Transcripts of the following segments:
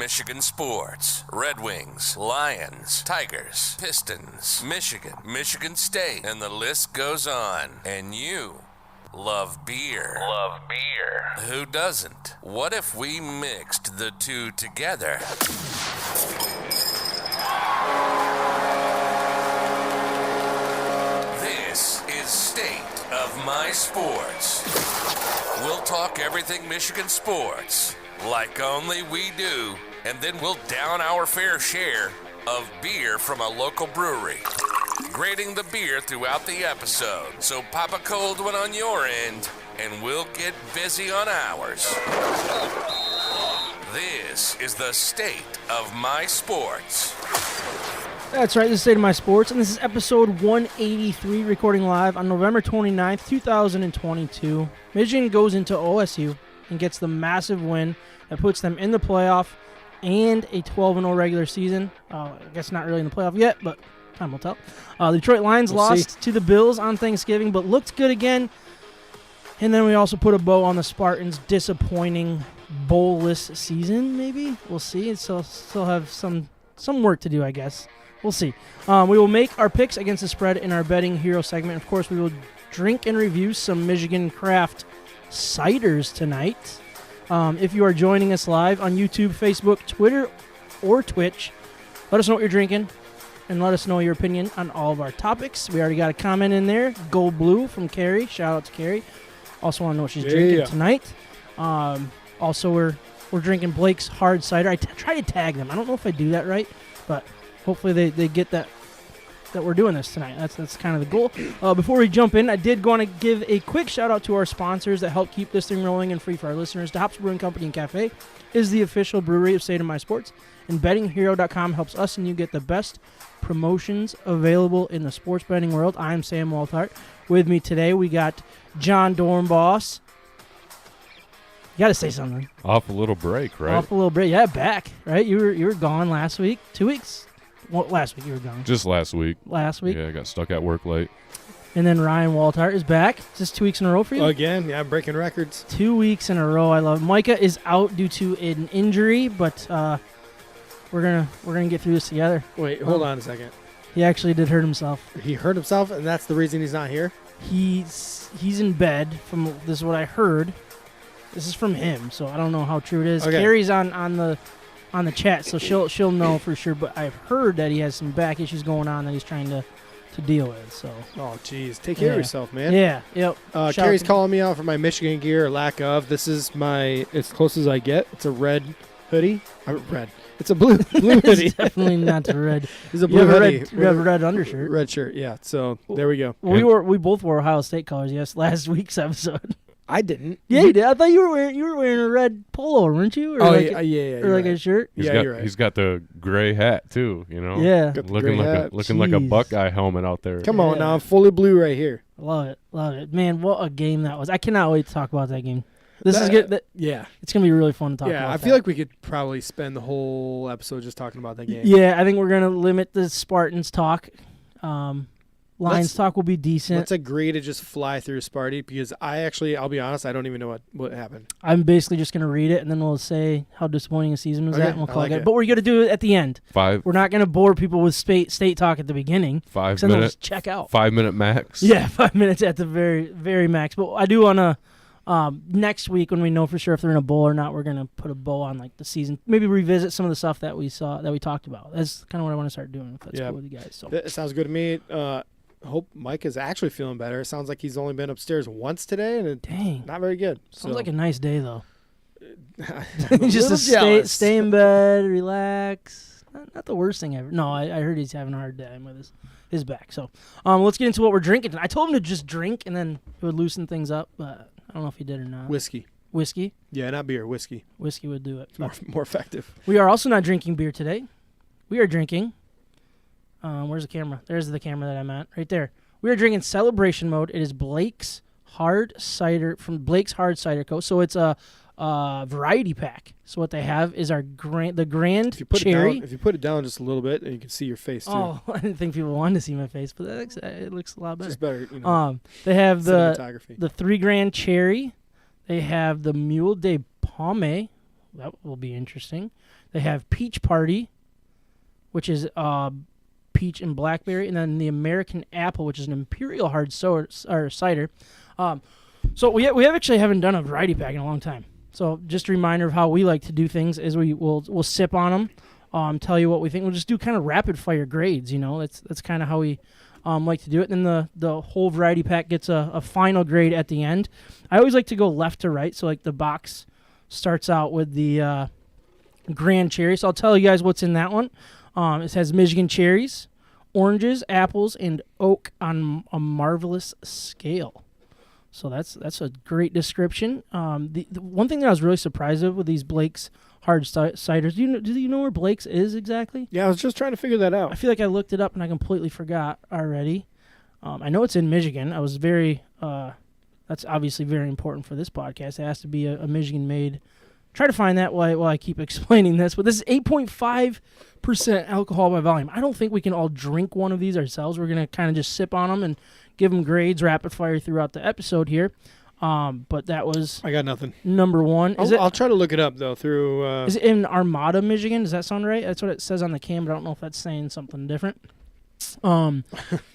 Michigan sports. Red Wings, Lions, Tigers, Pistons, Michigan State, and the list goes on. And you love beer. Who doesn't? What if we mixed the two together? This is State of My Sports. We'll talk everything Michigan sports, like only we do, and then we'll down our fair share of beer from a local brewery, grading the beer throughout the episode. So pop a cold one on your end, and we'll get busy on ours. This is the State of My Sports. That's right, this is State of My Sports, and this is episode 183, recording live on November 29th, 2022. Michigan goes into OSU and gets the massive win that puts them in the playoff and a 12-0 regular season. I guess not really in the playoff yet, but time will tell. The Detroit Lions lost to the Bills on Thanksgiving, but looked good again. And then we also put a bow on the Spartans' disappointing bowl-less season, maybe? We'll see. Still have some work to do, I guess. We'll see. We will make our picks against the spread in our Betting Hero segment. Of course, we will drink and review some Michigan craft ciders tonight. If you are joining us live on YouTube, Facebook, Twitter, or Twitch, let us know what you're drinking and let us know your opinion on all of our topics. We already got a comment in there. Go Blue from Carrie. Shout out to Carrie. Also want to know what she's drinking tonight. Also, we're drinking Blake's Hard Cider. I try to tag them. I don't know if I do that right, but hopefully they get that we're doing this tonight. That's kind of the goal. Before we jump in, I did want to give a quick shout out to our sponsors that help keep this thing rolling and free for our listeners. The Hops Brewing Company and Cafe is the official brewery of State of My Sports, and bettinghero.com helps us and you get the best promotions available in the sports betting world. I'm Sam Waltart. With me today, we got John Dornboss. You got to say something. Off a little break, right? Off a little break. Yeah, back, right? You were gone last week. 2 weeks? Well, last week you were gone. Just last week. Last week? Yeah, I got stuck at work late. And then Ryan Waltart is back. Just 2 weeks in a row for you? Again, yeah, I'm breaking records. 2 weeks in a row. I love it. Micah is out due to an injury, but we're gonna get through this together. Wait, hold on a second. He actually did hurt himself. He hurt himself, and that's the reason he's not here? He's in bed. This is what I heard. This is from him, so I don't know how true it is. Okay. Carrie's on the chat, so she'll know for sure. But I've heard that he has some back issues going on that he's trying to deal with. So. Oh, jeez. Take care of yourself, man. Yeah. Yep. Carrie's calling me out for my Michigan gear, or lack of. This is my as close as I get. It's a red hoodie. Red. It's a blue hoodie. It's definitely not red. It's a blue hoodie. You have a red undershirt. Red shirt. Yeah. So there we go. Well, we both wore Ohio State colors. Yes, last week's episode. I didn't. Yeah, you did. I thought you were wearing a red polo, weren't you? Or yeah. Or like a shirt. You're right. He's got the gray hat too. You know. Yeah. Looking like a Buckeye helmet out there. Come on now, I'm fully blue right here. Love it, man. What a game that was! I cannot wait to talk about that game. This is good. Yeah, it's gonna be really fun to talk about. Yeah, I feel like we could probably spend the whole episode just talking about that game. Yeah, I think we're gonna limit the Spartans talk. Lions talk will be decent. Let's agree to just fly through Sparty because I'll be honest, I don't even know what happened. I'm basically just going to read it, and then we'll say how disappointing the season was at, and we'll call it. But we're going to do it at the end. We're not going to bore people with state talk at the beginning. 5 minutes. Check out. 5 minute max. Yeah, 5 minutes at the very, very max. But I do want to, next week when we know for sure if they're in a bowl or not, we're going to put a bow on like the season. Maybe revisit some of the stuff that we talked about. That's kind of what I want to start doing if that's cool with you guys. So. That sounds good to me. Hope Mike is actually feeling better. It sounds like he's only been upstairs once today, and not very good. Sounds like a nice day though. Just to stay in bed, relax. Not the worst thing ever. No, I heard he's having a hard time with his back. So, let's get into what we're drinking. I told him to just drink, and then it would loosen things up, but I don't know if he did or not. Whiskey? Yeah, not beer. Whiskey. Whiskey would do it. It's more effective. We are also not drinking beer today. We are drinking. Where's the camera? There's the camera that I'm at. Right there. We are drinking Celebration Mode. It is Blake's Hard Cider from Blake's Hard Cider Co. So it's a variety pack. So what they have is the Grand Cherry. If you put it down just a little bit, and you can see your face too. Oh, I didn't think people wanted to see my face, but it looks a lot better. It's better, you know. They have the 3 Grand Cherry. They have the Mule de Pomme. That will be interesting. They have Peach Party, which is peach and blackberry, and then the American Apple, which is an imperial hard cider. So we actually haven't done a variety pack in a long time. So just a reminder of how we like to do things is we'll sip on them, tell you what we think. We'll just do kind of rapid fire grades. That's kind of how we like to do it. And then the whole variety pack gets a final grade at the end. I always like to go left to right. So like the box starts out with the Grand Cherry. So I'll tell you guys what's in that one. It has Michigan cherries, oranges, apples, and oak on a marvelous scale. So that's a great description. The one thing that I was really surprised of with these Blake's hard ciders, do you know where Blake's is exactly? Yeah, I was just trying to figure that out. I feel like I looked it up and I completely forgot already. I know it's in Michigan. I was that's obviously very important for this podcast. It has to be a Michigan-made. Try to find that while I keep explaining this. But this is 8.5% alcohol by volume. I don't think we can all drink one of these ourselves. We're going to kind of just sip on them and give them grades rapid fire throughout the episode here. But that was I got nothing. Number one. I'll try to look it up, though, through... Is it in Armada, Michigan? Does that sound right? That's what it says on the can, but I don't know if that's saying something different. The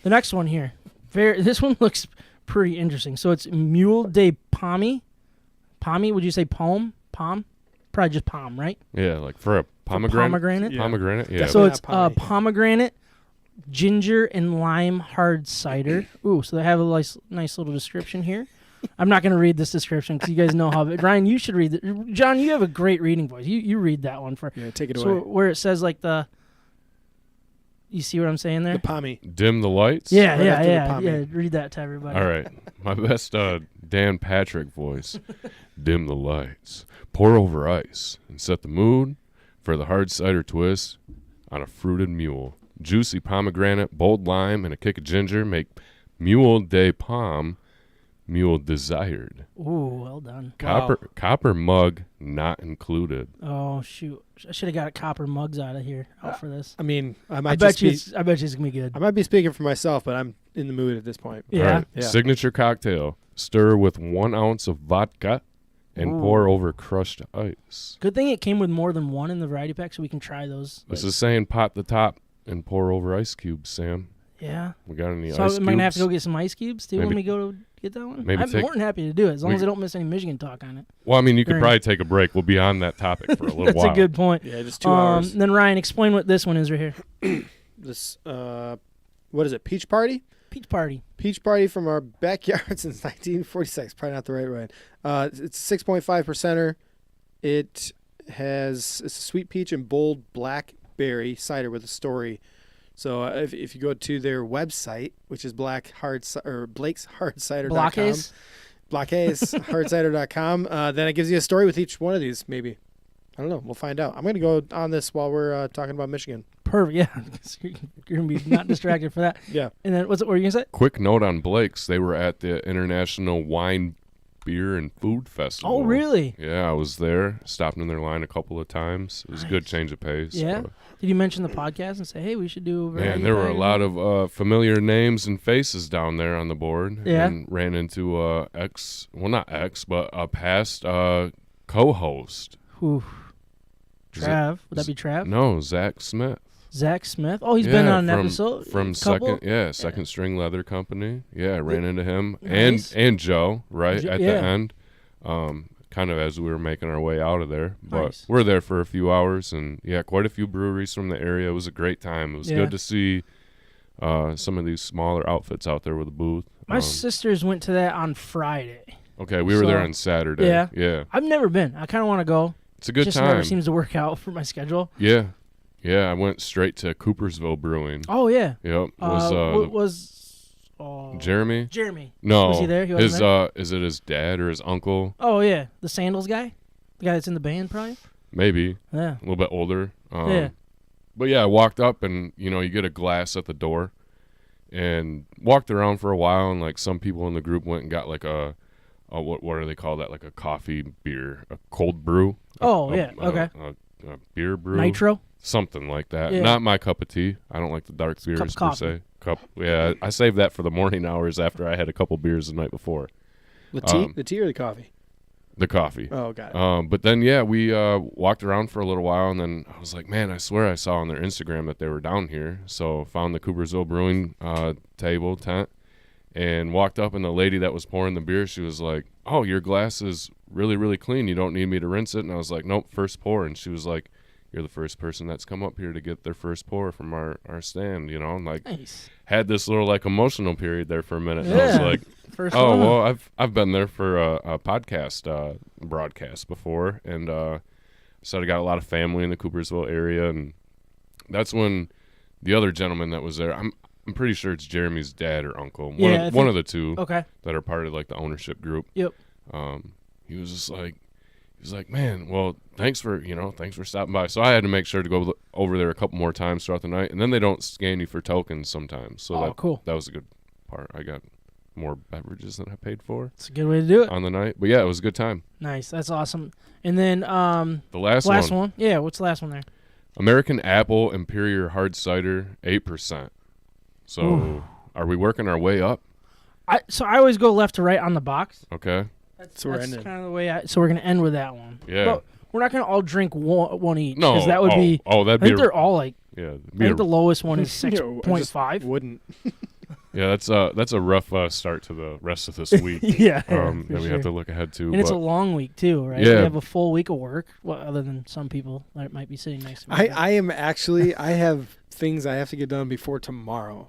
next one here. This one looks pretty interesting. So it's Mule de Pommy. Pommy, would you say Palm? Probably just palm, right? Yeah, like for a pomegranate. Pomegranate? Yeah. Pomegranate, yeah. So it's pomegranate, ginger, and lime hard cider. Ooh, so they have a nice little description here. I'm not going to read this description because you guys know how. Ryan, you should read it. John, you have a great reading voice. You read that one for. Yeah, take it away. away. So where it says like the. You see what I'm saying there? The pommy. Dim the lights. Yeah, Right yeah. Read that to everybody. All right, my best Dan Patrick voice. Dim the lights, pour over ice, and set the mood for the hard cider twist on a fruited mule. Juicy pomegranate, bold lime, and a kick of ginger make Mule de Pomme mule desired. Ooh, well done. Copper mug not included. Oh shoot! I should have got copper mugs out for this. I mean, I bet you it's gonna be good. I might be speaking for myself, but I'm in the mood at this point. Yeah. All right. Yeah. Signature cocktail. Stir with 1 ounce of vodka and pour over crushed ice. Good thing it came with more than one in the variety pack, so we can try those. This is saying pop the top and pour over ice cubes, Sam. Yeah. We got any so ice cubes? am I gonna have to go get some ice cubes too when we go to get that one? I'm more than happy to do it as long as I don't miss any Michigan talk on it. Well, I mean, you could probably take a break. We'll be on that topic for a little while. That's a good point. Yeah, just 2 hours. Then Ryan, explain what this one is right here. This what is it? Peach Party? Peach Party. Peach Party from our backyard since 1946. Probably not the right one. It's 6.5%er. It's a sweet peach and bold blackberry cider with a story. So if you go to their website, which is Blake'sHardCider.com, Blake'sHardCider.com, then it gives you a story with each one of these. Maybe, I don't know. We'll find out. I'm going to go on this while we're talking about Michigan. Perfect. Yeah, you're gonna be not distracted for that. Yeah. And then what were you gonna say? Quick note on Blake's. They were at the International Wine, Beer, and Food Festival. Oh, really? Yeah, I was there. Stopped in their line a couple of times. It was a good change of pace. Yeah. Did you mention the podcast and say, hey, we should do a variety Man, there were a pack? lot of familiar names and faces down there on the board. Yeah. And ran into a past co-host. Ooh. Trav. Would that be Trav? No, Zach Smith. Zach Smith. Oh, he's been on an episode. From Second String Leather Company. Yeah, I ran into him Nice. and Joe right at the yeah. end. Kind of as we were making our way out of there. But Nice. we're there for a few hours, and quite a few breweries from the area. It was a great time. It was good to see some of these smaller outfits out there with a booth. My sisters went to that on Friday. Okay, we were there on Saturday. Yeah. Yeah. I've never been. I kind of want to go. It's a good Just time. never seems to work out for my schedule. Yeah. Yeah, I went straight to Coopersville Brewing. Oh, yeah. Yep. What was Jeremy? Jeremy. No. Was he there? He wasn't there? Is it his dad or his uncle? Oh, yeah. The Sandals guy? The guy that's in the band, probably? Maybe. Yeah. A little bit older. Yeah. But yeah, I walked up and, you get a glass at the door and walked around for a while, and like some people in the group went and got like a what do they call that? Like a coffee beer, a cold brew. Okay. A beer brew. Nitro? Something like that. Yeah. Not my cup of tea. I don't like the dark beers per coffee. se. Yeah, I saved that for the morning hours after I had a couple beers the night before. The tea or the coffee? The coffee. Oh, got it. But then, yeah, we walked around for a little while, and then I was like, man, I swear I saw on their Instagram that they were down here. So found the Coopersville Brewing tent, and walked up, and the lady that was pouring the beer, she was like, oh, your glass is really, really clean. You don't need me to rinse it. And I was like, nope, first pour. And she was like, you're the first person that's come up here to get their first pour from our stand, and like Nice. had this little like emotional period there for a minute. And I Yeah. was like, First oh, one. well, I've been there for a podcast broadcast before, and so I got a lot of family in the Coopersville area, and that's when the other gentleman that was there, I'm pretty sure it's Jeremy's dad or uncle, one of the two Okay. that are part of like the ownership group. Yep. He was just like, man, well, thanks for stopping by. So I had to make sure to go over there a couple more times throughout the night, and then they don't scan you for tokens sometimes. So Cool. That was a good part. I got more beverages than I paid for It's a good way to do it. on the night. But yeah, it was a good time. Nice. That's awesome. And then The last one. Yeah, what's the last one there? American Apple Imperial Hard Cider, 8%. So Ooh. are we working our way up? So I always go left to right on the box. Okay. That's So we're kind ending. of the way so we're going to end with that one. Yeah. But we're not going to all drink one each. No. Because that would be... Oh, that'd I be think they're all like... yeah. I think the lowest one is I just 6.5. wouldn't. Yeah, that's a rough start to the rest of this week. Yeah, that for we sure. have to look ahead to. And it's a but long week too, right? Yeah. We have a full week of work. Well, other than some people that might be sitting next to me. I have things I have to get done before tomorrow.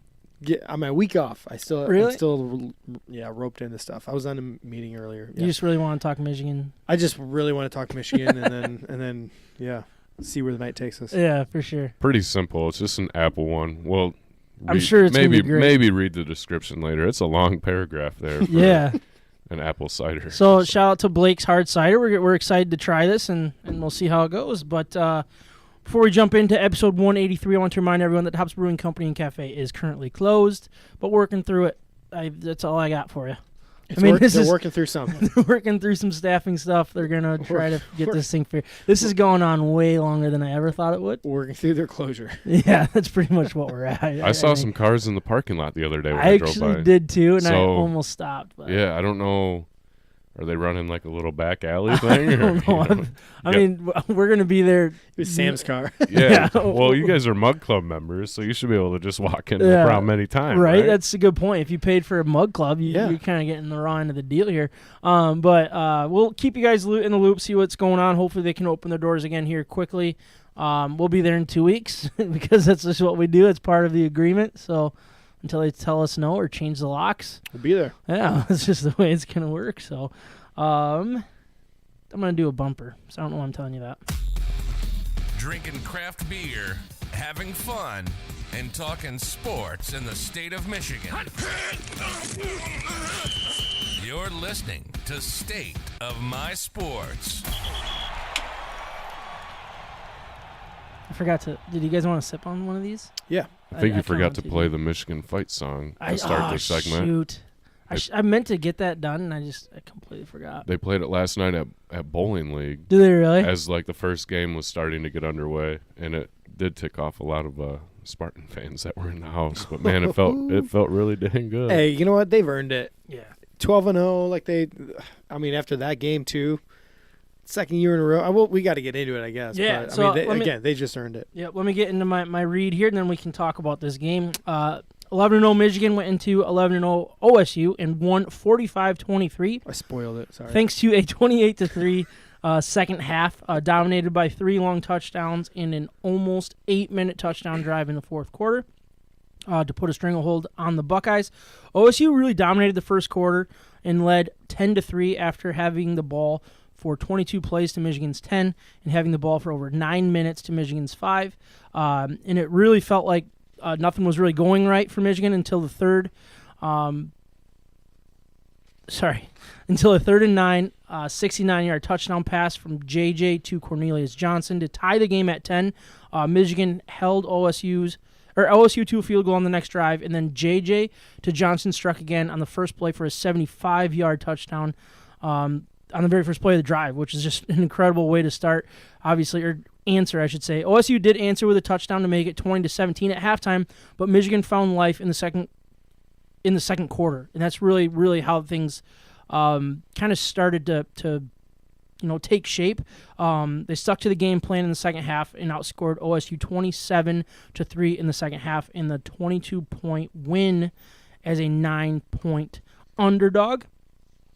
On my week off, I'm Really? still roped into stuff. I was on a meeting earlier. You just really want to talk Michigan? I just really want to talk Michigan, and then see where the night takes us. Yeah, for sure. pretty simple. It's just an Apple one. Well, I'm sure it's gonna maybe be great. maybe read the description later. It's a long paragraph there. For Yeah. an apple cider. So shout out to Blake's Hard Cider. We're excited to try this, and we'll see how it goes. But before we jump into episode 183, I want to remind everyone that Hops Brewing Company and Cafe is currently closed, but working through it. That's all I got for you. They're working through something. They're working through some staffing stuff. They're going to try to get this thing fair. This is going on way longer than I ever thought it would. Working through their closure. Yeah, that's pretty much what we're at. I saw some cars in the parking lot the other day when I I drove actually by. did too, and I So, almost stopped. But Yeah, I don't know. Are they running like a little back alley thing? I don't know. I mean, we're going to be there. It was Sam's car. Yeah. Yeah. Well, you guys are Mug Club members, so you should be able to just walk in Yeah. around many times. Right? Right. That's a good point. If you paid for a mug club, you're kind of getting the raw end of the deal here. But we'll keep you guys in the loop, see what's going on. Hopefully they can open their doors again here quickly. We'll be there in 2 weeks because that's just what we do. It's part of the agreement. So until they tell us no or change the locks, We'll be there. yeah, that's just the way it's going to work. So I'm going to do a bumper. So I don't know why I'm telling you that. Drinking craft beer, having fun, and talking sports in the state of Michigan. You're listening to State of My Sports. I forgot to. Did you guys want to sip on one of these? Yeah. I think I you forgot to kinda play do. the Michigan Fight song to start this segment. Shoot. I meant to get that done, and I completely forgot. They played it last night at Bowling League Do they really? as like the first game was starting to get underway, and it did tick off a lot of Spartan fans that were in the house. But man, it felt really dang good. Hey, you know what? They've earned it. Yeah. 12-0, after that game too. Second year in a row. We got to get into it, I guess. Yeah, But, so they just earned it. Yeah, let me get into my read here, and then we can talk about this game. 11-0 Michigan went into 11-0 OSU and won 45-23. I spoiled it. Sorry. Thanks to a 28-3 second half, dominated by 3 long touchdowns and an almost 8-minute touchdown drive in the fourth quarter to put a stranglehold on the Buckeyes. OSU really dominated the first quarter and led 10-3 after having the ball for 22 plays to Michigan's 10 and having the ball for over 9 minutes to Michigan's 5. And it really felt like nothing was really going right for Michigan until the third. Until a 3rd and 9, 69-yard touchdown pass from JJ to Cornelius Johnson to tie the game at 10. Michigan held OSU to a field goal on the next drive, and then JJ to Johnson struck again on the first play for a 75-yard touchdown on the very first play of the drive, which is just an incredible way to start, obviously, or answer, I should say. OSU did answer with a touchdown to make it 20-17 at halftime, but Michigan found life in the second quarter, and that's really, really how things kind of started to take shape. They stuck to the game plan in the second half and outscored OSU 27-3 in the second half in the 22-point win as a 9-point underdog.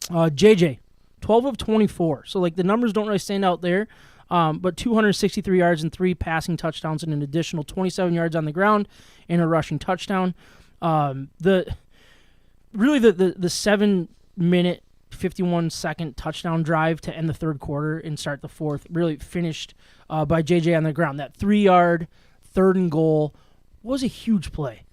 JJ, 12 of 24. So, the numbers don't really stand out there. But 263 yards and 3 passing touchdowns and an additional 27 yards on the ground and a rushing touchdown. The 7-minute, 51-second touchdown drive to end the third quarter and start the fourth really finished by JJ on the ground. That 3-yard third and goal was a huge play.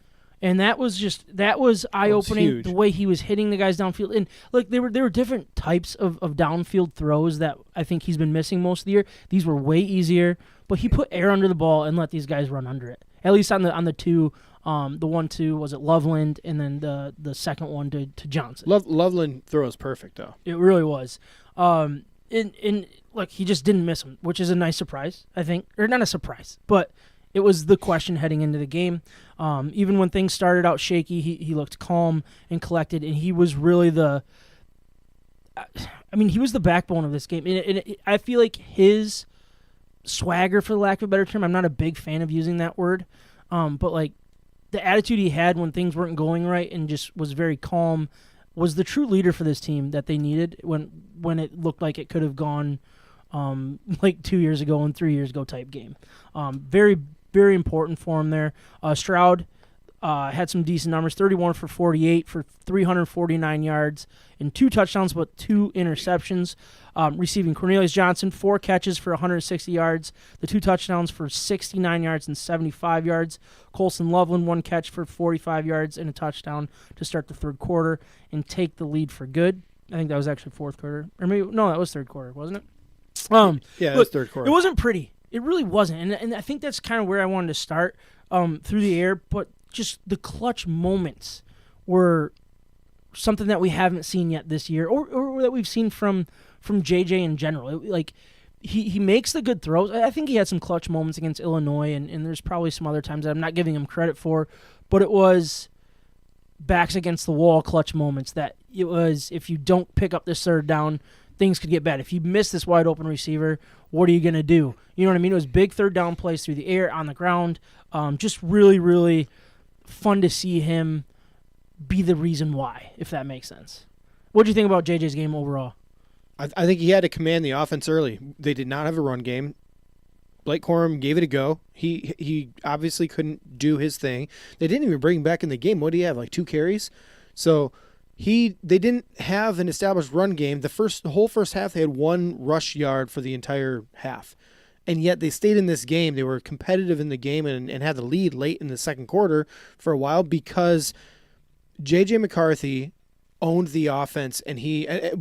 And that was eye-opening, the way he was hitting the guys downfield. And there were different types of downfield throws that I think he's been missing most of the year. These were way easier, but he put air under the ball and let these guys run under it. At least on the two, the 1-2 was it Loveland, and then the second one to Johnson. Loveland throw is perfect though. It really was. He just didn't miss him, which is a nice surprise, I think, or not a surprise, but it was the question heading into the game. Even when things started out shaky, he looked calm and collected, and he was really he was the backbone of this game. And I feel like his swagger, for the lack of a better term, I'm not a big fan of using that word, but the attitude he had when things weren't going right and just was very calm was the true leader for this team that they needed when it looked like it could have gone 2 years ago and 3 years ago type game. Very, very important for him there. Stroud had some decent numbers, 31 for 48 for 349 yards and 2 touchdowns, but 2 interceptions. Receiving Cornelius Johnson, 4 catches for 160 yards, the 2 touchdowns for 69 yards and 75 yards. Colson Loveland, 1 catch for 45 yards and a touchdown to start the third quarter and take the lead for good. I think that was actually fourth quarter. Or maybe, no, that was third quarter, wasn't it? Yeah, it was third quarter. It wasn't pretty. It really wasn't. And I think that's kind of where I wanted to start through the air. But just the clutch moments were something that we haven't seen yet this year or that we've seen from JJ in general. He makes the good throws. I think he had some clutch moments against Illinois, and there's probably some other times that I'm not giving him credit for. But it was backs against the wall clutch moments that it was, if you don't pick up this third down, things could get bad. If you miss this wide open receiver, what are you going to do? You know what I mean? It was big third down plays through the air, on the ground. Just really, really fun to see him be the reason why, if that makes sense. What do you think about JJ's game overall? I think he had to command the offense early. They did not have a run game. Blake Corum gave it a go. He obviously couldn't do his thing. They didn't even bring him back in the game. What do you have, 2 carries? So they didn't have an established run game. The whole first half, they had 1 rush yard for the entire half. And yet they stayed in this game. They were competitive in the game and had the lead late in the second quarter for a while because J.J. McCarthy owned the offense. And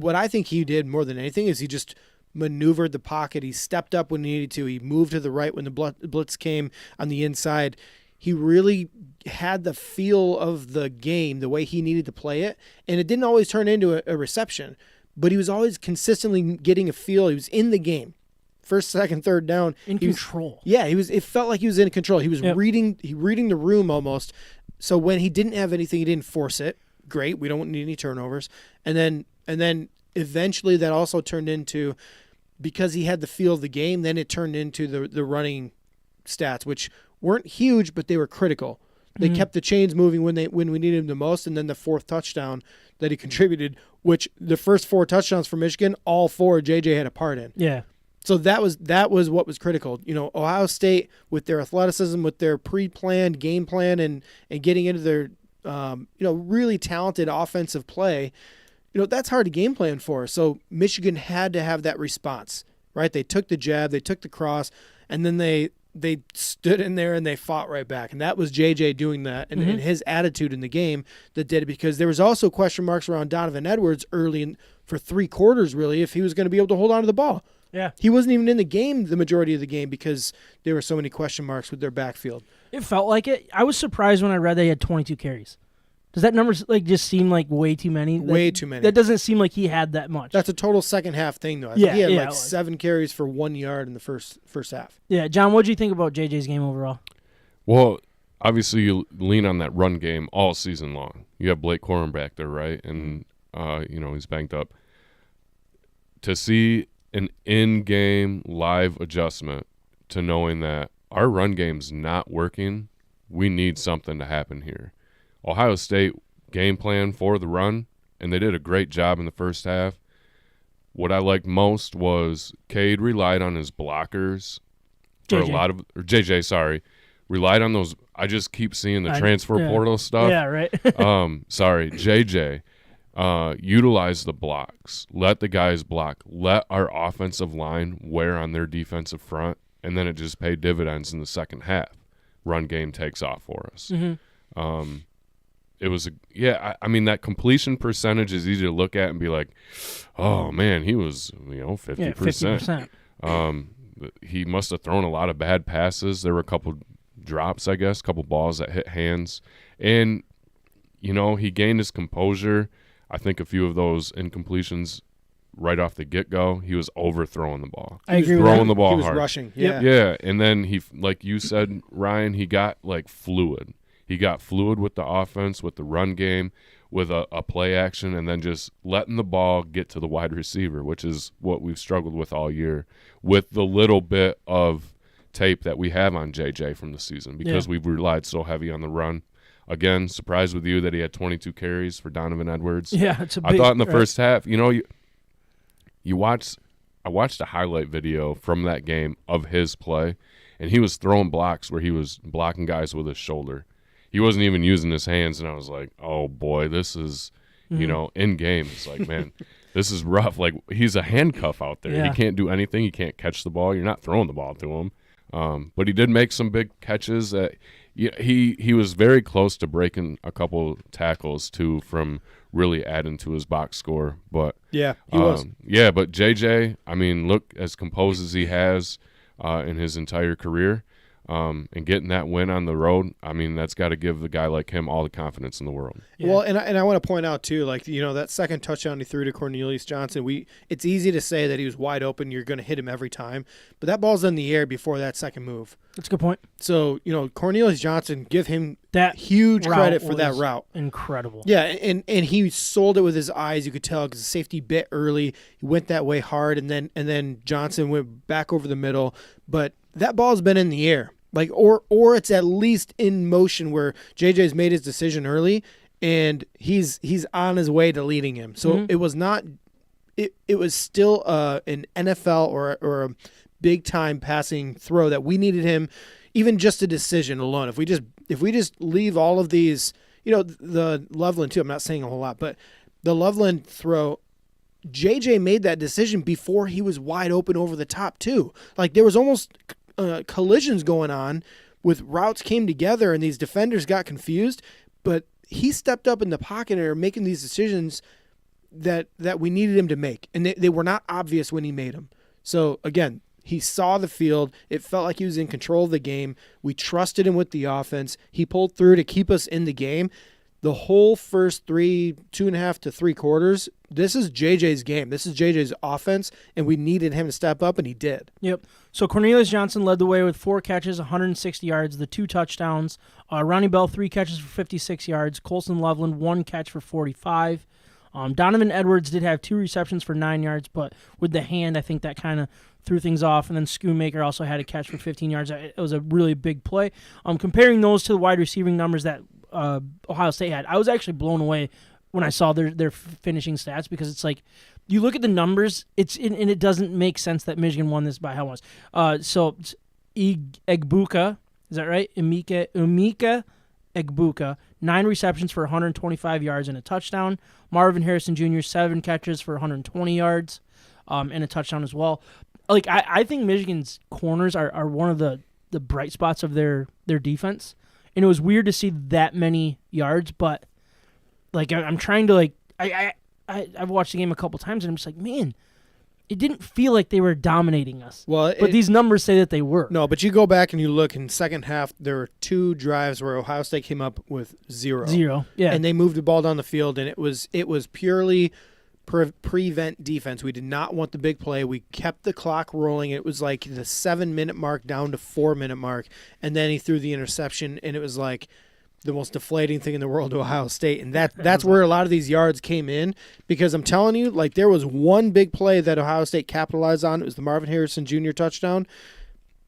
what I think he did more than anything is he just maneuvered the pocket. He stepped up when he needed to. He moved to the right when the blitz came on the inside. He really had the feel of the game the way he needed to play it. And it didn't always turn into a reception, but he was always consistently getting a feel. He was in the game. First, second, third down. In control. It felt like he was in control. He was reading the room almost. So when he didn't have anything, he didn't force it. Great. We don't need any turnovers. And then eventually that also turned into, because he had the feel of the game, then it turned into the running stats, which weren't huge, but they were critical. They kept the chains moving when we needed them the most, and then the 4th touchdown that he contributed, which the first 4 touchdowns for Michigan, all 4 JJ had a part in. Yeah. So that was what was critical. Ohio State, with their athleticism, with their pre-planned game plan, and getting into their really talented offensive play, that's hard to game plan for. So Michigan had to have that response, right? They took the jab, they took the cross, and then they stood in there and they fought right back. And that was JJ doing that and his attitude in the game that did it, because there was also question marks around Donovan Edwards early for 3 quarters, really, if he was going to be able to hold on to the ball. Yeah. He wasn't even in the game the majority of the game because there were so many question marks with their backfield. It felt like it. I was surprised when I read they had 22 carries. Does that number just seem like way too many? Way too many. That doesn't seem like he had that much. That's a total second half thing, though. I think he had 7 carries for 1 yard in the first half. Yeah, John, what did you think about JJ's game overall? Well, obviously you lean on that run game all season long. You have Blake Corum back there, right? And, he's banked up. To see an in-game live adjustment to knowing that our run game's not working. We need something to happen here. Ohio State game plan for the run, and they did a great job in the first half. What I liked most was Cade relied on his blockers for JJ, relied on those. I just keep seeing the transfer portal stuff. Yeah, right. JJ utilized the blocks. Let the guys block. Let our offensive line wear on their defensive front, and then it just paid dividends in the second half. Run game takes off for us. Mm-hmm. It was I mean, that completion percentage is easy to look at and be like, oh man, he was 50%. Yeah, 50%. He must have thrown a lot of bad passes. There were a couple drops, I guess, a couple balls that hit hands, and he gained his composure. I think a few of those incompletions right off the get-go, he was overthrowing the ball. I agree with throwing that. the ball He was hard. rushing. Yep. Yeah, and then he, like you said, Ryan, he got fluid. He got fluid with the offense, with the run game, with a play action, and then just letting the ball get to the wide receiver, which is what we've struggled with all year, with the little bit of tape that we have on JJ from the season, because we've relied so heavy on the run. Again, surprised with you that he had 22 carries for Donovan Edwards. Yeah, it's a big, I thought in the first half, I watched a highlight video from that game of his play, and he was throwing blocks where he was blocking guys with his shoulder. He wasn't even using his hands, and I was like, oh, boy, this is, in game. It's like, man, this is rough. Like, he's a handcuff out there. Yeah. He can't do anything. He can't catch the ball. You're not throwing the ball to him. But he did make some big catches. He was very close to breaking a couple tackles, too, from really adding to his box score. But Yeah, he was. Yeah, but JJ, I mean, look, as composed as he has in his entire career, and getting that win on the road, I mean, that's got to give the guy like him all the confidence in the world. Yeah. Well, and I want to point out too, that second touchdown he threw to Cornelius Johnson. It's easy to say that he was wide open. You're going to hit him every time, but that ball's in the air before that second move. That's a good point. So Cornelius Johnson, give him That huge route credit for that was route. Incredible. Yeah, and he sold it with his eyes. You could tell because the safety bit early. He went that way hard, and then Johnson went back over the middle. But that ball's been in the air, or it's at least in motion where JJ's made his decision early, and he's on his way to leading him. So it was not. It was still an NFL or a big time passing throw that we needed him. Even just a decision alone. If we just leave all of these, the Loveland too. I'm not saying a whole lot, but the Loveland throw, JJ made that decision before he was wide open over the top too. Like there was almost collisions going on with routes came together and these defenders got confused, but he stepped up in the pocket and are making these decisions that we needed him to make, and they were not obvious when he made them. So again, he saw the field. It felt like he was in control of the game. We trusted him with the offense. He pulled through to keep us in the game. The whole first 2.5 to 3 quarters, this is JJ's game. This is JJ's offense, and we needed him to step up, and he did. Yep. So Cornelius Johnson led the way with 4 catches, 160 yards, the 2 touchdowns. Ronnie Bell, 3 catches for 56 yards. Colson Loveland, 1 catch for 45. Donovan Edwards did have 2 receptions for 9 yards, but with the hand, I think that kind of threw things off. And then Schoonmaker also had a catch for 15 yards. It was a really big play. Comparing those to the wide receiving numbers that Ohio State had, I was actually blown away when I saw their finishing stats, because it's like you look at the numbers, and it doesn't make sense that Michigan won this by how much. So Egbuka, is that right? Emeka Egbuka, 9 receptions for 125 yards and a touchdown. Marvin Harrison Jr., 7 catches for 120 yards and a touchdown as well. Like I think Michigan's corners are one of the bright spots of their defense, and it was weird to see that many yards. But like I'm trying to I've watched the game a couple times, and I'm just like, man, it didn't feel like they were dominating us. Well, but these numbers say that they were. No, but you go back and you look in second half, there were 2 drives where Ohio State came up with 0. 0, yeah. And they moved the ball down the field, and it was purely prevent defense. We did not want the big play. We kept the clock rolling. It was like the 7-minute mark down to 4-minute mark, and then he threw the interception, and it was like the most deflating thing in the world to Ohio State, and that's where a lot of these yards came in, because I'm telling you, like, there was one big play that Ohio State capitalized on. It was the Marvin Harrison Jr. touchdown.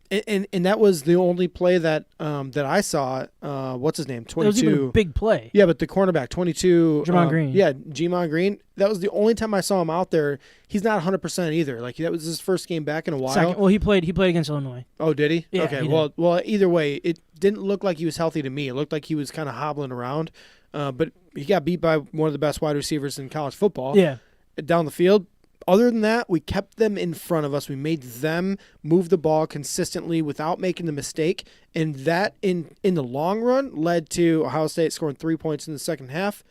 And that was the only play that I saw. What's his name? 22. It was even a big play. Yeah, but the cornerback, 22. Jamon Green. Yeah, Jamon Green. That was the only time I saw him out there. He's not 100% either. Like, that was his first game back in a while. Second, well, he played against Illinois. Oh, did he? Yeah, okay. he Well, either way, it didn't look like he was healthy to me. It looked like he was kind of hobbling around. But he got beat by one of the best wide receivers in college football. Yeah. Down the field. Other than that, we kept them in front of us. We made them move the ball consistently without making the mistake. And that, in the long run, led to Ohio State scoring 3 points in the second half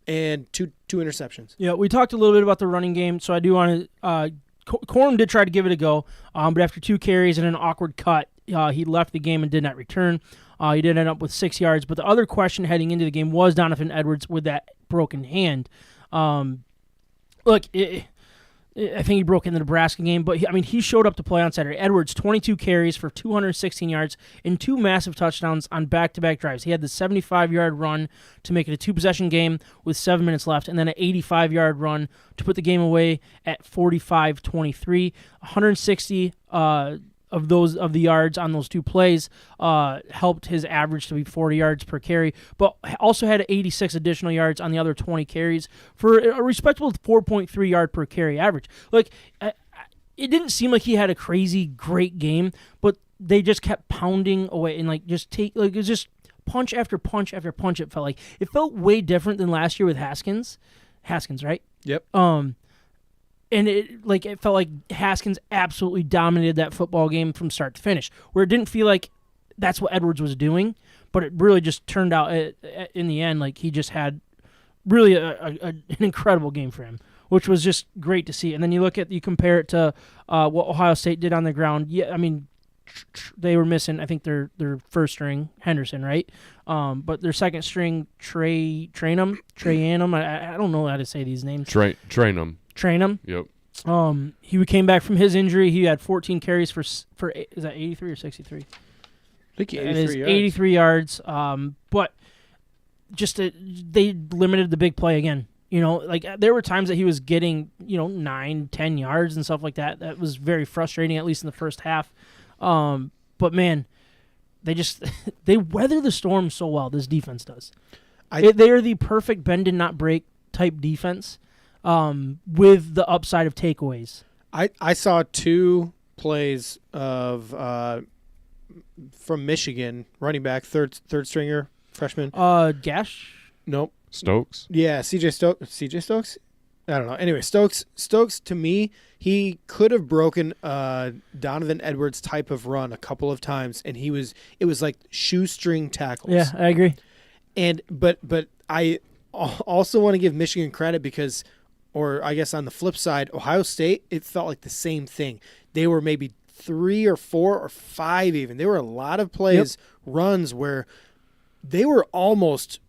and two interceptions. Yeah, we talked a little bit about the running game, so I do want to Corum did try to give it a go, but after 2 carries and an awkward cut, he left the game and did not return. He did end up with 6 yards. But the other question heading into the game was Donovan Edwards with that broken hand. I think he broke in the Nebraska game, but he showed up to play on Saturday. Edwards, 22 carries for 216 yards and 2 massive touchdowns on back-to-back drives. He had the 75-yard run to make it a 2-possession game with 7 minutes left, and then an 85-yard run to put the game away at 45-23. 160 of the yards on those 2 plays helped his average to be 40 yards per carry, but also had 86 additional yards on the other 20 carries for a respectable 4.3 yard per carry average. Like, it didn't seem like he had a crazy great game, but they just kept pounding away and it was just punch after punch after punch. It felt way different than last year with Haskins, right? Yep. And it felt like Haskins absolutely dominated that football game from start to finish, where it didn't feel like that's what Edwards was doing, but it really just turned out in the end like he just had really an incredible game for him, which was just great to see. And then you compare it to what Ohio State did on the ground. Yeah, they were missing, I think, their first string, Henderson, right? But their second string, Trainum, I don't know how to say these names. Trainum. Yep. He came back from his injury. He had 14 carries for is that 83 or 63? I think 83 yards. 83 yards. But just they limited the big play again. There were times that he was getting 9, 10 yards and stuff like that. That was very frustrating, at least in the first half. But man, they weather the storm so well. This defense does. They are the perfect bend and not break type defense. With the upside of takeaways. I saw 2 plays of from Michigan, running back, third stringer, freshman. Gash? Nope. Stokes? Yeah, CJ Stokes? I don't know. Anyway, Stokes, to me, he could have broken Donovan Edwards type of run a couple of times, and it was like shoestring tackles. Yeah, I agree. But I also want to give Michigan credit because, or I guess on the flip side, Ohio State, it felt like the same thing. They were maybe 3 or 4 or 5 even. There were a lot of plays, runs where they were almost,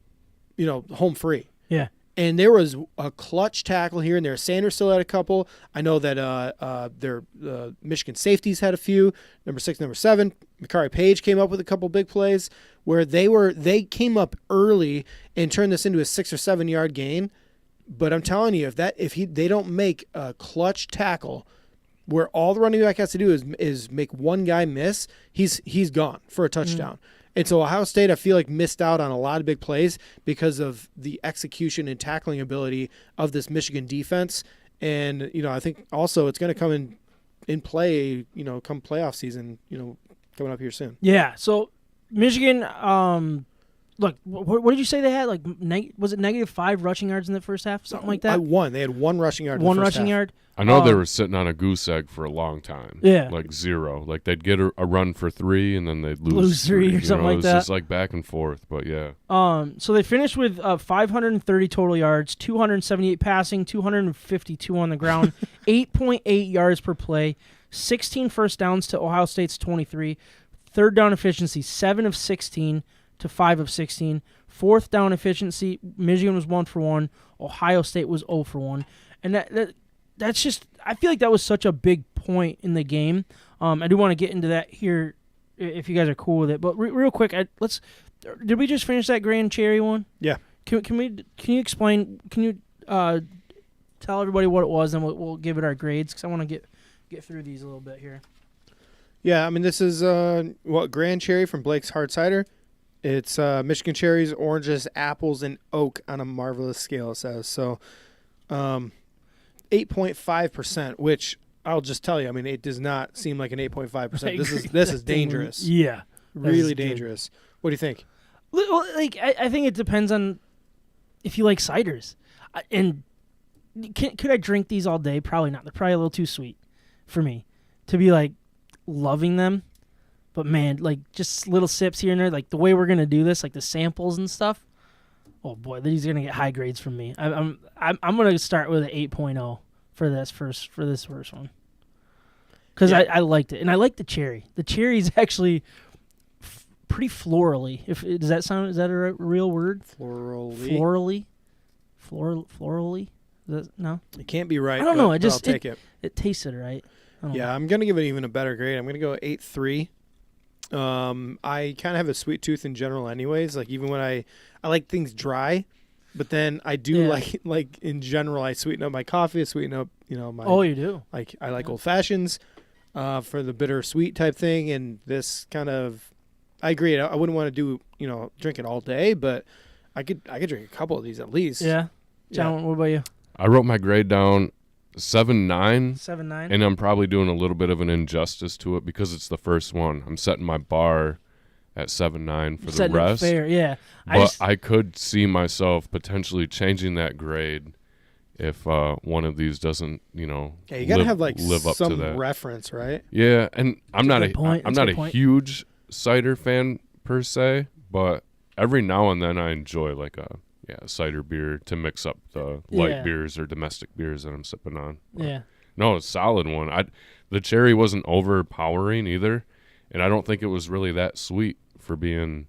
home free. Yeah. And there was a clutch tackle here and there. Sanders still had a couple. I know that their Michigan safeties had a few. Number 6, number 7. Makari Page came up with a couple big plays where they came up early and turned this into a 6 or 7 yard gain. But I'm telling you, they don't make a clutch tackle where all the running back has to do is make one guy miss, he's gone for a touchdown. And so Ohio State, I feel like, missed out on a lot of big plays because of the execution and tackling ability of this Michigan defense. And, I think also it's going to come in play, come playoff season, coming up here soon. Yeah, so Michigan, look, what did you say they had? Was it -5 rushing yards in the first half? Something like that? They had 1 rushing yard in the One first rushing half. yard? I know they were sitting on a goose egg for a long time. Yeah. 0. They'd get a run for 3 and then they'd lose 3 or something like it was that. just back and forth, but yeah. So they finished with 530 total yards, 278 passing, 252 on the ground, 8.8 yards per play, 16 first downs to Ohio State's 23, third down efficiency 7 of 16 to 5 of 16, fourth down efficiency Michigan was 1 for 1, Ohio State was 0 for 1, and that's just, I feel like that was such a big point in the game. I do want to get into that here if you guys are cool with it. But real quick, Did we just finish that Grand Cherry one? Yeah. Can you explain? Can you tell everybody what it was, and we'll give it our grades because I want to get through these a little bit here. Yeah, I mean, this is Grand Cherry from Blake's Hard Cider. It's Michigan cherries, oranges, apples, and oak on a marvelous scale, it says. So 8.5%, which I'll just tell you, I mean, it does not seem like an 8.5%. This is dangerous. Yeah. Really dangerous. What do you think? Well, like I think it depends on if you like ciders. And could I drink these all day? Probably not. They're probably a little too sweet for me to be like loving them. But man, like just little sips here and there, like the way we're gonna do this, like the samples and stuff. Oh boy, these are gonna get high grades from me. I'm gonna start with an 8.0 for this first one because I liked it, and I like the cherry. The cherry is actually pretty florally. Is that a real word? Florally. No, it can't be right. I don't know. I'll take it. It tasted right. Yeah, I'm gonna give it even a better grade. I'm gonna go 8.3. I kind of have a sweet tooth in general anyways. Like even when I like things dry, but then I do like in general, I sweeten up my coffee, I sweeten up, my. Oh, you do? Like I like old fashions, for the bitter sweet type thing. And this kind of, I agree. I wouldn't want to do, drink it all day, but I could drink a couple of these at least. Yeah. John, what about you? I wrote my grade down 7.9. 7.9. And I'm probably doing a little bit of an injustice to it because it's the first one. I'm setting my bar at 7.9 for the rest. Fair, yeah. But I could see myself potentially changing that grade if one of these doesn't, Yeah, you gotta have like live up to some that reference, right? Yeah, and I'm not a point. huge cider fan per se, but every now and then I enjoy like a cider beer to mix up the light beers or domestic beers that I'm sipping on. But yeah. No, it's a solid one. The cherry wasn't overpowering either, and I don't think it was really that sweet for being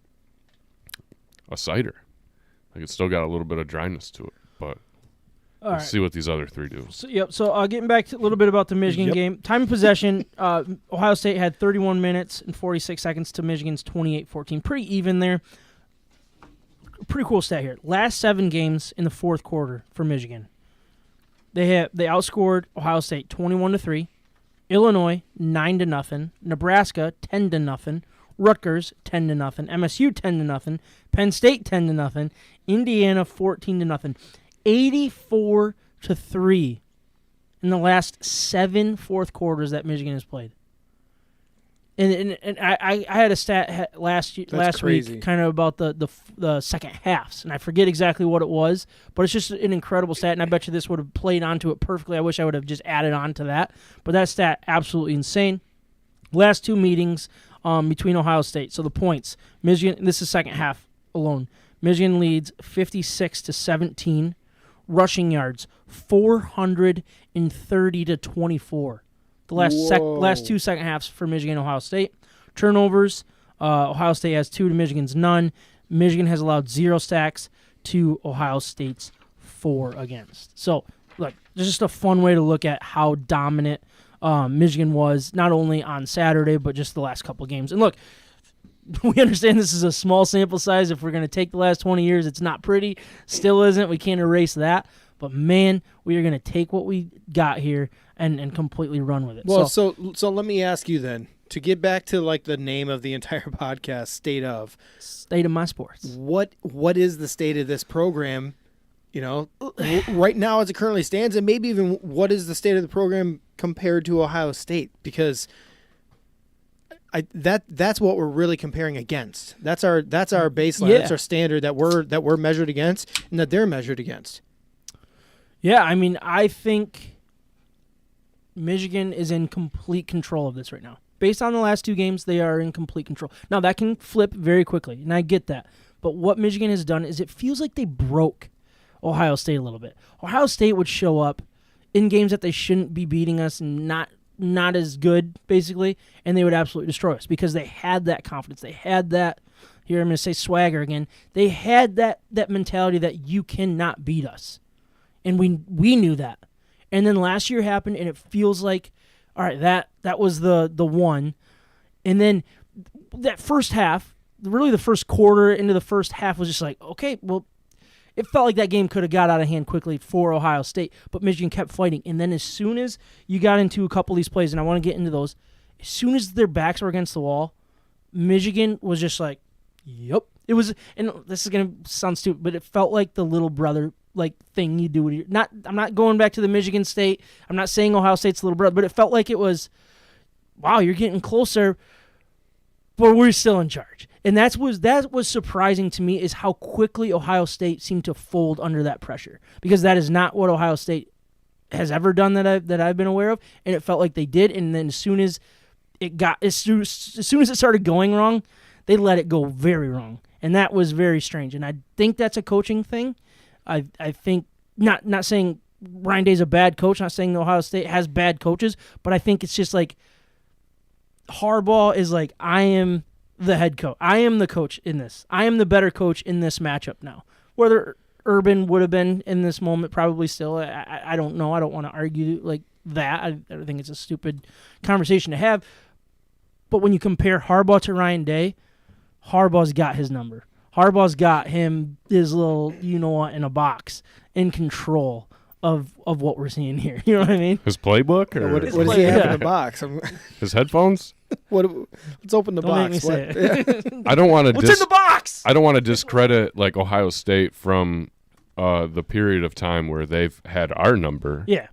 a cider. Like it's still got a little bit of dryness to it, but we'll see what these other three do. So getting back to a little bit about the Michigan game. Time of possession, Ohio State had 31 minutes and 46 seconds to Michigan's 28-14. Pretty even there. Pretty cool stat here. Last 7 games in the fourth quarter for Michigan. They outscored Ohio State 21-3, Illinois 9-0, Nebraska 10-0, Rutgers 10-0, MSU 10-0, Penn State 10-0, Indiana 14-0, 84-3 in the last 7 fourth quarters that Michigan has played. And I had a stat last week kind of about the second halves, and I forget exactly what it was, but it's just an incredible stat, and I bet you this would have played onto it perfectly. I wish I would have just added on to that, but that stat, absolutely insane. Last 2 meetings between Ohio State, so the points. Michigan, this is second half alone. Michigan leads 56-17, rushing yards 430-24. The last 2 second halves for Michigan and Ohio State. Turnovers, Ohio State has 2 to Michigan's none. Michigan has allowed 0 sacks to Ohio State's 4 against. So, look, there's just a fun way to look at how dominant Michigan was, not only on Saturday, but just the last couple of games. And look, we understand this is a small sample size. If we're going to take the last 20 years, it's not pretty. Still isn't. We can't erase that. But, man, we are going to take what we got here and completely run with it. Well, so let me ask you then, to get back to like the name of the entire podcast, State of My Sports. What is the state of this program, right now as it currently stands, and maybe even what is the state of the program compared to Ohio State? Because that's what we're really comparing against. That's our baseline. Yeah. That's our standard that we're measured against and that they're measured against. Yeah, I mean, I think Michigan is in complete control of this right now. Based on the last 2 games, they are in complete control. Now, that can flip very quickly, and I get that. But what Michigan has done is it feels like they broke Ohio State a little bit. Ohio State would show up in games that they shouldn't be beating us and not as good, basically, and they would absolutely destroy us because they had that confidence. They had that, here I'm going to say swagger again, they had that mentality that you cannot beat us. And we knew that. And then last year happened, and it feels like, all right, that was the one. And then that first half, really the first quarter into the first half was just like, okay, well, it felt like that game could have got out of hand quickly for Ohio State, but Michigan kept fighting. And then as soon as you got into a couple of these plays, and I want to get into those, as soon as their backs were against the wall, Michigan was just like, yep. It was, and this is going to sound stupid, but it felt like the little brother like thing you do with your, I'm not going back to the Michigan State. I'm not saying Ohio State's little brother, but it felt like it was, wow, you're getting closer, but we're still in charge. And that was surprising to me, is how quickly Ohio State seemed to fold under that pressure, because that is not what Ohio State has ever done that I've been aware of, and it felt like they did. And then as soon as it started going wrong, they let it go very wrong, and that was very strange. And I think that's a coaching thing. I think not saying Ryan Day's a bad coach, not saying Ohio State has bad coaches, but I think it's just like Harbaugh is like, I am the head coach. I am the coach in this. I am the better coach in this matchup now. Whether Urban would have been in this moment, probably still, I don't know. I don't want to argue like that. I think it's a stupid conversation to have. But when you compare Harbaugh to Ryan Day, Harbaugh's got his number. Harbaugh's got his little you-know-what in a box, in control of what we're seeing here. You know what I mean? His playbook? Or What does he have in the box? his headphones? Let's open the Don't box. make me say it. I don't want to What's in the box? I don't want to discredit like Ohio State from the period of time where they've had our number. Yeah.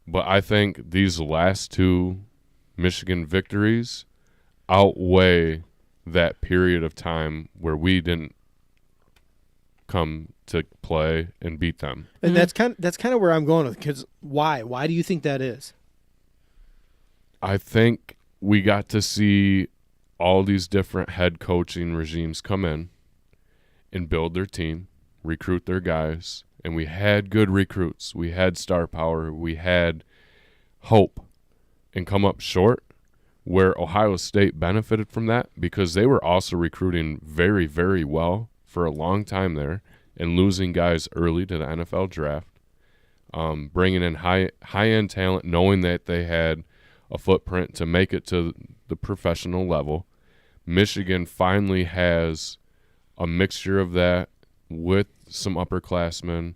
But I think these last two Michigan victories outweigh that period of time where we didn't come to play and beat them. And that's kind of where I'm going with, because why? Why do you think that is? I think we got to see all these different head coaching regimes come in and build their team, recruit their guys, and we had good recruits. We had star power. We had hope, and come up short, where Ohio State benefited from that because they were also recruiting very, very well for a long time there and losing guys early to the NFL draft, bringing in high-end talent, knowing that they had a footprint to make it to the professional level. Michigan finally has a mixture of that with some upperclassmen,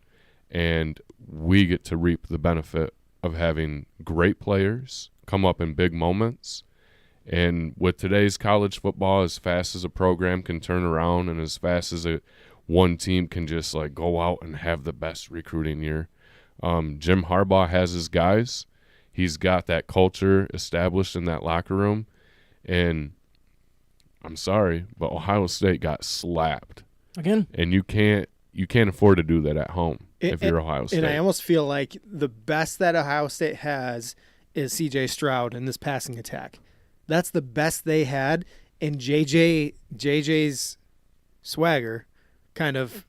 and we get to reap the benefit of having great players come up in big moments. And with today's college football, as fast as a program can turn around and as fast as one team can just like go out and have the best recruiting year, Jim Harbaugh has his guys. He's got that culture established in that locker room. And I'm sorry, but Ohio State got slapped. Again? And you can't afford to do that at home if you're Ohio State. And I almost feel like the best that Ohio State has is C.J. Stroud in this passing attack. That's the best they had, and JJ's swagger kind of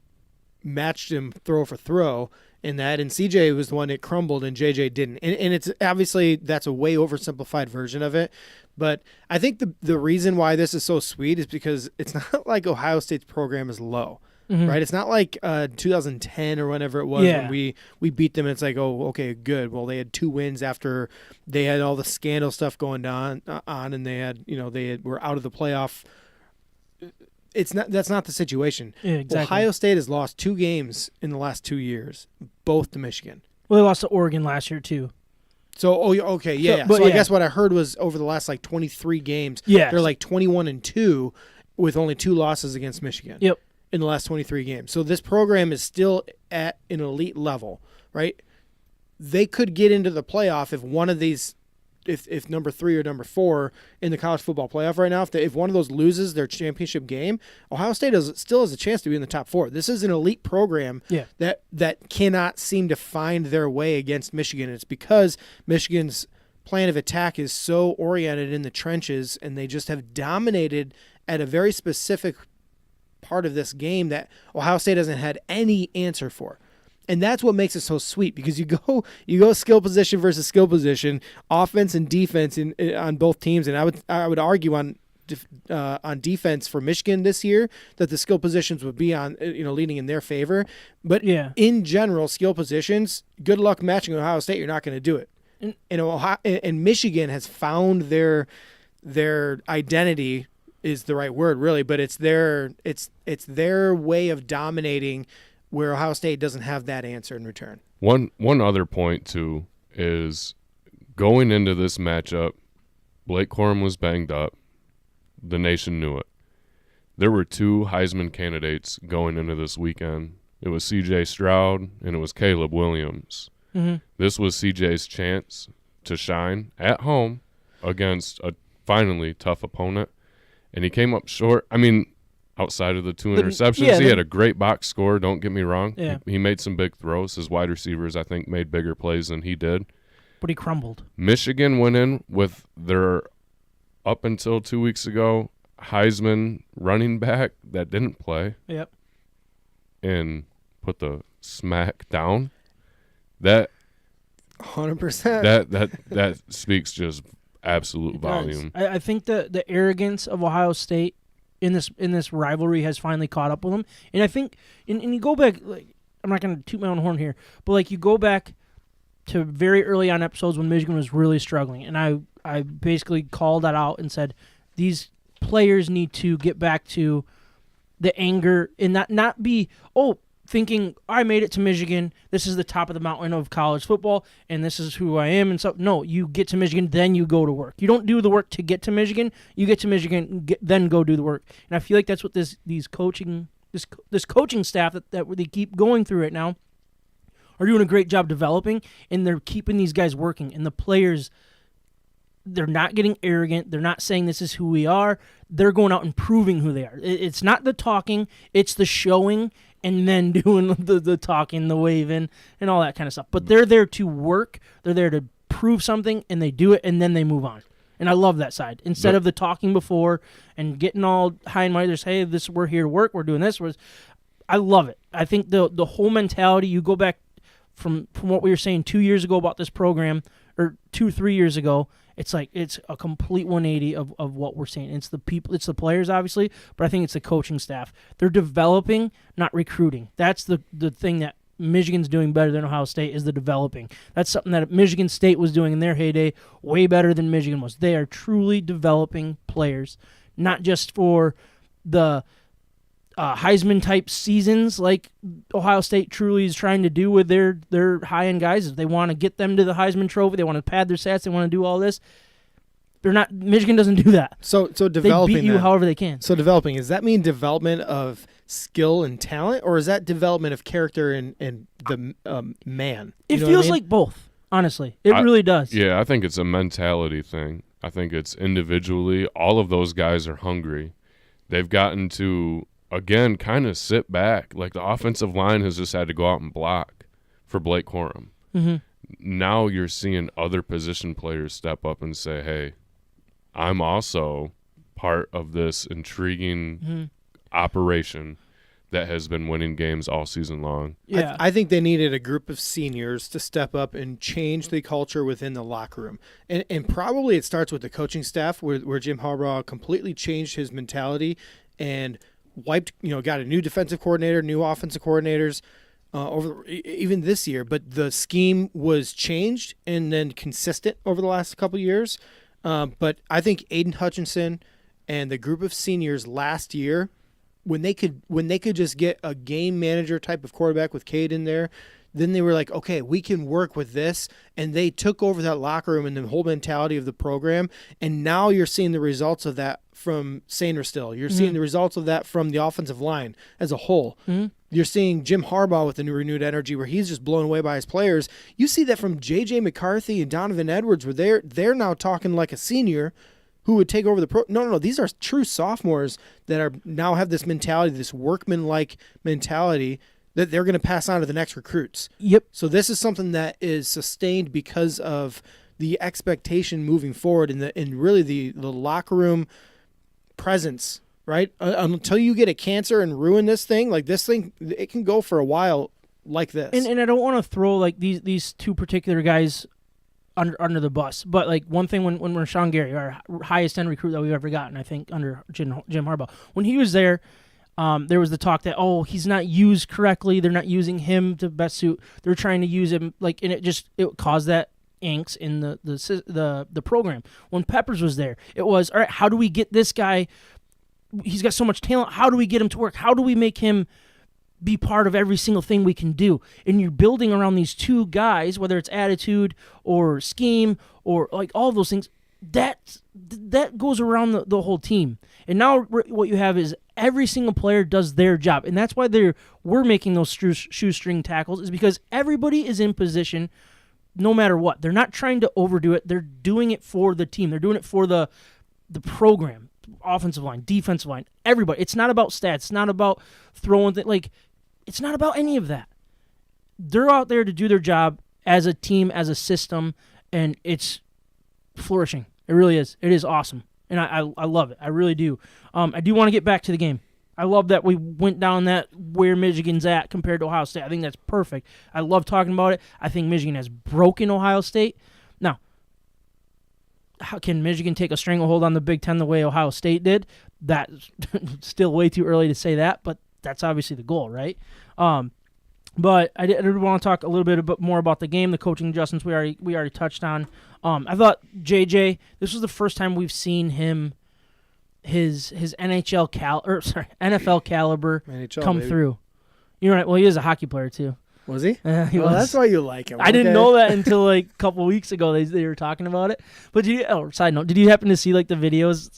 matched him throw for throw in that, and CJ was the one that crumbled and JJ didn't. And it's obviously that's a way oversimplified version of it, but I think the reason why this is so sweet is because it's not like Ohio State's program is low. Mm-hmm. Right, it's not like 2010 or whenever it was when we beat them. And it's like, oh, okay, good. Well, they had 2 wins after they had all the scandal stuff going on, and they had were out of the playoff. That's not the situation. Yeah, exactly. Ohio State has lost 2 games in the last 2 years, both to Michigan. Well, they lost to Oregon last year too. So, okay, yeah. So I guess what I heard was over the last 23 games, they're 21-2 with only 2 losses against Michigan. Yep. In the last 23 games. So this program is still at an elite level, right? They could get into the playoff if one of these, if number 3 or number 4 in the college football playoff right now, if one of those loses their championship game, Ohio State still has a chance to be in the top 4. This is an elite program that cannot seem to find their way against Michigan. It's because Michigan's plan of attack is so oriented in the trenches, and they just have dominated at a very specific part of this game that Ohio State hasn't had any answer for. And that's what makes it so sweet, because you go skill position versus skill position, offense and defense on both teams. And I would argue on defense for Michigan this year that the skill positions would be on leaning in their favor. But in general, skill positions, good luck matching Ohio State. You're not going to do it. And Michigan has found their identity is the right word, really, but it's their way of dominating, where Ohio State doesn't have that answer in return. One other point too is going into this matchup, Blake Corum was banged up. The nation knew it. There were 2 Heisman candidates going into this weekend. It was C.J. Stroud and it was Caleb Williams. Mm-hmm. This was C.J.'s chance to shine at home against a finally tough opponent, and he came up short. I mean, outside of the 2 interceptions, he had a great box score, don't get me wrong. Yeah. He made some big throws. His wide receivers, I think, made bigger plays than he did. But he crumbled. Michigan went in with their, up until 2 weeks ago, Heisman running back that didn't play. Yep. And put the smack down. That 100%. That speaks just absolute volume. I think the arrogance of Ohio State in this rivalry has finally caught up with them. And I think, and you go back, like, I'm not going to toot my own horn here, but like you go back to very early on episodes when Michigan was really struggling, and I basically called that out and said these players need to get back to the anger and not be thinking I made it to Michigan, this is the top of the mountain of college football and this is who I am, and so no, you get to Michigan, then you go to work. You don't do the work to get to Michigan, you get to Michigan, then go do the work. And I feel like that's what this coaching staff that they keep going through right now are doing a great job developing, and they're keeping these guys working. And the players, they're not getting arrogant. They're not saying this is who we are. They're going out and proving who they are. It's not the talking, it's the showing, and then doing the talking, the waving, and all that kind of stuff. But they're there to work. They're there to prove something, and they do it, and then they move on. And I love that side. Instead of the talking before and getting all high and mighty, say, hey, we're here to work, we're doing this. I love it. I think the whole mentality, you go back from what we were saying 2 years ago about this program, or 3 years ago, it's like it's a complete 180 of what we're saying. It's the people, it's the players, obviously, but I think it's the coaching staff. They're developing, not recruiting. That's the thing that Michigan's doing better than Ohio State, is the developing. That's something that Michigan State was doing in their heyday way better than Michigan was. They are truly developing players, not just for the Heisman-type seasons like Ohio State truly is trying to do with their high-end guys. If they want to get them to the Heisman Trophy, they want to pad their stats, they want to do all this. They're not. Michigan doesn't do that. So developing, they beat you however they can. So developing, does that mean development of skill and talent, or is that development of character and the man? It feels like both. Honestly, it really does. Yeah, I think it's a mentality thing. I think it's individually. All of those guys are hungry. They've gotten to, again, kind of sit back. Like the offensive line has just had to go out and block for Blake Corum. Mm-hmm. Now you're seeing other position players step up and say, hey, I'm also part of this intriguing operation that has been winning games all season long. Yeah, I think they needed a group of seniors to step up and change the culture within the locker room. And probably it starts with the coaching staff, where Jim Harbaugh completely changed his mentality and got a new defensive coordinator, new offensive coordinators even this year. But the scheme was changed and then consistent over the last couple of years. But I think Aiden Hutchinson and the group of seniors last year, when they could just get a game manager type of quarterback with Cade in there, then they were like, okay, we can work with this. And they took over that locker room and the whole mentality of the program. And now you're seeing the results of that from Sainristil. You're seeing the results of that from the offensive line as a whole. Mm-hmm. You're seeing Jim Harbaugh with the new renewed energy where he's just blown away by his players. You see that from J.J. McCarthy and Donovan Edwards, where they're now talking like a senior who would take over the pro. No. These are true sophomores that are now have this mentality, this workman-like mentality that they're going to pass on to the next recruits. Yep. So this is something that is sustained because of the expectation moving forward and really the locker room presence, right? Until you get a cancer and ruin this thing, like this thing, it can go for a while like this. And I don't want to throw like these two particular guys under the bus, but like one thing when Rashawn Gary, our highest end recruit that we've ever gotten, I think under Jim Harbaugh, when he was there was the talk that he's not used correctly. They're not using him to best suit. They're trying to use him and it caused that angst in the program. When Peppers was there, it was all right. How do we get this guy he's got so much talent. How do we get him to work? How do we make him be part of every single thing we can do? And you're building around these two guys, whether it's attitude or scheme or like all of those things. That goes around the whole team. And now what you have is every single player does their job. And that's why we're making those shoestring tackles, is because everybody is in position no matter what. They're not trying to overdo it. They're doing it for the team. They're doing it for the program, offensive line, defensive line, everybody. It's not about stats. It's not about throwing it's not about any of that. They're out there to do their job as a team, as a system, and it's flourishing. It really is. It is awesome. And I love it. I really do. I do want to get back to the game. I love that we went down that where Michigan's at compared to Ohio State. I think that's perfect. I love talking about it. I think Michigan has broken Ohio State. Now, how can Michigan take a stranglehold on the Big Ten the way Ohio State did? That's still way too early to say that, but that's obviously the goal, right? But I did want to talk a little bit more about the game, the coaching adjustments we already touched on. I thought JJ, this was the first time we've seen him, his NFL caliber come through. You're right. Well, he is a hockey player too. Was he? He was. That's why you like him. I didn't know that until like a couple weeks ago. They were talking about it. But side note, did you happen to see like the videos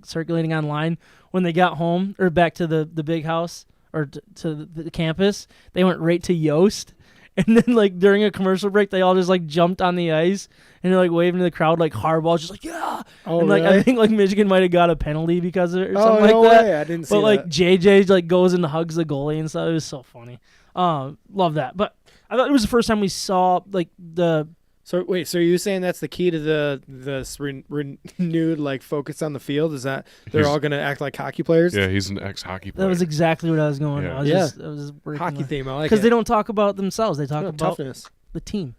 circulating online when they got home or back to the big house or to the campus? They went right to Yost, and then like during a commercial break, they all just like jumped on the ice and they're like waving to the crowd like Harbaugh's just like yeah. Oh, and like really? I think like Michigan might have got a penalty because of it or something like that. Way. I didn't see But like that. JJ like goes and hugs the goalie and stuff. It was so funny. Love that. But I thought it was the first time we saw like the. So wait, so are you saying that's the key to the renewed like focus on the field? Is that they're all going to act like hockey players? Yeah, he's an ex-hockey player. That was exactly what I was going. Yeah. I was just Hockey theme. I like because it. they don't talk about themselves. They talk about toughness. the team.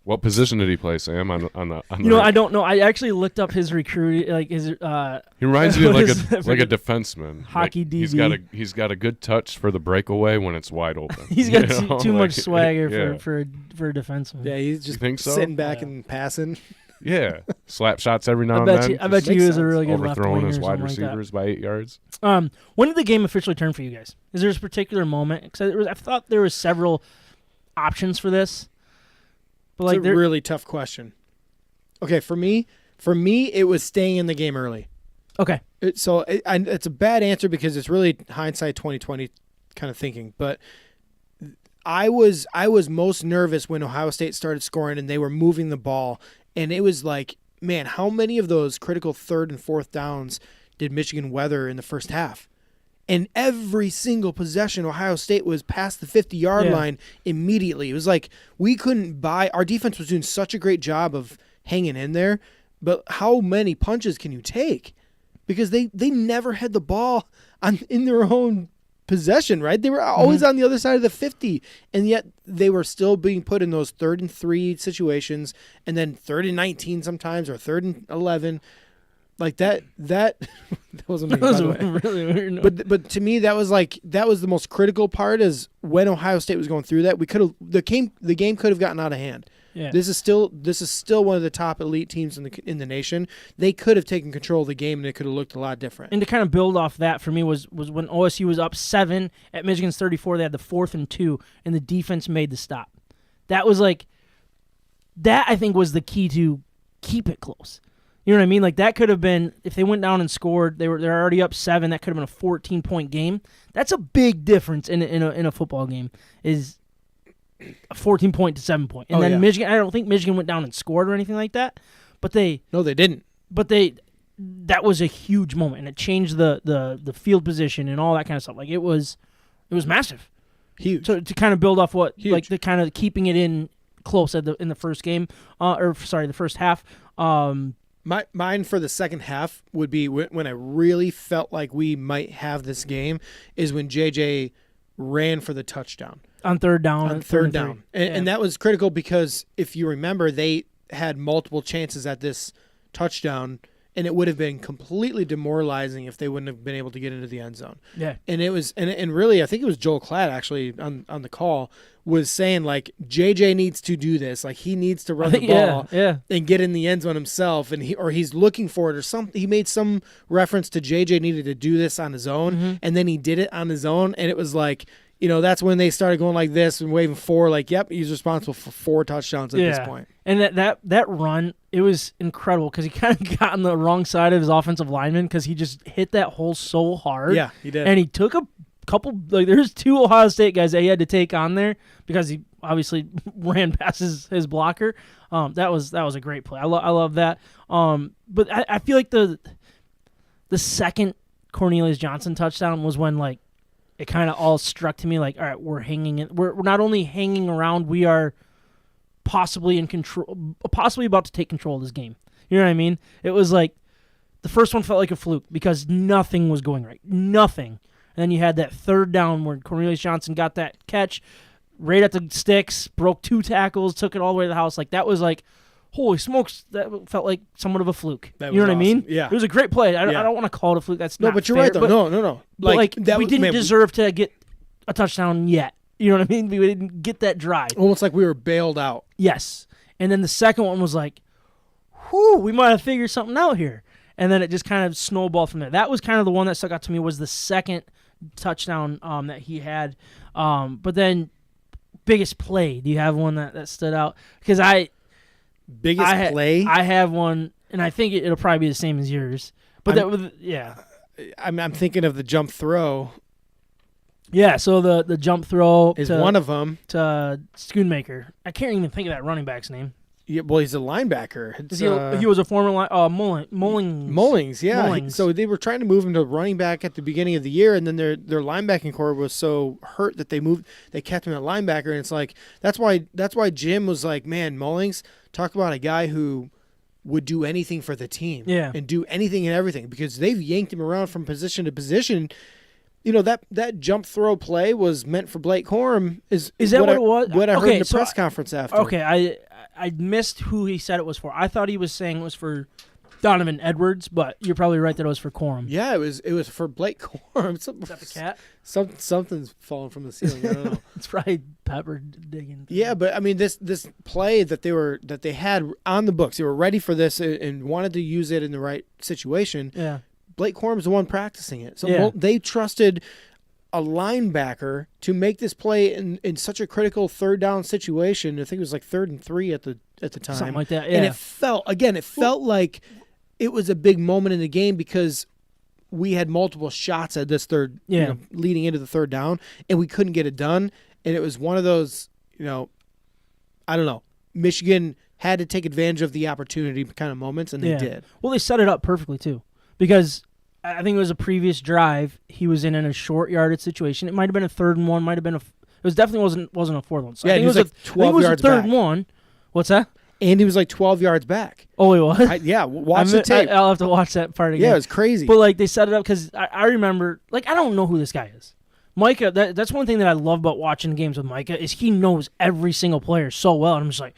What position did he play, Sam? On the You know, I don't know. I actually looked up his recruiting, like his. He reminds you what like is that a for defenseman. hockey like, DB. He's got a good touch for the breakaway when it's wide open. He's got You know? too much Like, swagger yeah. for a defenseman. Yeah, he's just think so? sitting back Yeah. and passing. Yeah, slap shots every now I and bet then. you. I bet Makes you he was a sense. really good left Overthrowing winger his or wide something like that. receivers by 8 yards. When did the game officially turn for you guys? Is there a particular moment? Because I thought there was several options for this, but like It's a really tough question. Okay, for me, it was staying in the game early. okay. It's a bad answer because it's really hindsight 2020 kind of thinking. But I was most nervous when Ohio State started scoring and they were moving the ball, and it was like, man, how many of those critical third and fourth downs did Michigan weather in the first half? And every single possession, Ohio State was past the 50-yard line immediately. It was like we couldn't buy. Our defense was doing such a great job of hanging in there, but how many punches can you take? Because they never had the ball in their own possession, right? They were always on the other side of the 50, and yet they were still being put in those 3rd and 3 situations, and then 3rd and 19 sometimes, or 3rd and 11. Like that wasn't me, by the way. Really weird. But to me, that was the most critical part. Is when Ohio State was going through that, the game could have gotten out of hand. Yeah. This is still one of the top elite teams in the nation. They could have taken control of the game, and it could have looked a lot different. And to kind of build off that for me was when OSU was up 7 at Michigan's 34. They had the 4th and 2, and the defense made the stop. That was like that. I think was the key to keep it close. You know what I mean? Like that could have been if they went down and scored. They're already up 7. That could have been a 14-point game. That's a big difference in a football game. Is a 14-point to 7-point, and then Michigan. I don't think Michigan went down and scored or anything like that. But they didn't. But that was a huge moment, and it changed the field position and all that kind of stuff. Like it was massive, huge. So to kind of build off what Huge. like the kind of keeping it in close in the first game, the first half. Mine for the second half would be when I really felt like we might have this game is when JJ ran for the touchdown. On third down. On third down. And that was critical because if you remember, they had multiple chances at this touchdown, and it would have been completely demoralizing if they wouldn't have been able to get into the end zone. Yeah. And it was, and really, I think it was Joel Klatt actually on the call was saying like JJ needs to do this, like he needs to run the ball and get in the end zone himself, and he's looking for it or something. He made some reference to JJ needed to do this on his own, and then he did it on his own, and it was like, that's when they started going like this and waving 4, like, yep, he's responsible for 4 touchdowns at this point. And that run, it was incredible because he kind of got on the wrong side of his offensive lineman because he just hit that hole so hard. Yeah, he did. And he took a couple, like there's 2 Ohio State guys that he had to take on there because he obviously ran past his blocker. That was a great play. I love that. But I feel like the second Cornelius Johnson touchdown was when like it kind of all struck to me like, all right, we're not only hanging around, we are possibly in control, possibly about to take control of this game. You know what I mean? It was like the first one felt like a fluke because nothing was going right. Nothing. And then you had that third down where Cornelius Johnson got that catch right at the sticks, broke 2 tackles, took it all the way to the house. Like that was like, holy smokes, that felt like somewhat of a fluke. You know what I mean? Yeah. It was a great play. I don't want to call it a fluke. That's no, not but you're fair, right though. No. Like we didn't deserve to get a touchdown yet. You know what I mean? We didn't get that drive. Almost like we were bailed out. Yes. And then the second one was like, whew, we might have figured something out here. And then it just kind of snowballed from there. That was kind of the one that stuck out to me was the second touchdown that he had. But then biggest play. Do you have one that stood out? Because Biggest play? I have one, and I think it'll probably be the same as yours. But I'm thinking of the jump throw. Yeah, so the jump throw is one of them to Schoonmaker. I can't even think of that running back's name. Yeah, well, he's a linebacker. He was a former Mullings. Mullings, yeah. Mullings. So they were trying to move him to running back at the beginning of the year, and then their linebacking core was so hurt that they kept him at linebacker, and it's like that's why Jim was like, man, Mullings, talk about a guy who would do anything for the team, and do anything and everything because they've yanked him around from position to position. That jump throw play was meant for Blake Corum. Is that what it was? What I heard in the press conference after. Okay, I missed who he said it was for. I thought he was saying it was for Donovan Edwards, but you're probably right that it was for Corum. Yeah, it was for Blake Corum. Is that the cat? Something's falling from the ceiling. I don't know. It's probably Pepper digging. Yeah, but I mean this play that they had on the books, they were ready for this and wanted to use it in the right situation. Yeah. Blake Corum's the one practicing it. So they trusted a linebacker to make this play in such a critical third down situation. I think it was like 3rd and 3 at the time. Something like that, yeah. And it felt like it was a big moment in the game because we had multiple shots at this third, leading into the third down, and we couldn't get it done. And it was one of those, I don't know, Michigan had to take advantage of the opportunity kind of moments, and they did. Well, they set it up perfectly, too, because I think it was a previous drive. He was in a short yardage situation. It might have been a 3rd and 1. Might have been it was definitely wasn't a 4th one. So yeah, I think he was like 12 yards back. 3rd and 1. What's that? And he was like 12 yards back. Oh, he was? Watch the tape. I'll have to watch that part again. Yeah, it was crazy. But like they set it up because I remember, like I don't know who this guy is. Micah, that's one thing that I love about watching games with Micah is he knows every single player so well. And I'm just like,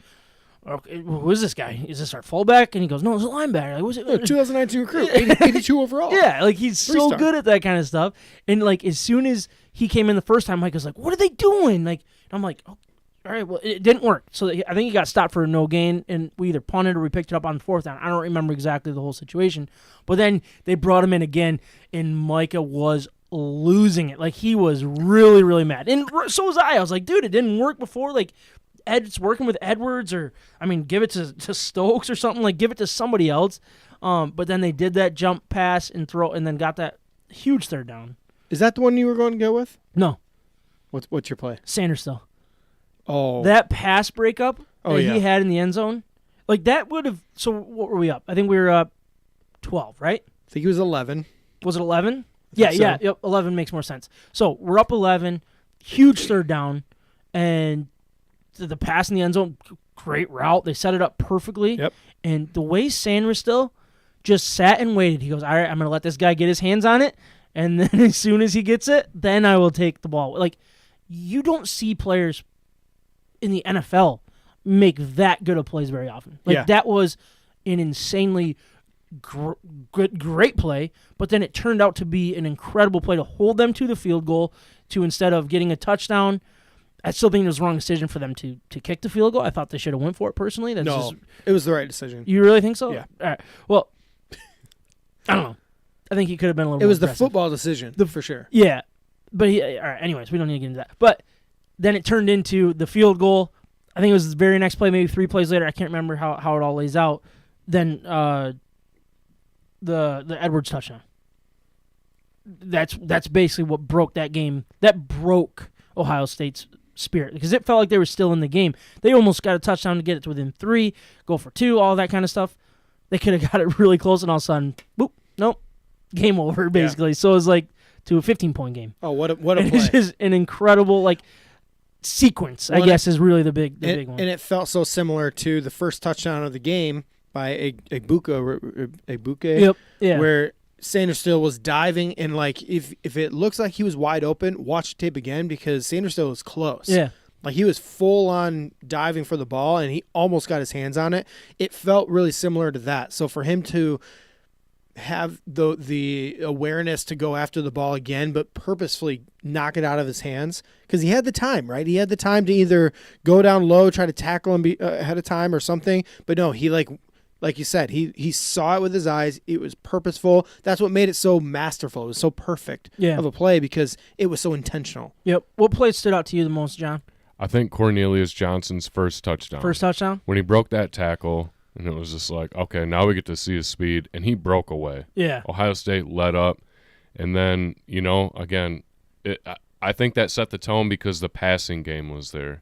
okay, who is this guy? Is this our fullback? And he goes, no, it's a linebacker. Like, what's it? 2019 recruit, 82 overall. Yeah, like he's so good at that kind of stuff. And like as soon as he came in the first time, Mike was like, what are they doing? Like, I'm like, oh, all right, well, it didn't work. So I think he got stopped for a no gain, and we either punted or we picked it up on the 4th down. I don't remember exactly the whole situation. But then they brought him in again, and Micah was losing it. Like, he was really, really mad. And so was I. I was like, dude, it didn't work before. Like, Ed's working with Edwards, or, I mean, give it to Stokes or something. Like, give it to somebody else. But then they did that jump pass and throw, and then got that huge third down. Is that the one you were going to go with? No. What's your play? Sanders still. Oh. That pass breakup that he had in the end zone, like that would have. So what were we up? I think we were up 12, right? I think it was 11. Was it 11? Yeah, so. Yep, 11 makes more sense. So we're up 11, huge third down, and the pass in the end zone, great route. They set it up perfectly. Yep. And the way Sanders still just sat and waited, he goes, all right, I'm going to let this guy get his hands on it, and then as soon as he gets it, then I will take the ball. Like, you don't see players in the NFL make that good of plays very often. Like, that was an insanely great play, but then it turned out to be an incredible play to hold them to the field goal to instead of getting a touchdown. I still think it was the wrong decision for them to kick the field goal. I thought they should have went for it personally. No, it was the right decision. You really think so? Yeah. All right. Well, I don't know. I think he could have been a little It more was the aggressive. football decision, for sure. Yeah. But all right, anyways, we don't need to get into that. But then it turned into the field goal. I think it was the very next play, maybe 3 plays later. I can't remember how it all lays out. Then the Edwards touchdown. That's basically what broke that game. That broke Ohio State's spirit because it felt like they were still in the game. They almost got a touchdown to get it to within 3, go for 2, all that kind of stuff. They could have got it really close, and all of a sudden, boop, nope, game over basically. Yeah. So it was like to a 15-point game. Oh, what a play! It's just an incredible sequence. I guess is really the big one. And it felt so similar to the first touchdown of the game by Egbuka. Yep. Yeah. Where Sanders still was diving, and if it looks like he was wide open, watch the tape again because Sanders still was close. Yeah. He was full on diving for the ball, and he almost got his hands on it. It felt really similar to that. So for him to have the awareness to go after the ball again, but purposefully knock it out of his hands because he had the time, right? He had the time to either go down low, try to tackle him ahead of time or something. But no, he like you said, he saw it with his eyes. It was purposeful. That's what made it so masterful. It was so perfect of a play because it was so intentional. Yep. What play stood out to you the most, John? I think Cornelius Johnson's first touchdown. First touchdown? When he broke that tackle, and it was just like, okay, now we get to see his speed, and he broke away. Yeah. Ohio State let up, and then, again, I think that set the tone because the passing game was there.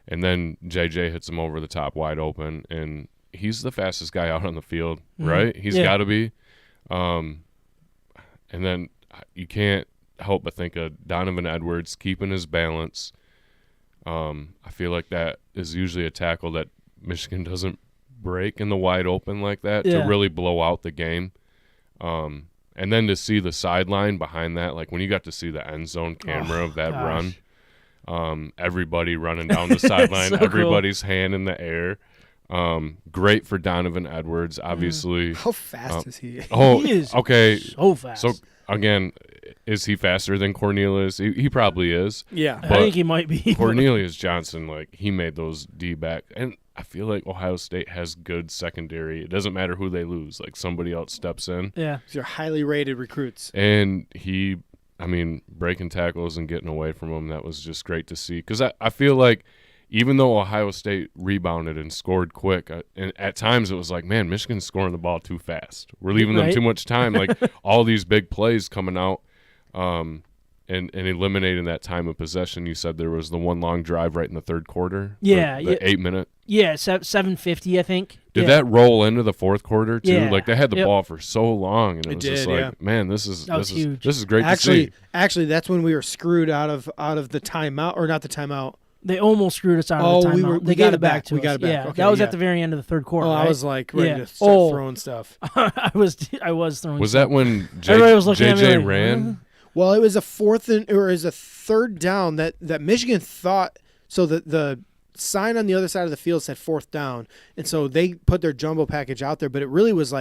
And then JJ hits him over the top wide open, and he's the fastest guy out on the field, right? He's got to be. And then you can't help but think of Donovan Edwards keeping his balance. I feel like that is usually a tackle that Michigan doesn't break in the wide open like that to really blow out the game. And then to see the sideline behind that, when you got to see the end zone camera of that run, everybody running down the sideline, so everybody's hand in the air. Great for Donovan Edwards, obviously. How fast is he? Oh, he is okay. So fast. So again, is he faster than Cornelius? He probably is. Yeah, I think he might be. Cornelius Johnson, he made those D back, and I feel like Ohio State has good secondary. It doesn't matter who they lose; somebody else steps in. Yeah, these are highly rated recruits, and he, breaking tackles and getting away from them. That was just great to see because I feel like. Even though Ohio State rebounded and scored quick, and at times it was like, man, Michigan's scoring the ball too fast. We're leaving them too much time. All these big plays coming out and eliminating that time of possession. You said there was the one long drive right in the third quarter. Yeah. The 8-minute. Yeah, 7:50, I think. Did that roll into the fourth quarter, too? Yeah. They had the ball for so long, and it was did, just man, this is huge. This is great to see. Actually, that's when we were screwed out of the timeout, or not the timeout. They almost screwed us out of the timeout. They got got it back to us. We got it back. Yeah, Okay, that was at the very end of the third quarter. Oh, right? I was ready to start throwing stuff. I was throwing. Was that when Everybody was looking at me JJ like, ran? Well, it was a third down that Michigan thought. So the sign on the other side of the field said fourth down, and so they put their jumbo package out there, but it really was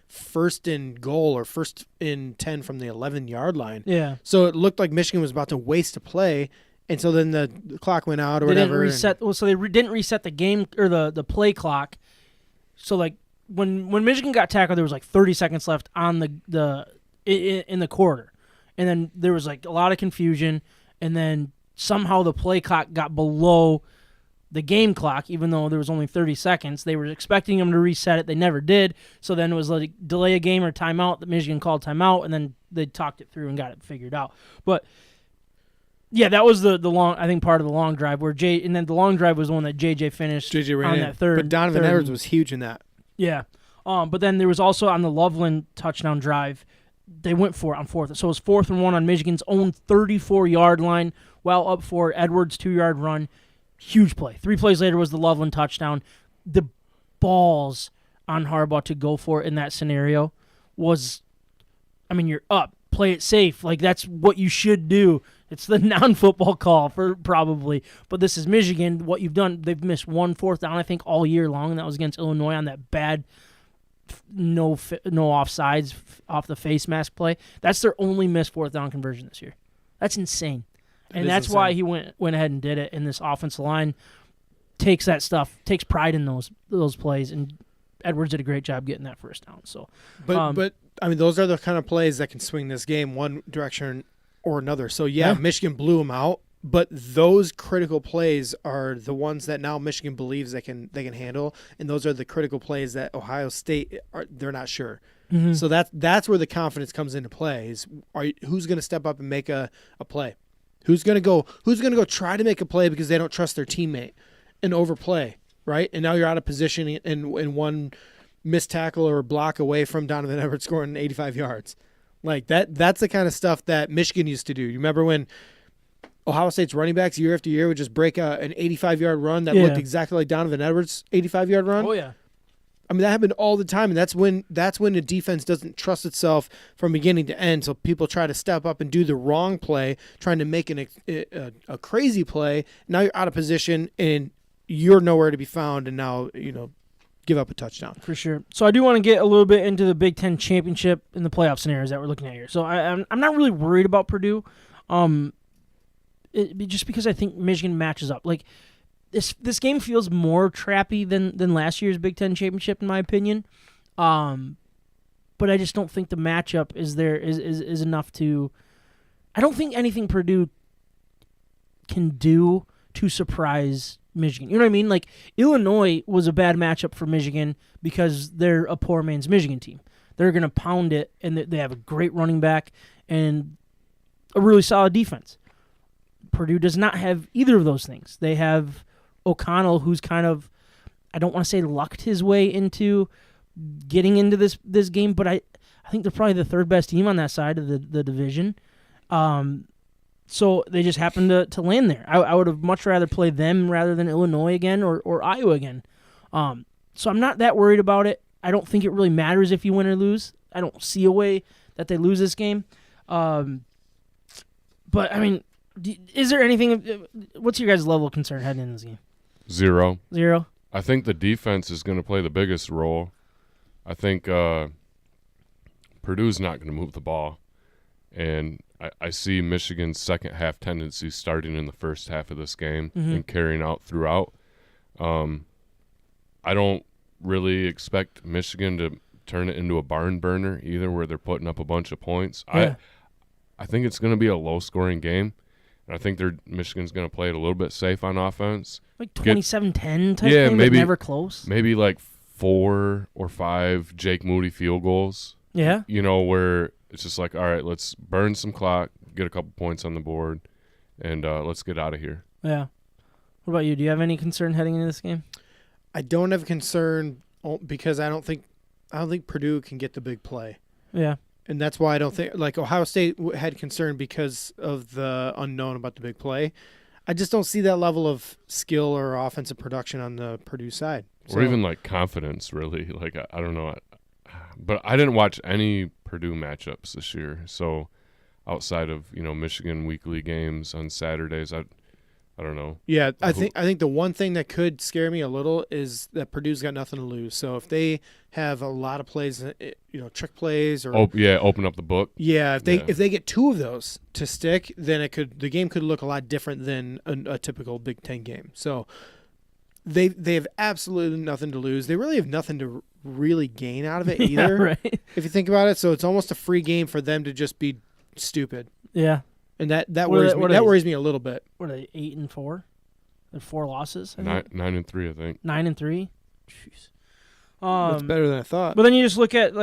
first and goal or first and 10 from the 11-yard line. Yeah. So it looked like Michigan was about to waste a play. And so then the clock went out or whatever. Didn't reset. So they didn't reset the game or the play clock. So when Michigan got tackled, there was 30 seconds left on in the quarter, and then there was a lot of confusion, and then somehow the play clock got below the game clock, even though there was only 30 seconds. They were expecting them to reset it. They never did. So then it was delay a game or timeout. That Michigan called timeout, and then they talked it through and got it figured out. But yeah, that was the long. I think part of the long drive and then the long drive was the one that JJ finished. JJ ran on in. that third. But Donovan Edwards was huge in that. Yeah, but then there was also on the Loveland touchdown drive, they went for it on fourth. So it was 4th and 1 on Michigan's own 34-yard line, while up for Edwards' 2-yard run. Huge play. 3 plays later was the Loveland touchdown. The balls on Harbaugh to go for it in that scenario was, you're up. Play it safe. That's what you should do. It's the non-football call for probably. But this is Michigan. What you've done, they've missed 1 fourth down, I think, all year long, and that was against Illinois on that bad no offsides off the face mask play. That's their only missed fourth down conversion this year. That's insane. And that's why he went ahead and did it. And this offensive line takes that stuff, takes pride in those plays. And Edwards did a great job getting that first down. So, but I mean, those are the kind of plays that can swing this game one direction or another. So yeah, Michigan blew them out, but those critical plays are the ones that now Michigan believes they can handle, and those are the critical plays that Ohio State they're not sure. Mm-hmm. So that's where the confidence comes into play. Is who's going to step up and make a play? Who's going to go try to make a play because they don't trust their teammate and overplay, right? And now you're out of position and one missed tackle or block away from Donovan Edwards scoring 85 yards. Like that's the kind of stuff that Michigan used to do. You remember when Ohio State's running backs year after year would just break an 85-yard run that looked exactly like Donovan Edwards' 85-yard run? Oh, yeah. I mean, that happened all the time, and that's when the defense doesn't trust itself from beginning to end. So people try to step up and do the wrong play, trying to make a crazy play. Now you're out of position, and you're nowhere to be found, and now, give up a touchdown. For sure. So I do want to get a little bit into the Big Ten championship and the playoff scenarios that we're looking at here. So I'm not really worried about Purdue, just because I think Michigan matches up. Like, This game feels more trappy than last year's Big Ten championship, in my opinion. But I just don't think the matchup is enough to. I don't think anything Purdue can do to surprise Michigan. You know what I mean? Like, Illinois was a bad matchup for Michigan because they're a poor man's Michigan team. They're going to pound it, and they have a great running back and a really solid defense. Purdue does not have either of those things. They have O'Connell, who's kind of, I don't want to say lucked his way into getting into this game, but I think they're probably the third best team on that side of the division. So they just happened to land there. I would have much rather played them rather than Illinois again or Iowa again. So I'm not that worried about it. I don't think it really matters if you win or lose. I don't see a way that they lose this game. But, I mean, is there anything – what's your guys' level of concern heading into this game? Zero. I think the defense is going to play the biggest role. I think Purdue's not going to move the ball. And I see Michigan's second half tendency starting in the first half of this game and carrying out throughout. I don't really expect Michigan to turn it into a barn burner either, where they're putting up a bunch of points. Yeah. I think it's going to be a low-scoring game. And I think Michigan's going to play it a little bit safe on offense. Like 27-10 type game, maybe, but never close. Maybe like 4 or 5 Jake Moody field goals. Yeah. Where it's just like, all right, let's burn some clock, get a couple points on the board, and let's get out of here. Yeah. What about you? Do you have any concern heading into this game? I don't have concern because I don't think Purdue can get the big play. Yeah. And that's why I don't think – like Ohio State had concern because of the unknown about the big play. I just don't see that level of skill or offensive production on the Purdue side. Or even like confidence, really. Like, I don't know. But I didn't watch any Purdue matchups this year. So outside of, Michigan weekly games on Saturdays, I don't know. Yeah, I think the one thing that could scare me a little is that Purdue's got nothing to lose. So if they have a lot of plays, trick plays or open up the book. Yeah, if they get 2 of those to stick, then the game could look a lot different than a typical Big Ten game. So they have absolutely nothing to lose. They really have nothing to really gain out of it either. Yeah, right. If you think about it, so it's almost a free game for them to just be stupid. Yeah. And that worries me a little bit. What are they, 8-4? They're 4 losses. 9-3, I think. 9-3. Jeez. That's better than I thought. But then you just look at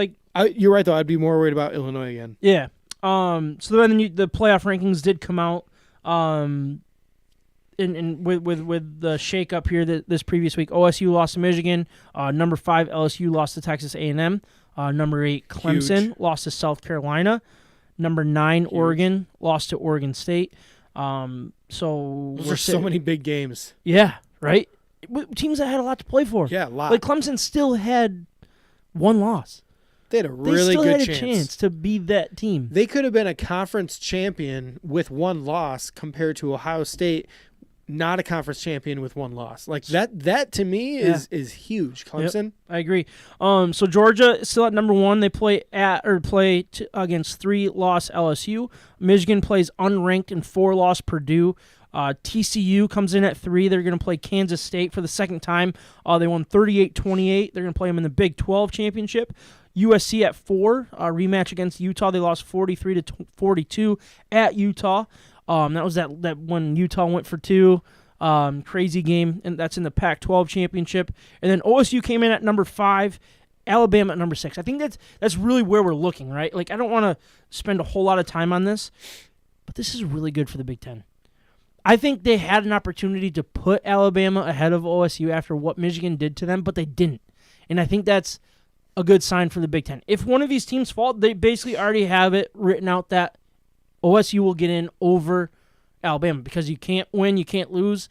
you're right though. I'd be more worried about Illinois again. Yeah. So then the playoff rankings did come out. With the shake up here this previous week, OSU lost to Michigan. Number 5 LSU lost to Texas A&M. Number 8 Clemson lost to South Carolina. Number 9, Oregon, lost to Oregon State. So there's so many big games. Yeah, right? Teams that had a lot to play for. Yeah, a lot. Like Clemson still had 1 loss. They had a really good chance. They still had a chance to be that team. They could have been a conference champion with 1 loss compared to Ohio State not a conference champion with one loss. Like that to me is huge. Clemson. Yep, I agree. So Georgia is still at number 1. They play against 3-loss LSU. Michigan plays unranked and 4-loss Purdue. TCU comes in at 3. They're going to play Kansas State for the second time. They won 38-28. They're going to play them in the Big 12 championship. USC at 4, rematch against Utah. They lost 43-42 at Utah. That was that when Utah went for 2. Crazy game, and that's in the Pac-12 championship. And then OSU came in at number 5. Alabama at number 6. I think that's really where we're looking, right? Like, I don't want to spend a whole lot of time on this, but this is really good for the Big Ten. I think they had an opportunity to put Alabama ahead of OSU after what Michigan did to them, but they didn't. And I think that's a good sign for the Big Ten. If one of these teams fall, they basically already have it written out that OSU will get in over Alabama because you can't win, you can't lose.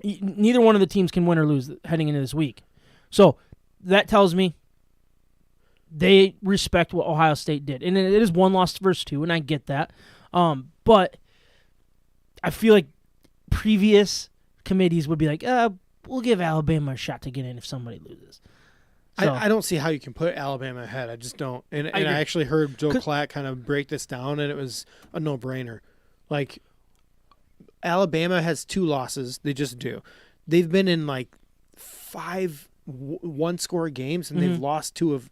Neither one of the teams can win or lose heading into this week. So that tells me they respect what Ohio State did. And it is 1 loss versus 2, and I get that. But I feel like previous committees would be like, we'll give Alabama a shot to get in if somebody loses. So, I don't see how you can put Alabama ahead. I just don't. And I actually heard Joe Klatt kind of break this down, and it was a no-brainer. Like, Alabama has 2 losses. They just do. They've been in, like, 5 one-score games, and they've lost 2 of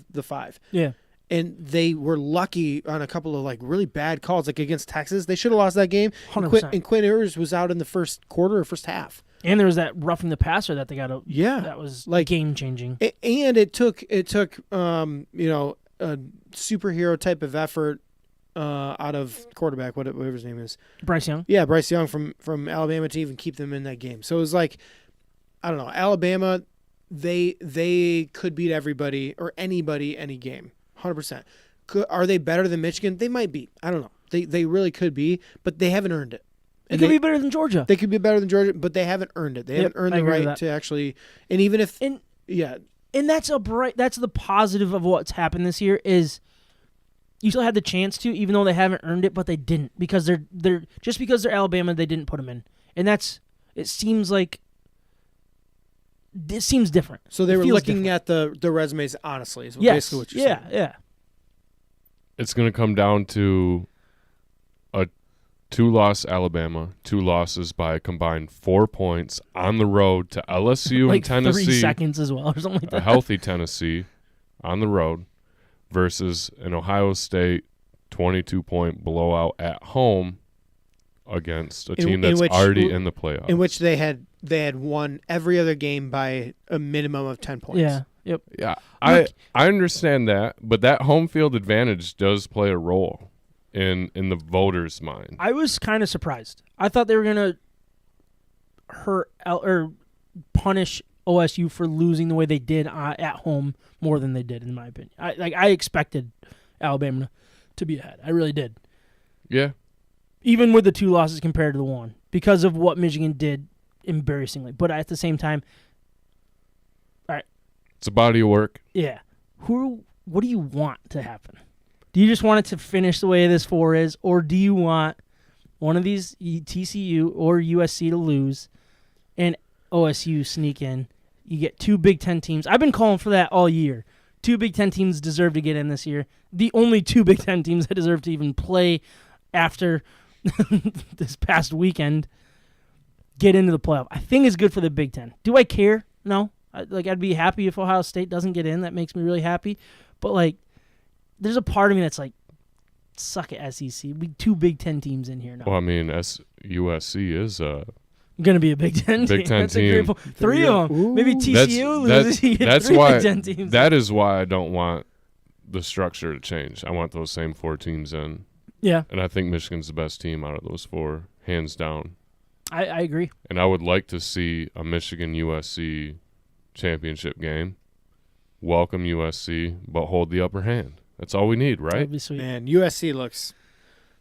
the 5. Yeah. And they were lucky on a couple of, like, really bad calls, like against Texas. They should have lost that game. 100%. And Quinn Ewers was out in the first quarter or first half. And there was that roughing the passer that they got. That was like game changing. And it took a superhero type of effort out of quarterback, whatever his name is, Bryce Young. Yeah, Bryce Young from Alabama to even keep them in that game. So it was like, I don't know, Alabama, they could beat everybody or anybody any game, 100%. Are they better than Michigan? They might be. I don't know. They really could be, but they haven't earned it. They could be better than Georgia. They could be better than Georgia, but they haven't earned it. They haven't earned the right to actually. And even if, and that's the positive of what's happened this year is you still had the chance to, even though they haven't earned it, but they didn't because they're just because they're Alabama, they didn't put them in, and it seems like this seems different. So they were looking at the resumes honestly. Is basically what you're saying. Yeah. It's going to come down to a 2-loss Alabama, 2 losses by a combined 4 points on the road to LSU like and Tennessee. 3 seconds as well, or something like that. A healthy Tennessee on the road versus an Ohio State 22-point blowout at home against a team that's already in the playoffs. In which they had won every other game by a minimum of 10 points. Yeah. Yep. Yeah. I understand that, but that home field advantage does play a role in the voters' mind. I was kind of surprised. I thought they were going to hurt or punish OSU for losing the way they did at home more than they did, in my opinion. I expected Alabama to be ahead. I really did. Yeah. Even with the 2 losses compared to the 1, because of what Michigan did embarrassingly. But at the same time, all right. It's a body of work. Yeah. What do you want to happen? Do you just want it to finish the way this 4 is, or do you want one of these TCU or USC to lose and OSU sneak in? You get 2 Big Ten teams. I've been calling for that all year. 2 Big Ten teams deserve to get in this year. The only 2 Big Ten teams that deserve to even play after this past weekend get into the playoff. I think it's good for the Big Ten. Do I care? No. I'd be happy if Ohio State doesn't get in. That makes me really happy. But, there's a part of me that's like, suck it, SEC. We 2 Big Ten teams in here now. Well, I mean, USC is going to be a Big Ten team. Big Ten team. 3 of them. Ooh. Maybe TCU loses. You get that's 3 why, Big Ten teams. That is why I don't want the structure to change. I want those same 4 teams in. Yeah. And I think Michigan's the best team out of those 4, hands down. I agree. And I would like to see a Michigan-USC championship game. Welcome USC, but hold the upper hand. That's all we need, right? That'd be sweet. Man, USC looks.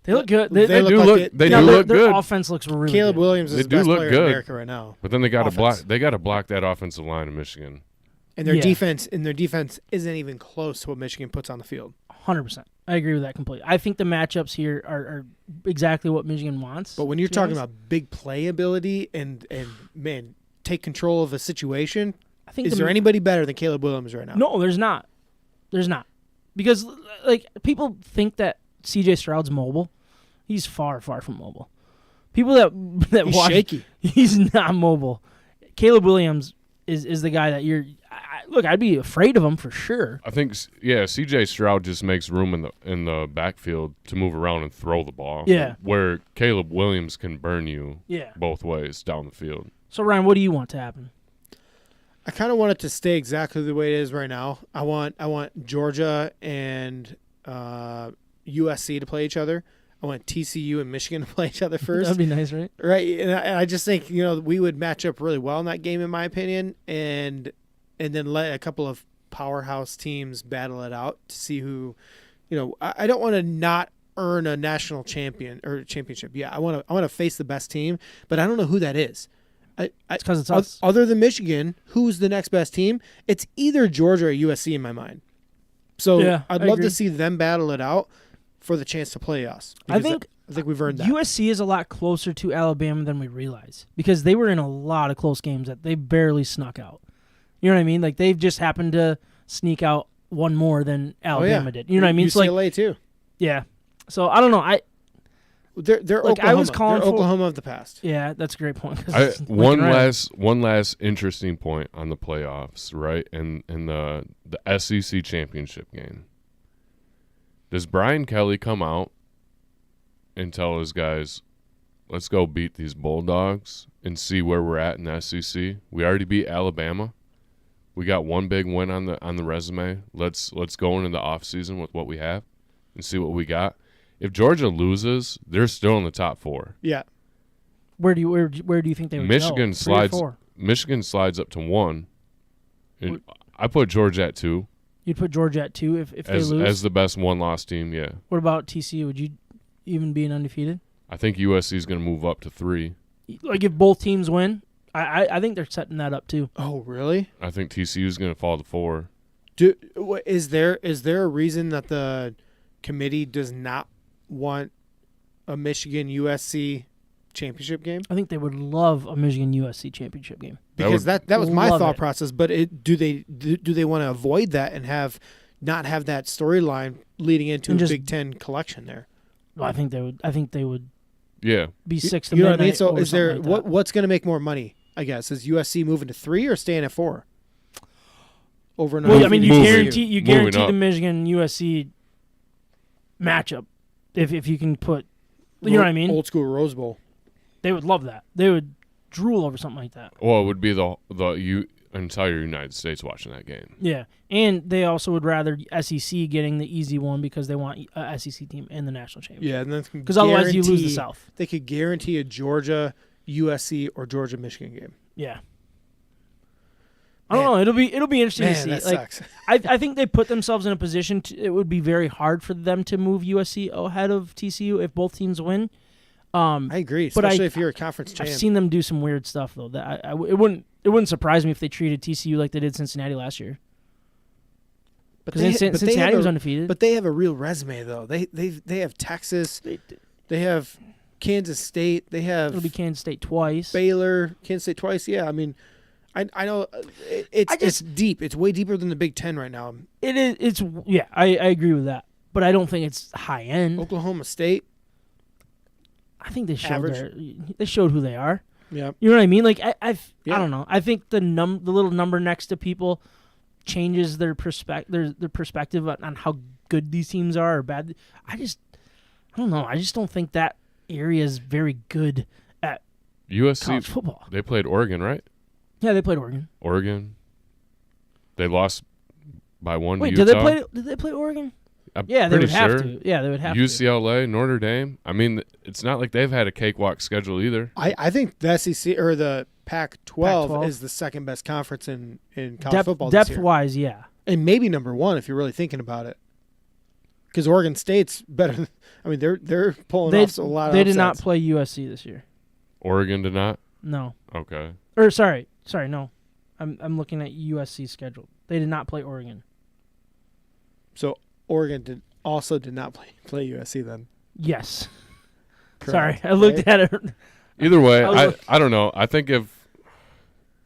They look good. They do look good. Their offense looks really Caleb good. Williams is the best player in America right now. But then they got to block. They got to block that offensive line in Michigan. And their defense isn't even close to what Michigan puts on the field. 100%. I agree with that completely. I think the matchups here are exactly what Michigan wants. But when you're to be talking honest. about big play ability and man, take control of a situation, I think is there anybody better than Caleb Williams right now? No, there's not. There's not. Because, like, people think that C.J. Stroud's mobile. He's far, far from mobile. People that He's watch, shaky. He's not mobile. Caleb Williams is the guy that you're. Look, I'd be afraid of him for sure. I think, C.J. Stroud just makes room in the backfield to move around and throw the ball. Yeah. Where Caleb Williams can burn you Yeah. both ways down the field. So, Ryan, what do you want to happen? I kind of want it to stay exactly the way it is right now. I want Georgia and USC to play each other. I want TCU and Michigan to play each other first. That'd be nice, right? Right, and I just think we would match up really well in that game, in my opinion, and then let a couple of powerhouse teams battle it out to see who, I don't want to not earn a national championship. Yeah, I want to face the best team, but I don't know who that is. It's because it's us. Other than Michigan, who's the next best team? It's either Georgia or USC in my mind. So Yeah, I'd I love agree. to see them battle it out for the chance to play us. I because think I think we've earned that. USC is a lot closer to Alabama than we realize because they were in a lot of close games that they barely snuck out. You know what I mean? Like they've just happened to sneak out one more than Alabama did. You know what I mean? It's UCLA like, too. yeah. So I don't know. They're Like, Oklahoma. I was calling They're for- Oklahoma of the past. Yeah, that's a great point. 'cause it's One Lincoln Riley. last interesting point on the playoffs, right? And the SEC championship game. Does Brian Kelly come out and tell his guys, let's go beat these Bulldogs and see where we're at in the SEC? We already beat Alabama. We got one big win on the resume. Let's go into the offseason with what we have and see what we got. If Georgia loses, they're still in the top 4. Yeah. Where do you think they would Michigan go? 3 or slides. 4? Michigan slides up to 1. And I put Georgia at 2 You'd put Georgia at 2 if they lose. as the best one-loss team. Yeah, What about TCU? Would you even be an undefeated? I think USC is going to move up to 3. Like if both teams win, I think they're setting that up too. Oh, really? I think TCU is going to fall to 4. Is there a reason that the committee does not want a Michigan USC championship game? I think they would love a Michigan USC championship game. Because that was my love thought it. process. But do they want to avoid that and not have that storyline leading into And a just- Big Ten collection there? Well, I think they would Yeah, be 6 to You know what I midnight. mean? So over is there something like that. what's going to make more money? I guess is USC moving to 3 or staying at 4? Over and Well, over. I mean, Moving- you moving guarantee up. the Michigan USC matchup if you can put. You know what I mean? Old school Rose Bowl. They would love that. They would drool over something like that. well, it would be the entire United States watching that game. Yeah, and they also would rather SEC getting the easy one because they want a SEC team in the national championship. Yeah, and then Because otherwise you lose the South. They could guarantee a Georgia USC or Georgia Michigan game. Yeah. I don't know. It'll be interesting to Man, see. that Like, sucks. I think they put themselves in a position. It would be very hard for them to move USC ahead of TCU if both teams win. I agree, but especially if you're a conference champ. I've seen them do some weird stuff though. That it wouldn't surprise me if they treated TCU like they did Cincinnati last year. Because Cincinnati was undefeated. But they have a real resume though. They have Texas. They have Kansas State. They have It'll be Kansas State twice. Baylor. Kansas State twice. Yeah, I mean, I know it's deep. It's way deeper than the Big Ten right now. It is. It's yeah. I agree with that. But I don't think it's high end. Oklahoma State. I think they showed Average. they showed who they are. Yeah. You know what I mean? Like I Yeah. don't know. I think the little number next to people changes their perspective on how good these teams are or bad. I don't know. I just don't think that area is very good at USC, college football. they played Oregon, right? Yeah, they played Oregon. Oregon. They lost by 1 Wait, to Utah. did they play Oregon? I'm Yeah, they pretty would have sure. to. Yeah, they would have to. UCLA, Notre Dame. I mean, it's not like they've had a cakewalk schedule either. I think the SEC or the Pac-12, Pac-12 is the second best conference in college football this Depth year. wise, yeah. And maybe number 1 if you're really thinking about it. Because Oregon State's better. I mean, they're pulling off a lot of They did not upsets. play USC this year. Oregon did not. No. Okay. Or sorry, no. I'm looking at USC's schedule. They did not play Oregon. So Oregon did also did not play USC then. Yes. Correct, Sorry, I looked right? at it. Either way, I was- I don't know. I think if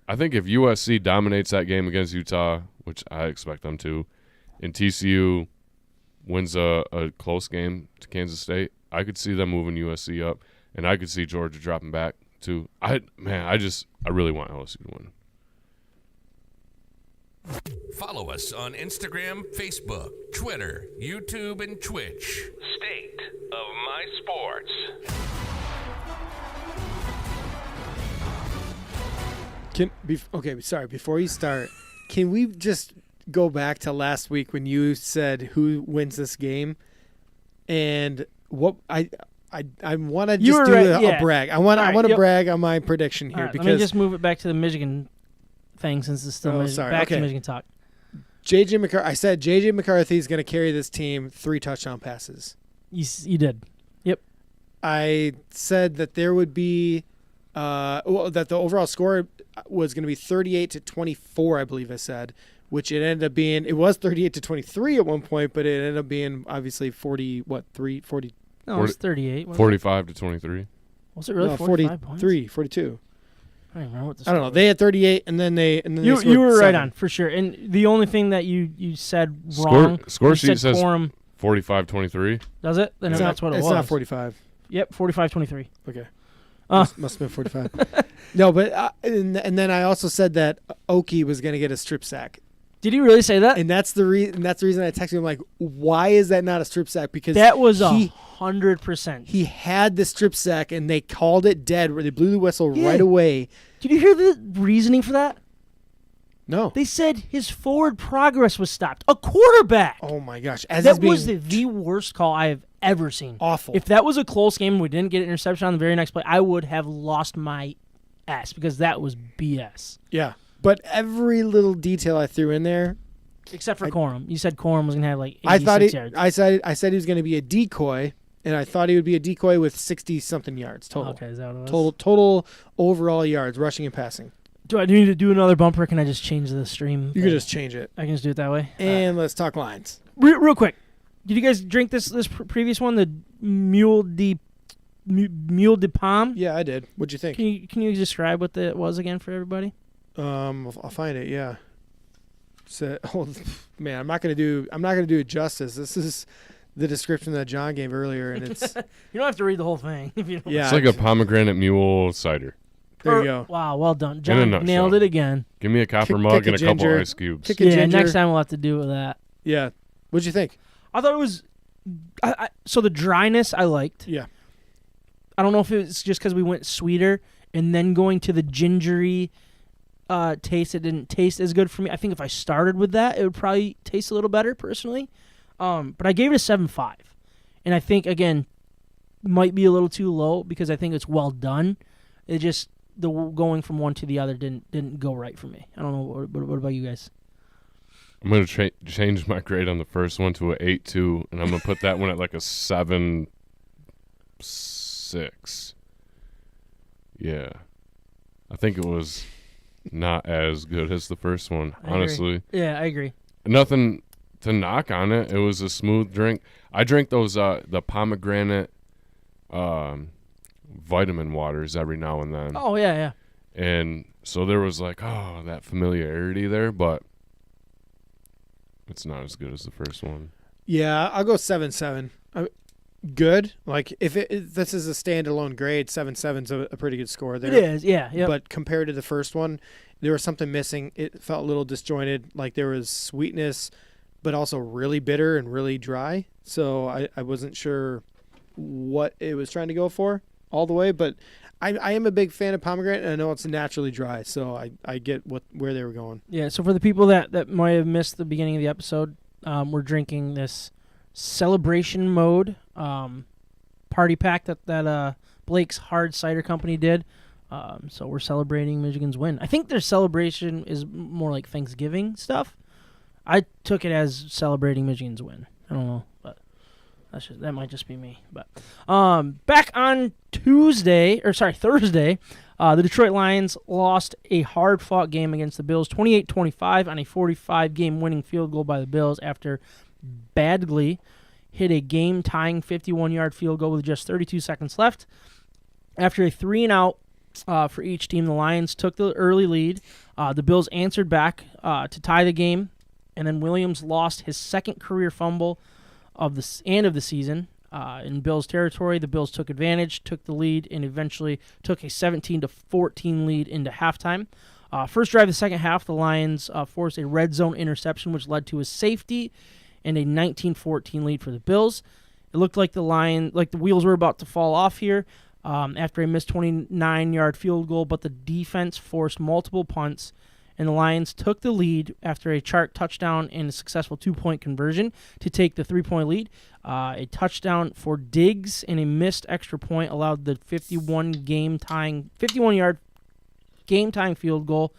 USC dominates that game against Utah, which I expect them to, and TCU wins a close game to Kansas State, I could see them moving USC up, and I could see Georgia dropping back too. I really want LSU to win. Follow us on Instagram, Facebook, Twitter, YouTube, and Twitch. State of My Sports. Before you start, can we just go back to last week when you said who wins this game? And what I want to just do a brag. I want to brag on my prediction here Right, because let me just move it back to the Michigan thing since it's still back to Michigan talk. I said J.J. McCarthy is going to carry this team 3 touchdown passes. You did. Yep. I said that there would be that the overall score was going to be 38-24, I believe I said, which it ended up being. It was 38-23 at one point, but it ended up being obviously 40. No, it was 38. 45-23. Was it really no, 45 points? 42. I don't remember what the I don't know. They had 38, and then they you were right on for sure. And the only thing that you said wrong. Score sheet says quorum. 45-23. Does it? Then that's what it was. It's not 45. Yep, 45-23. Okay. Must have been 45. No, but and then I also said that Oki was going to get a strip sack. Did he really say that? And that's the reason I texted him, like, why is that not a strip sack? Because that was 100%. He had the strip sack, and they called it dead. They blew the whistle right away. Did you hear the reasoning for that? No. They said his forward progress was stopped. A quarterback. Oh, my gosh. That was the worst call I have ever seen. Awful. If that was a close game and we didn't get an interception on the very next play, I would have lost my ass because that was BS. Yeah. But every little detail I threw in there. Except for Corum. You said Corum was going to have like 86 yards. I said he was going to be a decoy, and I thought he would be a decoy with 60-something yards total. Okay, is that what it was? Total overall yards, rushing and passing. Do I need to do another bumper? Can I just change the stream? You can just change it. I can just do it that way. And let's talk lines. Real quick. Did you guys drink this previous one, the Mule de Palm? Yeah, I did. What'd you think? Can you describe what it was again for everybody? I'll find it. Yeah. So, man, I'm not gonna do it justice. This is the description that John gave earlier, and it's you don't have to read the whole thing. If you don't. Yeah, it's like a pomegranate mule cider. There you go. Wow, well done, John. Nailed it again. Give me a copper mug and a couple ice cubes. Yeah, next time we'll have to do with that. Yeah. What'd you think? I thought it was. So the dryness I liked. Yeah. I don't know if it was just because we went sweeter and then going to the gingery taste. It didn't taste as good for me. I think if I started with that, it would probably taste a little better personally. But I gave it a 7.5, and I think again might be a little too low because I think it's well done. It just the going from one to the other didn't go right for me. I don't know what about you guys. I'm going to change my grade on the first one to an 8.2, and I'm going to put that one at like a 7.6. Yeah. I think it was not as good as the first one, honestly. Yeah, I agree. Nothing to knock on it. It was a smooth drink. I drink those the pomegranate vitamin waters every now and then. Oh, yeah. And so there was like, that familiarity there, but it's not as good as the first one. Yeah, I'll go 7.7. Good. Like if this is a standalone grade, 7.7's a pretty good score there. It is, yeah. Yep. But compared to the first one, there was something missing. It felt a little disjointed. Like there was sweetness, but also really bitter and really dry. So I wasn't sure what it was trying to go for all the way. But I am a big fan of pomegranate, and I know it's naturally dry. So I get where they were going. Yeah, so for the people that might have missed the beginning of the episode, we're drinking this celebration mode party pack that Blake's Hard Cider Company did. So we're celebrating Michigan's win. I think their celebration is more like Thanksgiving stuff. I took it as celebrating Michigan's win. I don't know, but that might just be me. But back on Thursday, the Detroit Lions lost a hard-fought game against the Bills, 28-25 on a 45-game winning field goal by the Bills after Badgley hit a game-tying 51-yard field goal with just 32 seconds left. After a 3-and-out for each team, the Lions took the early lead. The Bills answered back to tie the game, and then Williams lost his second career fumble of the season. In Bills territory, the Bills took advantage, took the lead, and eventually took a 17-14 lead into halftime. First drive of the second half, the Lions forced a red zone interception, which led to a safety and a 19-14 lead for the Bills. It looked like the wheels were about to fall off here after a missed 29-yard field goal, but the defense forced multiple punts, and the Lions took the lead after a Chark touchdown and a successful 2-point conversion to take the 3-point lead. A touchdown for Diggs and a missed extra point allowed the 51-yard game-tying field goal.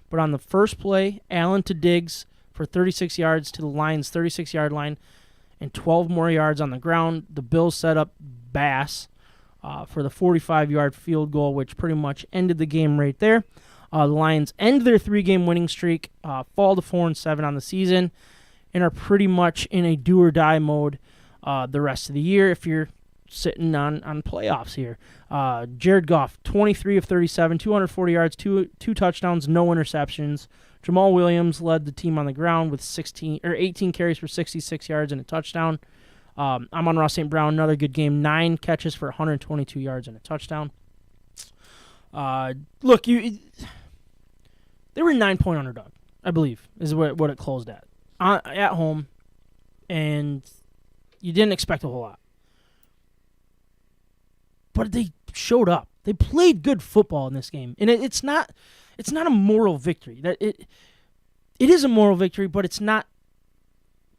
But on the first play, Allen to Diggs for 36 yards to the Lions' 36-yard line and 12 more yards on the ground. The Bills set up Bass for the 45-yard field goal, which pretty much ended the game right there. The Lions end their 3-game winning streak, fall to 4-7 on the season, and are pretty much in a do-or-die mode the rest of the year if you're sitting on playoffs here. Jared Goff, 23 of 37, 240 yards, two touchdowns, no interceptions. Jamal Williams led the team on the ground with 18 carries for 66 yards and a touchdown. Amon-Ra St. Brown, another good game, 9 catches for 122 yards and a touchdown. Look, they were a 9-point underdog, I believe, is what it closed at home, and you didn't expect a whole lot. But they showed up. They played good football in this game, and it's not a moral victory. It is a moral victory, but it's not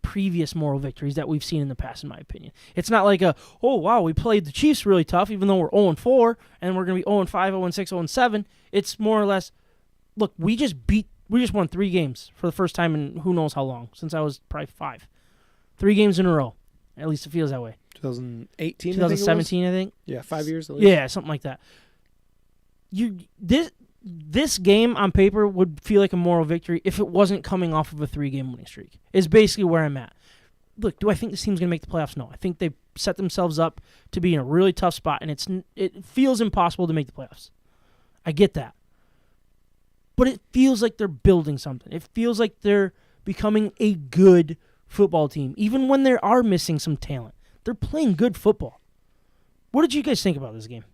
previous moral victories that we've seen in the past, in my opinion. It's not like we played the Chiefs really tough, even though we're 0-4, and we're going to be 0-5, 0-6, 0-7. It's more or less, look, we just won 3 games for the first time in who knows how long, since I was probably 5. 3 games in a row. At least it feels that way. 2018, 2017, I think. Yeah, 5 years at least. Yeah, something like that. This game on paper would feel like a moral victory if it wasn't coming off of a 3-game winning streak. Is basically where I'm at. Look, do I think this team's going to make the playoffs? No. I think they set themselves up to be in a really tough spot, and it feels impossible to make the playoffs. I get that. But it feels like they're building something. It feels like they're becoming a good football team, even when they are missing some talent. They're playing good football. What did you guys think about this game?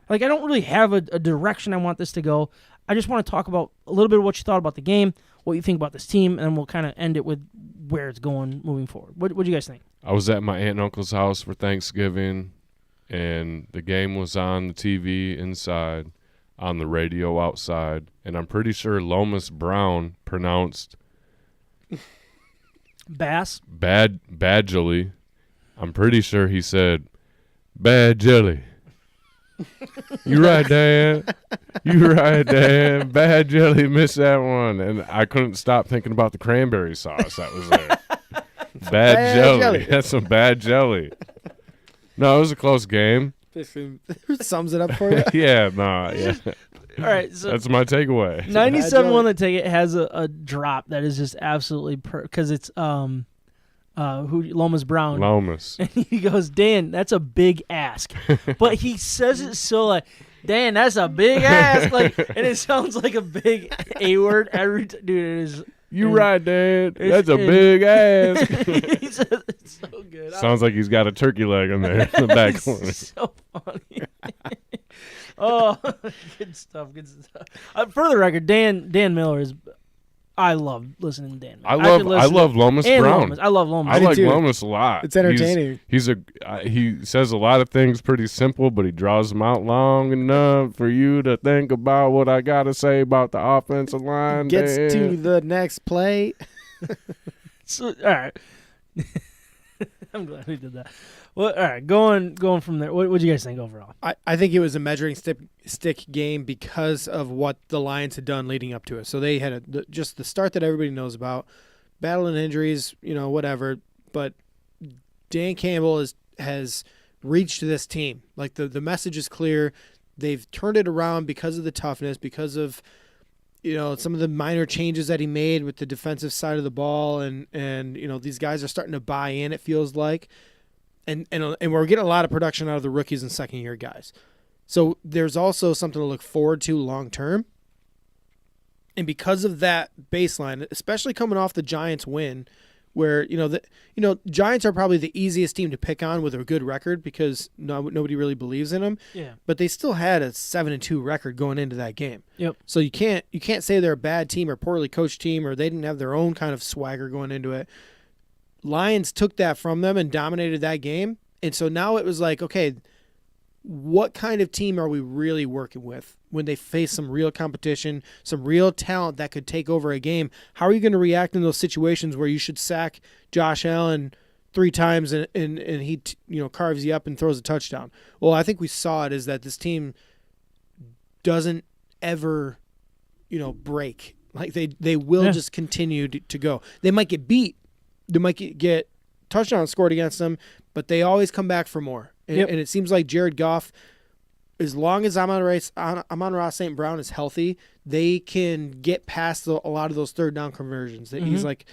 I don't really have a direction I want this to go. I just want to talk about a little bit of what you thought about the game, what you think about this team, and then we'll kind of end it with where it's going moving forward. What do you guys think? I was at my aunt and uncle's house for Thanksgiving, and the game was on the TV inside, on the radio outside, and I'm pretty sure Lomas Brown pronounced Bass? Badgelly. I'm pretty sure he said, "Bad jelly." You right, Dan. You right, Dan. Bad jelly, missed that one. And I couldn't stop thinking about the cranberry sauce that was there. Bad jelly. That's some bad jelly. No, it was a close game. Sums it up for you. Yeah. All right, so that's my takeaway. 97 won the ticket, has a drop that is just absolutely because it's Lomas Brown. Lomas. And he goes, Dan, that's a big ask. But he says it so like, Dan, that's a big ask. And it sounds like a big A word every time. Dude, it is. You right, Dan. That's a big ass. He says it's so good. Sounds like he's got a turkey leg in there in the back corner. So funny. Oh, good stuff. For the record, Dan Miller is. I love listening to Dan Miller. I love Lomas Brown. I love Lomas. I like Lomas a lot. It's entertaining. He says a lot of things pretty simple, but he draws them out long enough for you to think about what I got to say about the offensive line. Gets to the next play. So, all right. I'm glad we did that. Well, all right, going from there. What do you guys think overall? I think it was a measuring stick game because of what the Lions had done leading up to it. So they had just the start that everybody knows about, battling injuries, whatever. But Dan Campbell has reached this team. Like the message is clear. They've turned it around because of the toughness, because of some of the minor changes that he made with the defensive side of the ball, and these guys are starting to buy in. It feels like. and we're getting a lot of production out of the rookies and second-year guys. So there's also something to look forward to long-term. And because of that baseline, especially coming off the Giants win, where Giants are probably the easiest team to pick on with a good record because nobody really believes in them. Yeah. But they still had a 7-2 record going into that game. Yep. So you can't say they're a bad team or poorly coached team or they didn't have their own kind of swagger going into it. Lions took that from them and dominated that game. And so now it was like, okay, what kind of team are we really working with when they face some real competition, some real talent that could take over a game? How are you going to react in those situations where you should sack Josh Allen 3 times and he carves you up and throws a touchdown? Well, I think we saw it is that this team doesn't ever break. Like they will just continue to go. They might get beat. They might get touchdowns scored against them, but they always come back for more. And it seems like Jared Goff, as long as Amon-Ra St. Brown is healthy, they can get past a lot of those third down conversions. He's like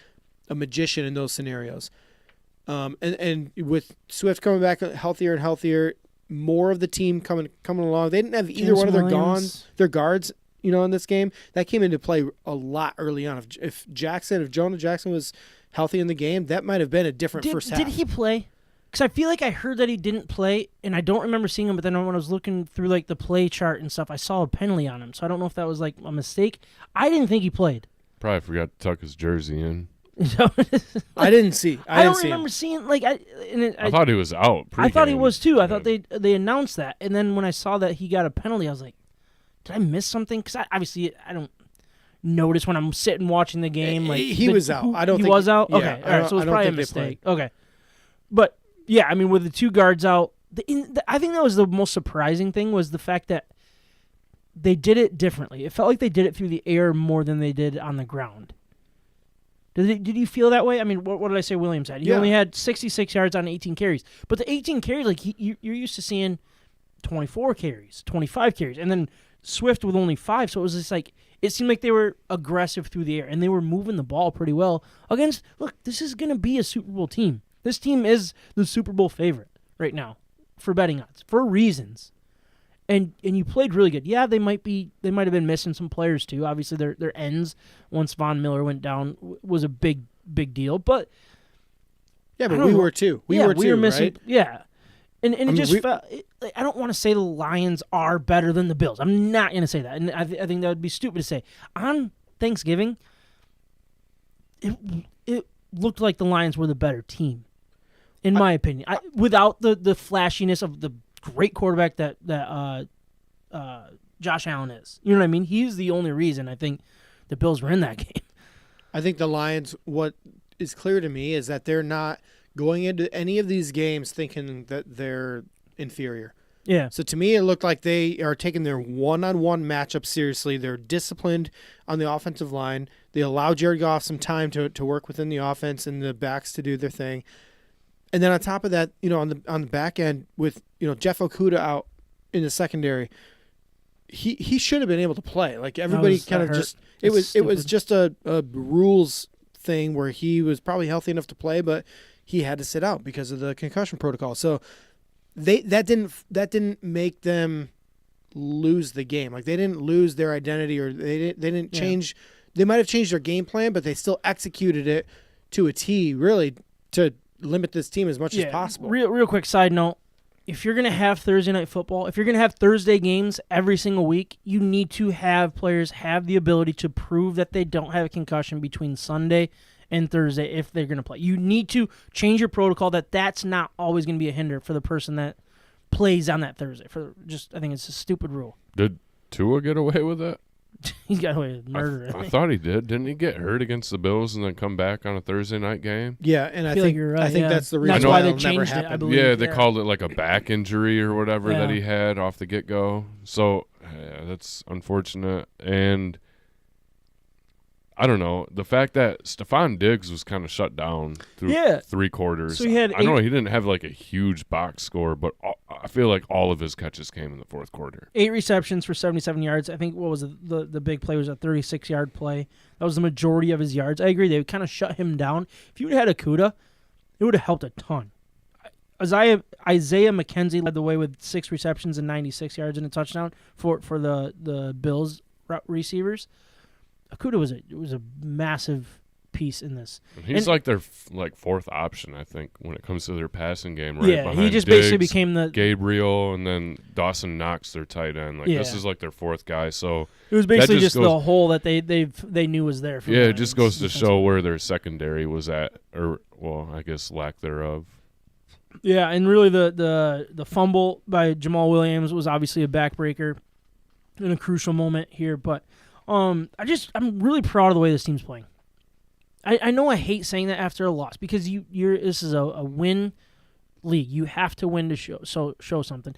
a magician in those scenarios. And with Swift coming back healthier and healthier, more of the team coming along. They didn't have either one of their guards, in this game. That came into play a lot early on. If Jonah Jackson was healthy in the game, that might have been a different first half. Did he play? Because I feel like I heard that he didn't play, and I don't remember seeing him, but then when I was looking through like the play chart and stuff, I saw a penalty on him, so I don't know if that was like a mistake. I didn't think he played. Probably forgot to tuck his jersey in. I didn't see. I don't remember seeing like I thought he was out. I thought he was too. I thought they announced that, and then when I saw that he got a penalty, I was like, did I miss something? Because I don't notice when I'm sitting watching the game. Like he was out. I don't. He think was out. Yeah, Okay, all right. So it was probably a mistake. Played. Okay, but yeah, I mean, with the 2 guards out, I think that was the most surprising thing was the fact that they did it differently. It felt like they did it through the air more than they did on the ground. Did you feel that way? I mean, what did I say Williams had? He only had 66 yards on 18 carries. But the 18 carries, like you're used to seeing 24 carries, 25 carries, and then Swift with only 5. So it was just like, it seemed like they were aggressive through the air, and they were moving the ball pretty well against, look, this is going to be a Super Bowl team. This team is the Super Bowl favorite right now for betting odds, for reasons. And you played really good. Yeah, they might have been missing some players too. Obviously, their ends once Von Miller went down was a big deal. But yeah, but we were too. We were missing. Right? Yeah, and it just felt. I don't want to say the Lions are better than the Bills. I'm not going to say that, and I think that would be stupid to say. On Thanksgiving, it looked like the Lions were the better team, in my opinion. Without the flashiness of the great quarterback that Josh Allen is. You know what I mean? He's the only reason I think the Bills were in that game. I think the Lions, what is clear to me is that they're not going into any of these games thinking that they're inferior. Yeah. So to me, it looked like they are taking their one-on-one matchup seriously. They're disciplined on the offensive line. They allow Jared Goff some time to work within the offense and the backs to do their thing. And then on top of that, on the back end with Jeff Okudah out in the secondary, he should have been able to play. Like everybody kind of just it was just a rules thing where he was probably healthy enough to play, but he had to sit out because of the concussion protocol. So that didn't make them lose the game. Like they didn't lose their identity or they didn't change. They might have changed their game plan, but they still executed it to a T, really, to limit this team as much as possible. Real quick side note. If you're going to have Thursday night football, if you're going to have Thursday games every single week, you need to have players have the ability to prove that they don't have a concussion between Sunday and Thursday if they're going to play. You need to change your protocol that's not always going to be a hinder for the person that plays on that Thursday. I think it's a stupid rule. Did Tua get away with that? He's got away with murder. I thought he did. Didn't he get hurt against the Bills and then come back on a Thursday night game? Yeah, and I think you're right, I think that's the reason that's why they changed it, I believe. Yeah, they called it like a back injury or whatever that he had off the get-go. So that's unfortunate. And I don't know. The fact that Stephon Diggs was kind of shut down through 3 quarters. So he had I know he didn't have like a huge box score, but I feel like all of his catches came in the fourth quarter. 8 receptions for 77 yards. I think what was the big play was a 36-yard play. That was the majority of his yards. I agree. They kind of shut him down. If you would have had Okudah, it would have helped a ton. Isaiah McKenzie led the way with 6 receptions and 96 yards and a touchdown for the Bills receivers. Okudah was a massive piece in this. He's like their fourth option, I think, when it comes to their passing game. Right? Yeah, he just Diggs, basically became the Gabriel, and then Dawson Knox, their tight end. This is like their fourth guy. So it was basically just the hole that they knew was there. It just goes to show where their secondary was at, or I guess lack thereof. Yeah, and really the fumble by Jamal Williams was obviously a backbreaker in a crucial moment here, but I'm really proud of the way this team's playing. I know I hate saying that after a loss because this is a win league. You have to win to show something.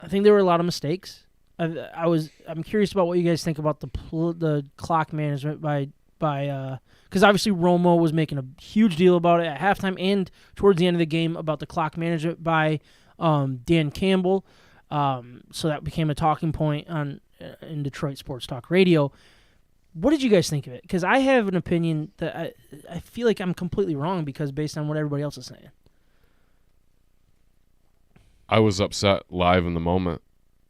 I think there were a lot of mistakes. I'm curious about what you guys think about the clock management by because obviously Romo was making a huge deal about it at halftime and towards the end of the game about the clock management by Dan Campbell. So that became a talking point in Detroit Sports Talk Radio. What did you guys think of it? Because I have an opinion that I feel like I'm completely wrong because based on what everybody else is saying. I was upset live in the moment,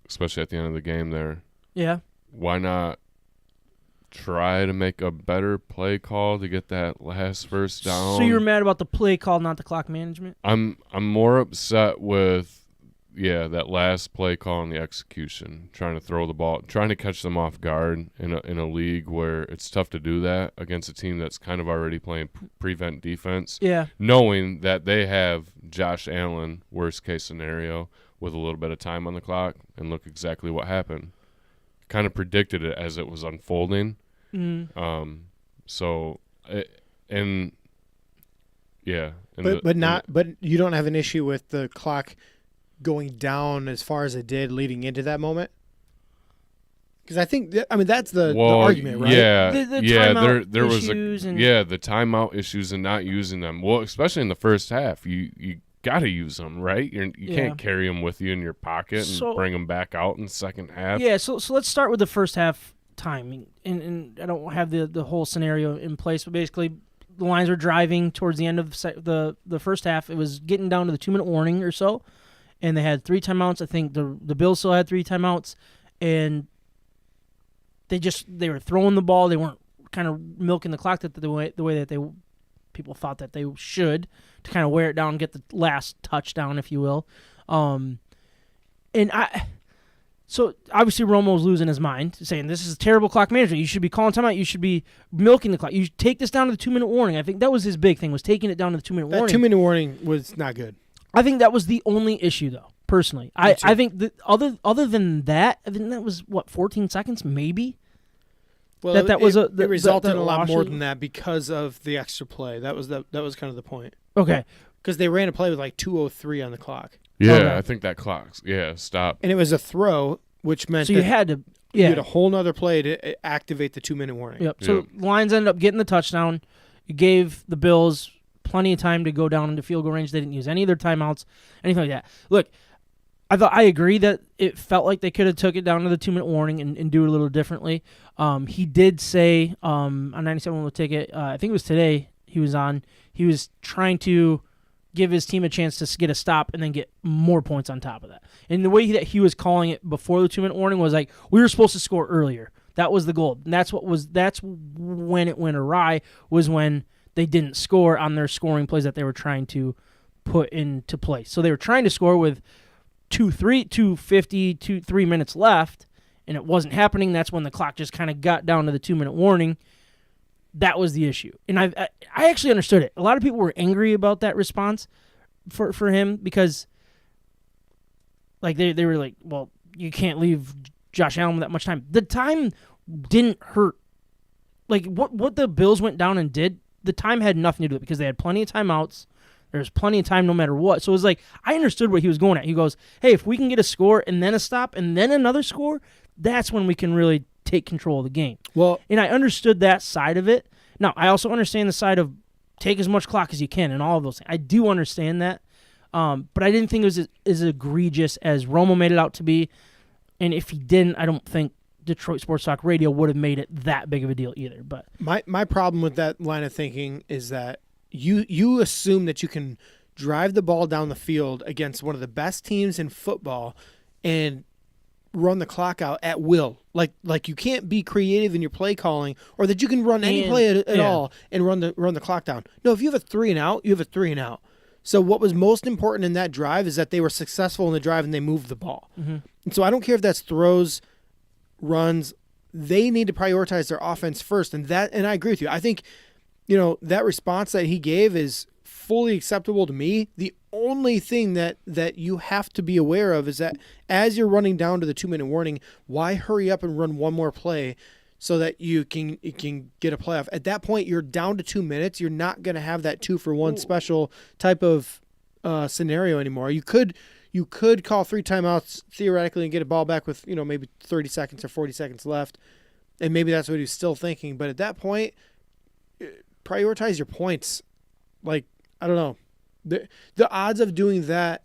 especially at the end of the game there. Yeah. Why not try to make a better play call to get that last first down? So you're mad about the play call, not the clock management? I'm more upset with that last play call and the execution, trying to throw the ball, trying to catch them off guard in a league where it's tough to do that against a team that's kind of already playing prevent defense. Yeah. Knowing that they have Josh Allen, worst case scenario, with a little bit of time on the clock, and look exactly what happened. Kind of predicted it as it was unfolding. Mm. But you don't have an issue with the clock going down as far as it did leading into that moment? Because I think that's the argument, right? Yeah, the there was the timeout issues and not using them. Well, especially in the first half, you got to use them, right? You can't carry them with you in your pocket and bring them back out in the second half. Yeah, so let's start with the first half timing, and I don't have the whole scenario in place, but basically the Lions were driving towards the end of the first half. It was getting down to the 2-minute warning or so. And they had 3 timeouts. I think the Bills still had 3 timeouts, and they were throwing the ball. They weren't kind of milking the clock the way that people thought that they should to kind of wear it down and get the last touchdown, if you will. So obviously Romo's losing his mind, saying this is terrible clock management. You should be calling timeout. You should be milking the clock. You should take this down to the 2-minute warning. I think that was his big thing, was taking it down to the 2-minute warning. That 2-minute warning was not good. I think that was the only issue, though, personally. I think that other than that, I think that was, 14 seconds, maybe? Well, it resulted in a lot more than that because of the extra play. That was kind of the point. Okay. Because they ran a play with 2:03 on the clock. Yeah, okay. I think that clock. Yeah, stop. And it was a throw, which meant you had to. Yeah. You had a whole nother play to activate the 2-minute warning. Yep. So Lions ended up getting the touchdown. You gave the Bills plenty of time to go down into field goal range. They didn't use any of their timeouts, anything like that. Look, I agree that it felt like they could have took it down to the 2-minute warning and do it a little differently. He did say on 97 Will Take It, I think it was today he was trying to give his team a chance to get a stop and then get more points on top of that. And the way that he was calling it before the 2-minute warning was like, we were supposed to score earlier. That was the goal. And that's when it went awry, was when they didn't score on their scoring plays that they were trying to put into place. So they were trying to score with 3 minutes left, and it wasn't happening. That's when the clock just kind of got down to the 2-minute warning. That was the issue. And I actually understood it. A lot of people were angry about that response for him because they were like, well, you can't leave Josh Allen with that much time. The time didn't hurt. Like what the Bills went down and did, the time had nothing to do with it because they had plenty of timeouts. There's plenty of time no matter what. So it was like, I understood what he was going at. He goes, hey, if we can get a score and then a stop and then another score, that's when we can really take control of the game. Well, and I understood that side of it. Now, I also understand the side of take as much clock as you can and all of those things. I do understand that. But I didn't think it was as egregious as Romo made it out to be. And if he didn't, I don't think Detroit Sports Talk Radio would have made it that big of a deal either. But my problem with that line of thinking is that you assume that you can drive the ball down the field against one of the best teams in football and run the clock out at will. Like you can't be creative in your play calling, or that you can run any play at all and run the clock down. No, if you have a 3 and out, you have a 3 and out. So what was most important in that drive is that they were successful in the drive and they moved the ball. Mm-hmm. And so I don't care if that's throws, runs, they need to prioritize their offense first. And I agree with you. I think, that response that he gave is fully acceptable to me. The only thing that you have to be aware of is that as you're running down to the 2-minute warning, why hurry up and run one more play so that you can get a playoff? At that point, you're down to 2 minutes. You're not going to have that 2-for-1 special type of scenario anymore. You could call 3 timeouts theoretically and get a ball back with maybe 30 seconds or 40 seconds left, and maybe that's what he's still thinking. But at that point, prioritize your points. Like, I don't know. The odds of doing that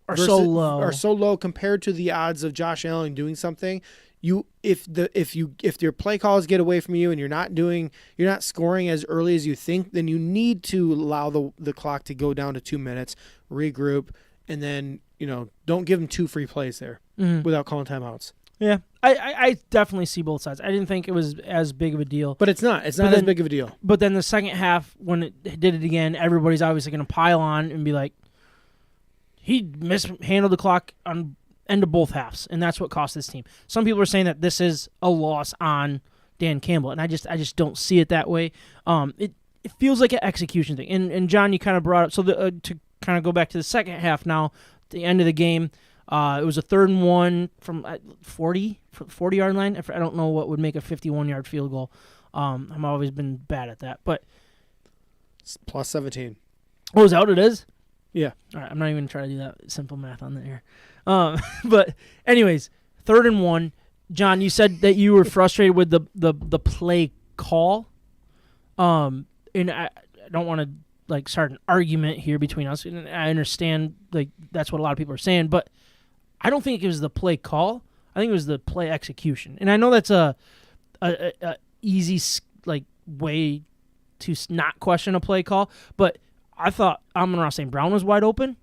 are so low compared to the odds of Josh Allen doing something. If your play calls get away from you and you're not scoring as early as you think, then you need to allow the clock to go down to 2 minutes, regroup, and then don't give them 2 free plays there without calling timeouts. Yeah, I definitely see both sides. I didn't think it was as big of a deal. But it's not. It's not as big of a deal. But then the second half, when it did it again, everybody's obviously going to pile on and be like, he mishandled the clock on end of both halves, and that's what cost this team. Some people are saying that this is a loss on Dan Campbell, and I just don't see it that way. It feels like an execution thing. And John, you kind of brought up, so to kind of go back to the second half now, the end of the game, it was a 3rd and 1 from 40-yard line. I don't know what would make a 51-yard field goal. I've always been bad at that. But it's plus 17. Oh, is that what it is? Yeah. All right, I'm not even going to try to do that simple math on the air. But anyways, 3rd and 1. John, you said that you were frustrated with the play call. And I don't want to start an argument here between us. And I understand that's what a lot of people are saying, but I don't think it was the play call. I think it was the play execution. And I know that's a easy way to not question a play call, but I thought Amon-Ra St. Brown was wide open.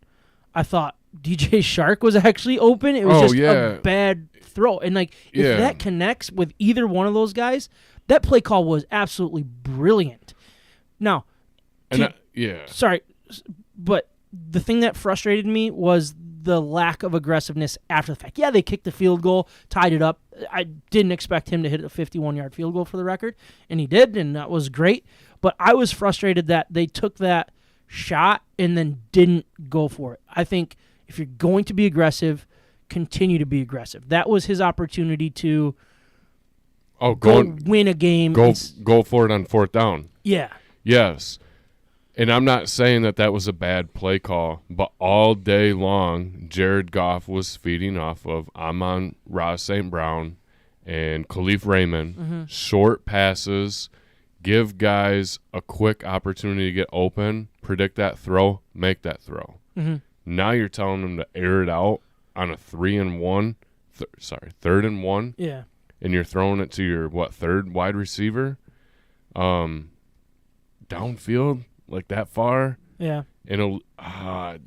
I thought DJ Shark was actually open. It was a bad throw. And if that connects with either one of those guys, that play call was absolutely brilliant. Now, sorry, but the thing that frustrated me was the lack of aggressiveness after the fact. Yeah, they kicked the field goal, tied it up. I didn't expect him to hit a 51-yard field goal for the record, and he did, and that was great. But I was frustrated that they took that shot and then didn't go for it. I think if you're going to be aggressive, continue to be aggressive. That was his opportunity to win a game. Go for it on 4th down. Yeah. Yes. And I'm not saying that was a bad play call, but all day long, Jared Goff was feeding off of Amon-Ra St. Brown and Khalif Raymond. Short passes, give guys a quick opportunity to get open, predict that throw, make that throw. Now you're telling them to air it out on a 3 and 1, 3rd and 1. Yeah. And you're throwing it to your, 3rd wide receiver? Downfield? That far? Yeah. And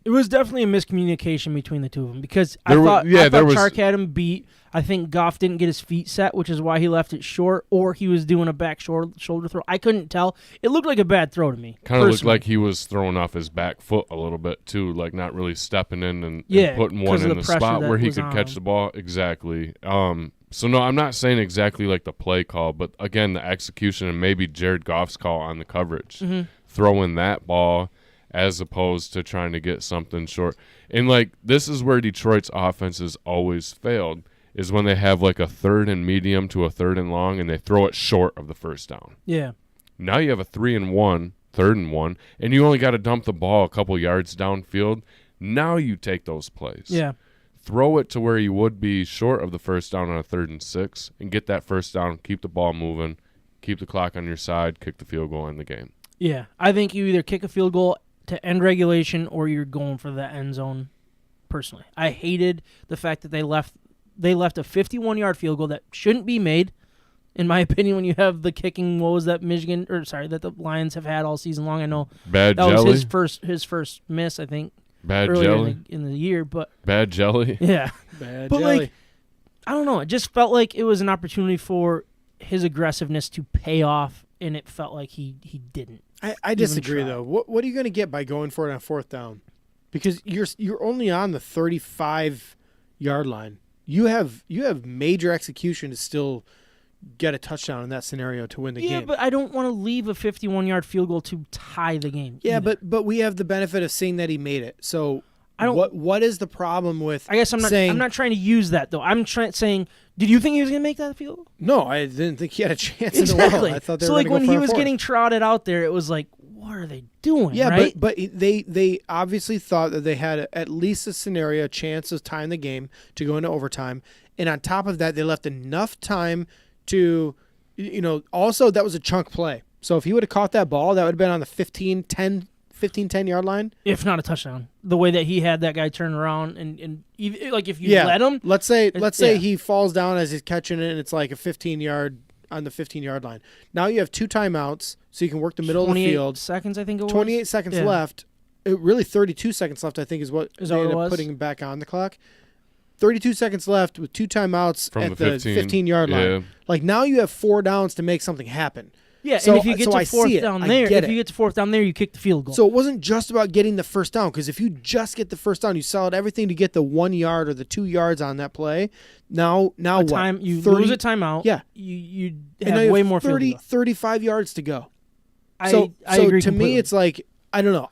it was definitely a miscommunication between the two of them because I thought Chark had him beat. I think Goff didn't get his feet set, which is why he left it short, or he was doing a back shoulder throw. I couldn't tell. It looked like a bad throw to me. Kind of looked like he was throwing off his back foot a little bit too, not really stepping in and putting one in the spot where he could catch the ball. Exactly. So no, I'm not saying exactly like the play call, but again, the execution and maybe Jared Goff's call on the coverage. Throwing that ball as opposed to trying to get something short. And this is where Detroit's offense has always failed, is when they have a 3rd and medium to a 3rd and long and they throw it short of the 1st down. Yeah. Now you have a 3 and 1, 3rd and 1, and you only got to dump the ball a couple yards downfield. Now you take those plays. Yeah. Throw it to where you would be short of the 1st down on a 3rd and 6 and get that 1st down, keep the ball moving, keep the clock on your side, kick the field goal in the game. Yeah, I think you either kick a field goal to end regulation or you're going for the end zone. Personally, I hated the fact that they left a 51-yard field goal that shouldn't be made. in my opinion, when you have the kicking woes that that the Lions have had all season long. I know Bad that jelly. was his first miss, I think, Bad earlier jelly. in the year. But Bad jelly. yeah, Bad but jelly. like, I don't know. It just felt like it was an opportunity for his aggressiveness to pay off, and it felt like he didn't. I disagree try. though. What are you going to get by going for it on fourth down? Because you're only on the 35-yard line. You have major execution to still get a touchdown in that scenario to win the game. Yeah, but I don't want to leave a 51-yard field goal to tie the game. Yeah, either. but we have the benefit of seeing that he made it. So I don't. what is the problem with? I guess I'm not. saying, I'm not trying to use that though. I'm saying. Did you think he was going to make that field goal? No, I didn't think he had a chance in the Exactly. world. I thought they so were like gonna when go he for a was fourth. getting trotted out there, it was like, what are they doing? Yeah, right? but they obviously thought that they had at least a scenario, a chance of tying the game to go into overtime, and on top of that, they left enough time to, also that was a chunk play. So if he would have caught that ball, that would have been on the 15-10-yard line. if not a touchdown, the way that he had that guy turn around and like if you let him, Let's say yeah. he falls down as he's catching it, and it's like a 15-yard on the 15-yard line. Now you have 2 timeouts, so you can work the middle of the 28 field. seconds, I think it was. 28 seconds Yeah. left. Really 32 seconds left, I think, is what Is they that what ended it up was? putting back on the clock. 32 seconds left with 2 timeouts From at the the 15. 15-yard line. Yeah. Like now you have 4 downs to make something happen. Yeah, So- and if you get so to I fourth see it. down I there, get if it. you get to fourth down there, you kick the field goal. So it wasn't just about getting the first down, because if you just get the first down, you sell out everything to get the 1 yard or the 2 yards on that play. Now what? time you 30 lose a timeout. Yeah. you and now have you way have more 30, field goal. 35 yards to go. I So agree to completely. me, it's like, I don't know.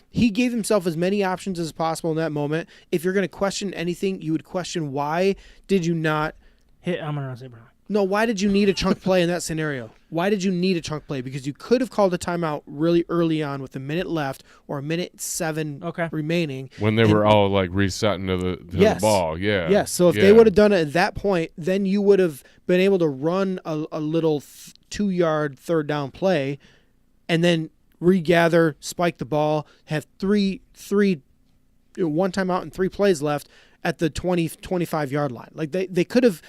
He gave himself as many options as possible in that moment. If you're going to question anything, you would question why did you not hit Amon-Ra St. Brown. No, why did you need a chunk play in that scenario? Why did you need a chunk play? Because you could have called a timeout really early on with a minute left or a minute 7 remaining. When they were all like resetting to the Yes. ball, yeah. Yes, so if they would have done it at that point, then you would have been able to run a little 2-yard third down play and then regather, spike the ball, have three 1 timeout and 3 plays left at the 20-25-yard line. Like they could have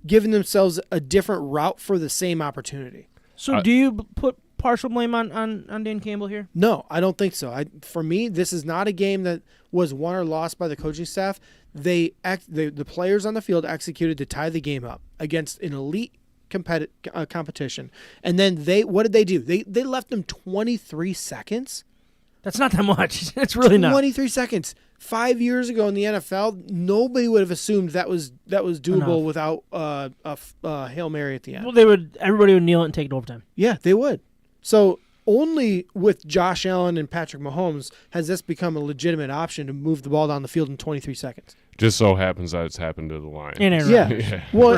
given themselves a different route for the same opportunity. So do you put partial blame on Dan Campbell here? No, I don't think so. For me, this is not a game that was won or lost by the coaching staff. The players on the field executed to tie the game up against an elite competition. And then what did they do? They left them 23 seconds. That's not that much. It's really not. 23 seconds. 5 years ago in the NFL, nobody would have assumed that was doable without a Hail Mary at the end. Well, everybody would kneel it and take it overtime. Yeah, they would. So only with Josh Allen and Patrick Mahomes has this become a legitimate option to move the ball down the field in 23 seconds. Just so happens that it's happened to the Lions. And Aaron Yeah. Rodgers. Yeah. Well,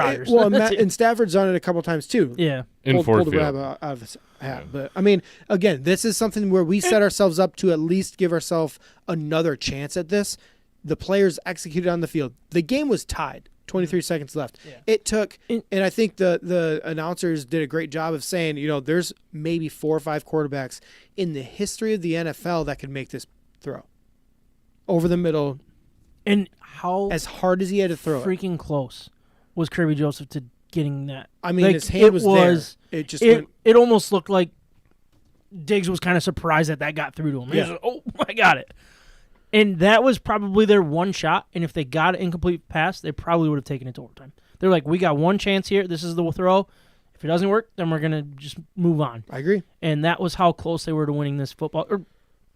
Rodgers. and Stafford's done it a couple times too. Yeah. In Pulled Ford the Field. rabbit out of his hat. But I mean, again, this is something where we set ourselves up to at least give ourselves another chance at this. The players executed on the field. The game was tied. 23 seconds left. Yeah. It took, and I think the announcers did a great job of saying, there's maybe 4 or 5 quarterbacks in the history of the NFL that could make this throw over the middle. And how As hard as he had to throw it. freaking close was Kirby Joseph to getting that? I mean, Like, his hand was there. It just went. It almost looked like Diggs was kind of surprised that got through to him. He Yeah. was like, oh, I got it. And that was probably their one shot. And if they got an incomplete pass, they probably would have taken it to overtime. They're like, we got one chance here. This is the throw. If it doesn't work, then we're going to just move on. I agree. And that was how close they were to winning this football, or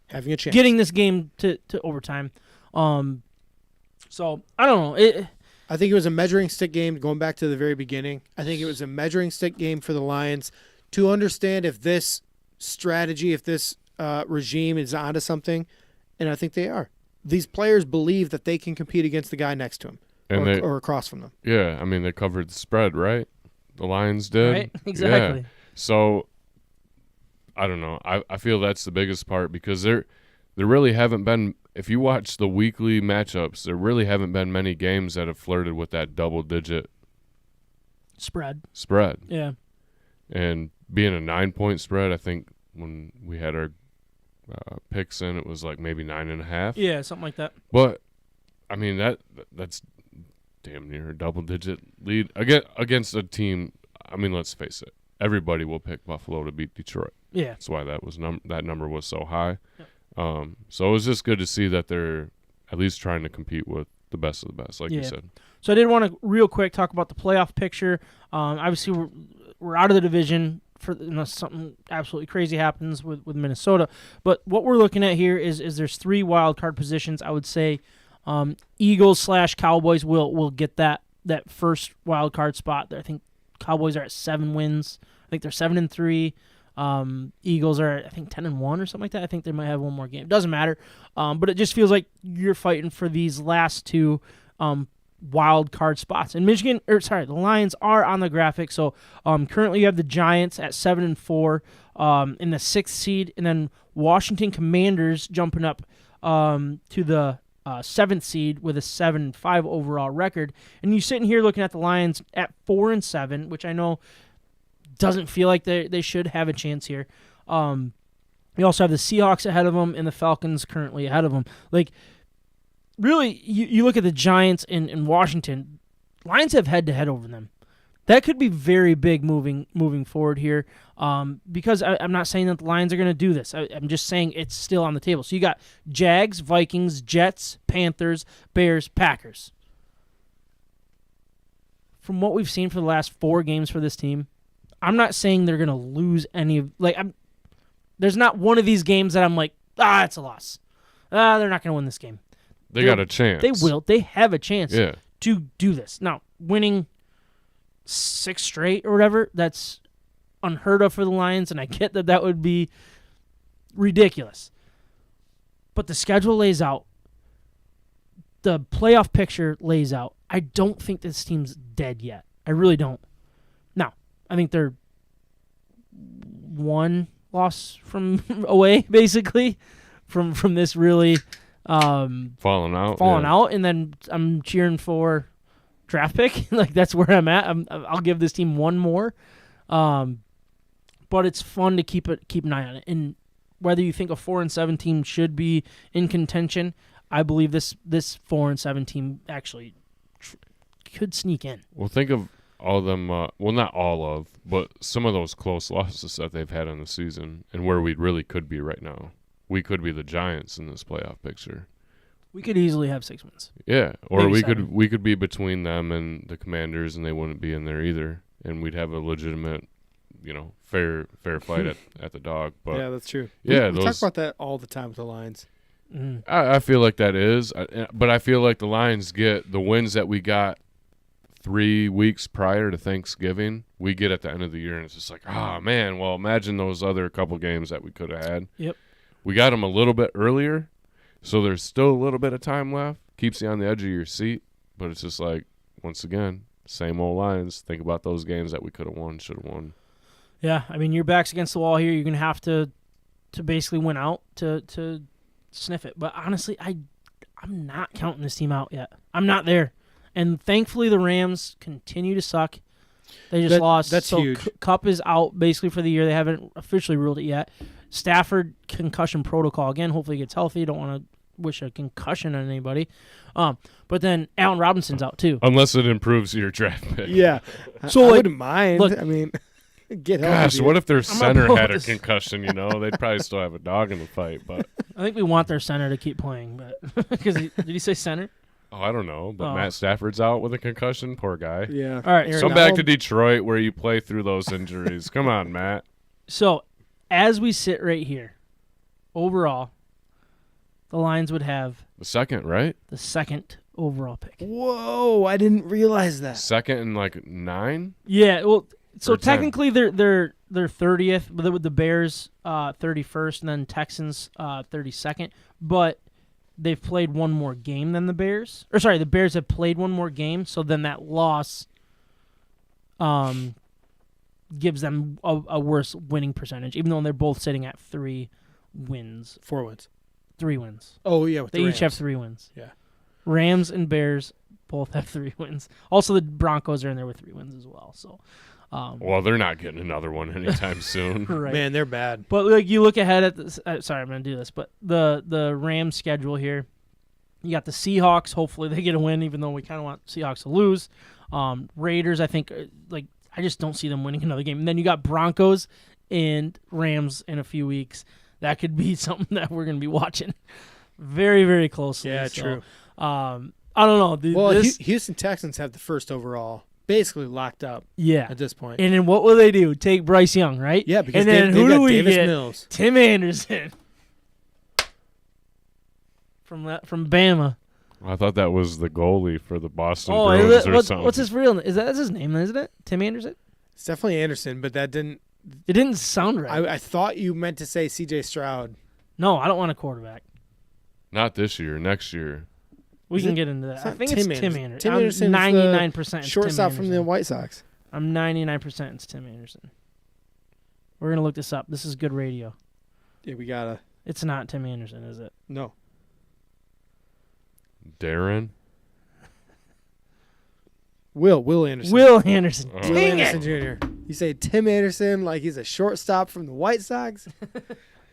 Having a chance. getting this game to overtime. So, I don't know. I think it was a measuring stick game going back to the very beginning. I think it was a measuring stick game for the Lions to understand if this strategy, if this regime is onto something, and I think they are. These players believe that they can compete against the guy next to them or across from them. Yeah, I mean, they covered the spread, right? The Lions did. Right? Exactly. Yeah. So, I don't know. I feel that's the biggest part because there really haven't been, if you watch the weekly matchups, there really haven't been many games that have flirted with that double-digit Spread. Yeah. And being a 9-point spread, I think when we had our picks in, it was like maybe 9.5. Yeah, something like that. But, I mean, that's damn near a double-digit lead against a team. I mean, let's face it. Everybody will pick Buffalo to beat Detroit. Yeah. That's why that was that number was so high. Yep. So it was just good to see that they're at least trying to compete with the best of the best, like you said. So I did want to real quick talk about the playoff picture. Obviously, we're out of the division unless something absolutely crazy happens with Minnesota. But what we're looking at here is there's 3 wild card positions. I would say Eagles/Cowboys will get that first wild card spot. I think Cowboys are at 7 wins. I think they're 7-3. Eagles are, I think, 10-1 or something like that. I think they might have one more game. Doesn't matter. But it just feels like you're fighting for these last 2 wild card spots. And the Lions are on the graphic. So currently you have the Giants at 7-4 in the 6th seed, and then Washington Commanders jumping up to the 7th seed with a 7-5 overall record. And you're sitting here looking at the Lions at 4-7, which I know doesn't feel like they should have a chance here. You also have the Seahawks ahead of them and the Falcons currently ahead of them. Like, really, you look at the Giants in Washington, Lions have head-to-head over them. That could be very big moving forward here, because I'm not saying that the Lions are going to do this. I'm just saying it's still on the table. So you got Jags, Vikings, Jets, Panthers, Bears, Packers. From what we've seen for the last 4 games for this team, I'm not saying they're going to lose any of... There's not one of these games that I'm like, it's a loss. They're not going to win this game. They got a chance. They will. They have a chance to do this. Now, winning 6 straight or whatever, that's unheard of for the Lions, and I get that would be ridiculous. But the schedule lays out. The playoff picture lays out. I don't think this team's dead yet. I really don't. Now, I think they're 1 loss from away, basically, from this really falling out, and then I'm cheering for draft pick. Like, that's where I'm at. I'll give this team 1 more, but it's fun to keep an eye on it. And whether you think a 4-7 team should be in contention, I believe this 4-7 team actually could sneak in. Well, think of all of them, not all of, but some of those close losses that they've had in the season and where we really could be right now. We could be the Giants in this playoff picture. We could easily have 6 wins. Yeah, or Maybe we could be between them and the Commanders, and they wouldn't be in there either, and we'd have a legitimate, fair fight at the dog. But yeah, that's true. Yeah, we talk about that all the time with the Lions. Mm-hmm. I feel like that is, but I feel like the Lions get the wins that we got 3 weeks prior to Thanksgiving, we get at the end of the year, and it's just like, man, well, imagine those other couple games that we could have had. Yep. We got them a little bit earlier, so there's still a little bit of time left. Keeps you on the edge of your seat, but it's just like, once again, same old Lions. Think about those games that we could have won, should have won. Yeah, I mean, your back's against the wall here. You're going to have to basically win out to sniff it. But honestly, I'm not counting this team out yet. I'm not there. And thankfully, the Rams continue to suck. They just lost. That's huge. Kupp is out basically for the year. They haven't officially ruled it yet. Stafford, concussion protocol again. Hopefully he gets healthy. Don't want to wish a concussion on anybody. But then Allen Robinson's out too. Unless it improves your draft pick. Yeah. So I wouldn't mind. Look, I mean, get healthy. Gosh, what if their center had a this. concussion, They'd probably still have a dog in the fight. But I think we want their center to keep playing. But because did he say center? I don't know. But Matt Stafford's out with a concussion. Poor guy. Yeah. All right. Come back to Detroit where you play through those injuries. Come on, Matt. So, as we sit right here, overall, the Lions would have The second, right? the 2nd overall pick. Whoa, I didn't realize that. Second and like 9? Yeah, well, so Or 10. technically they're 30th, but with the Bears 31st, and then Texans 32nd. But they've played one more game than the Bears. Or sorry, the Bears have played one more game, so then that loss gives them a worse winning percentage, even though they're both sitting at 3 wins. 4 wins. 3 wins. Oh, yeah, with They the each have Rams. 3 wins. Yeah. Rams and Bears both have 3 wins. Also, the Broncos are in there with 3 wins as well. So, Well, they're not getting another one anytime soon. right. Man, they're bad. But like you look ahead at this. Sorry, I'm going to do this, but the Rams schedule here. You got the Seahawks. Hopefully, they get a win, even though we kind of want Seahawks to lose. Raiders, I think, I just don't see them winning another game. And then you got Broncos and Rams in a few weeks. That could be something that we're going to be watching very, very closely. Yeah, so, true. I don't know. Dude, Well, Houston Texans have the first overall, basically locked up yeah. at this point. And then what will they do? Take Bryce Young, right? Yeah, because and then they who got do we Davis get? Mills. Tim Anderson from Bama. I thought that was the goalie for the Boston Oh, Bruins or something. what's his real name? That's his name, isn't it? Tim Anderson? It's definitely Anderson, but that didn't. It didn't sound right. I thought you meant to say C.J. Stroud. No, I don't want a quarterback. Not this year, next year. We Is can it- get into that. it's I not think Tim it's Anderson. Tim Anderson. Tim I'm Anderson's the 99% Shortstop Tim from the Anderson. White Sox. I'm 99% it's Tim Anderson. We're going to look this up. This is good radio. Yeah, we gotta. It's not Tim Anderson, is it? No. Darren? Will Anderson. Will Anderson. Oh. Dang Will it. Anderson Jr. You say Tim Anderson like he's a shortstop from the White Sox?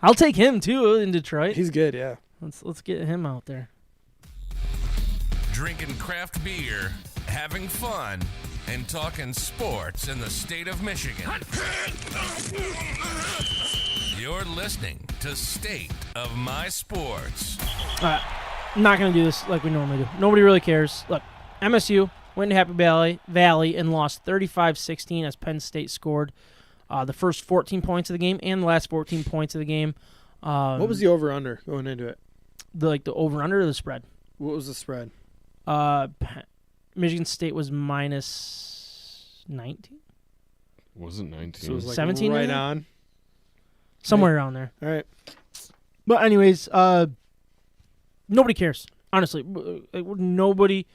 I'll take him too in Detroit. He's good, yeah. Let's get him out there. Drinking craft beer, having fun, and talking sports in the state of Michigan. You're listening to State of My Sports. I'm not going to do this like we normally do. Nobody really cares. Look, MSU went to Happy Valley and lost 35-16 as Penn State scored the first 14 points of the game and the last 14 points of the game. What was the over-under going into it? The over-under or the spread? What was the spread? Michigan State was minus 19? Was it 19? So it was like 17 right maybe? on. Somewhere around there. All right. But anyways, nobody cares. Honestly, nobody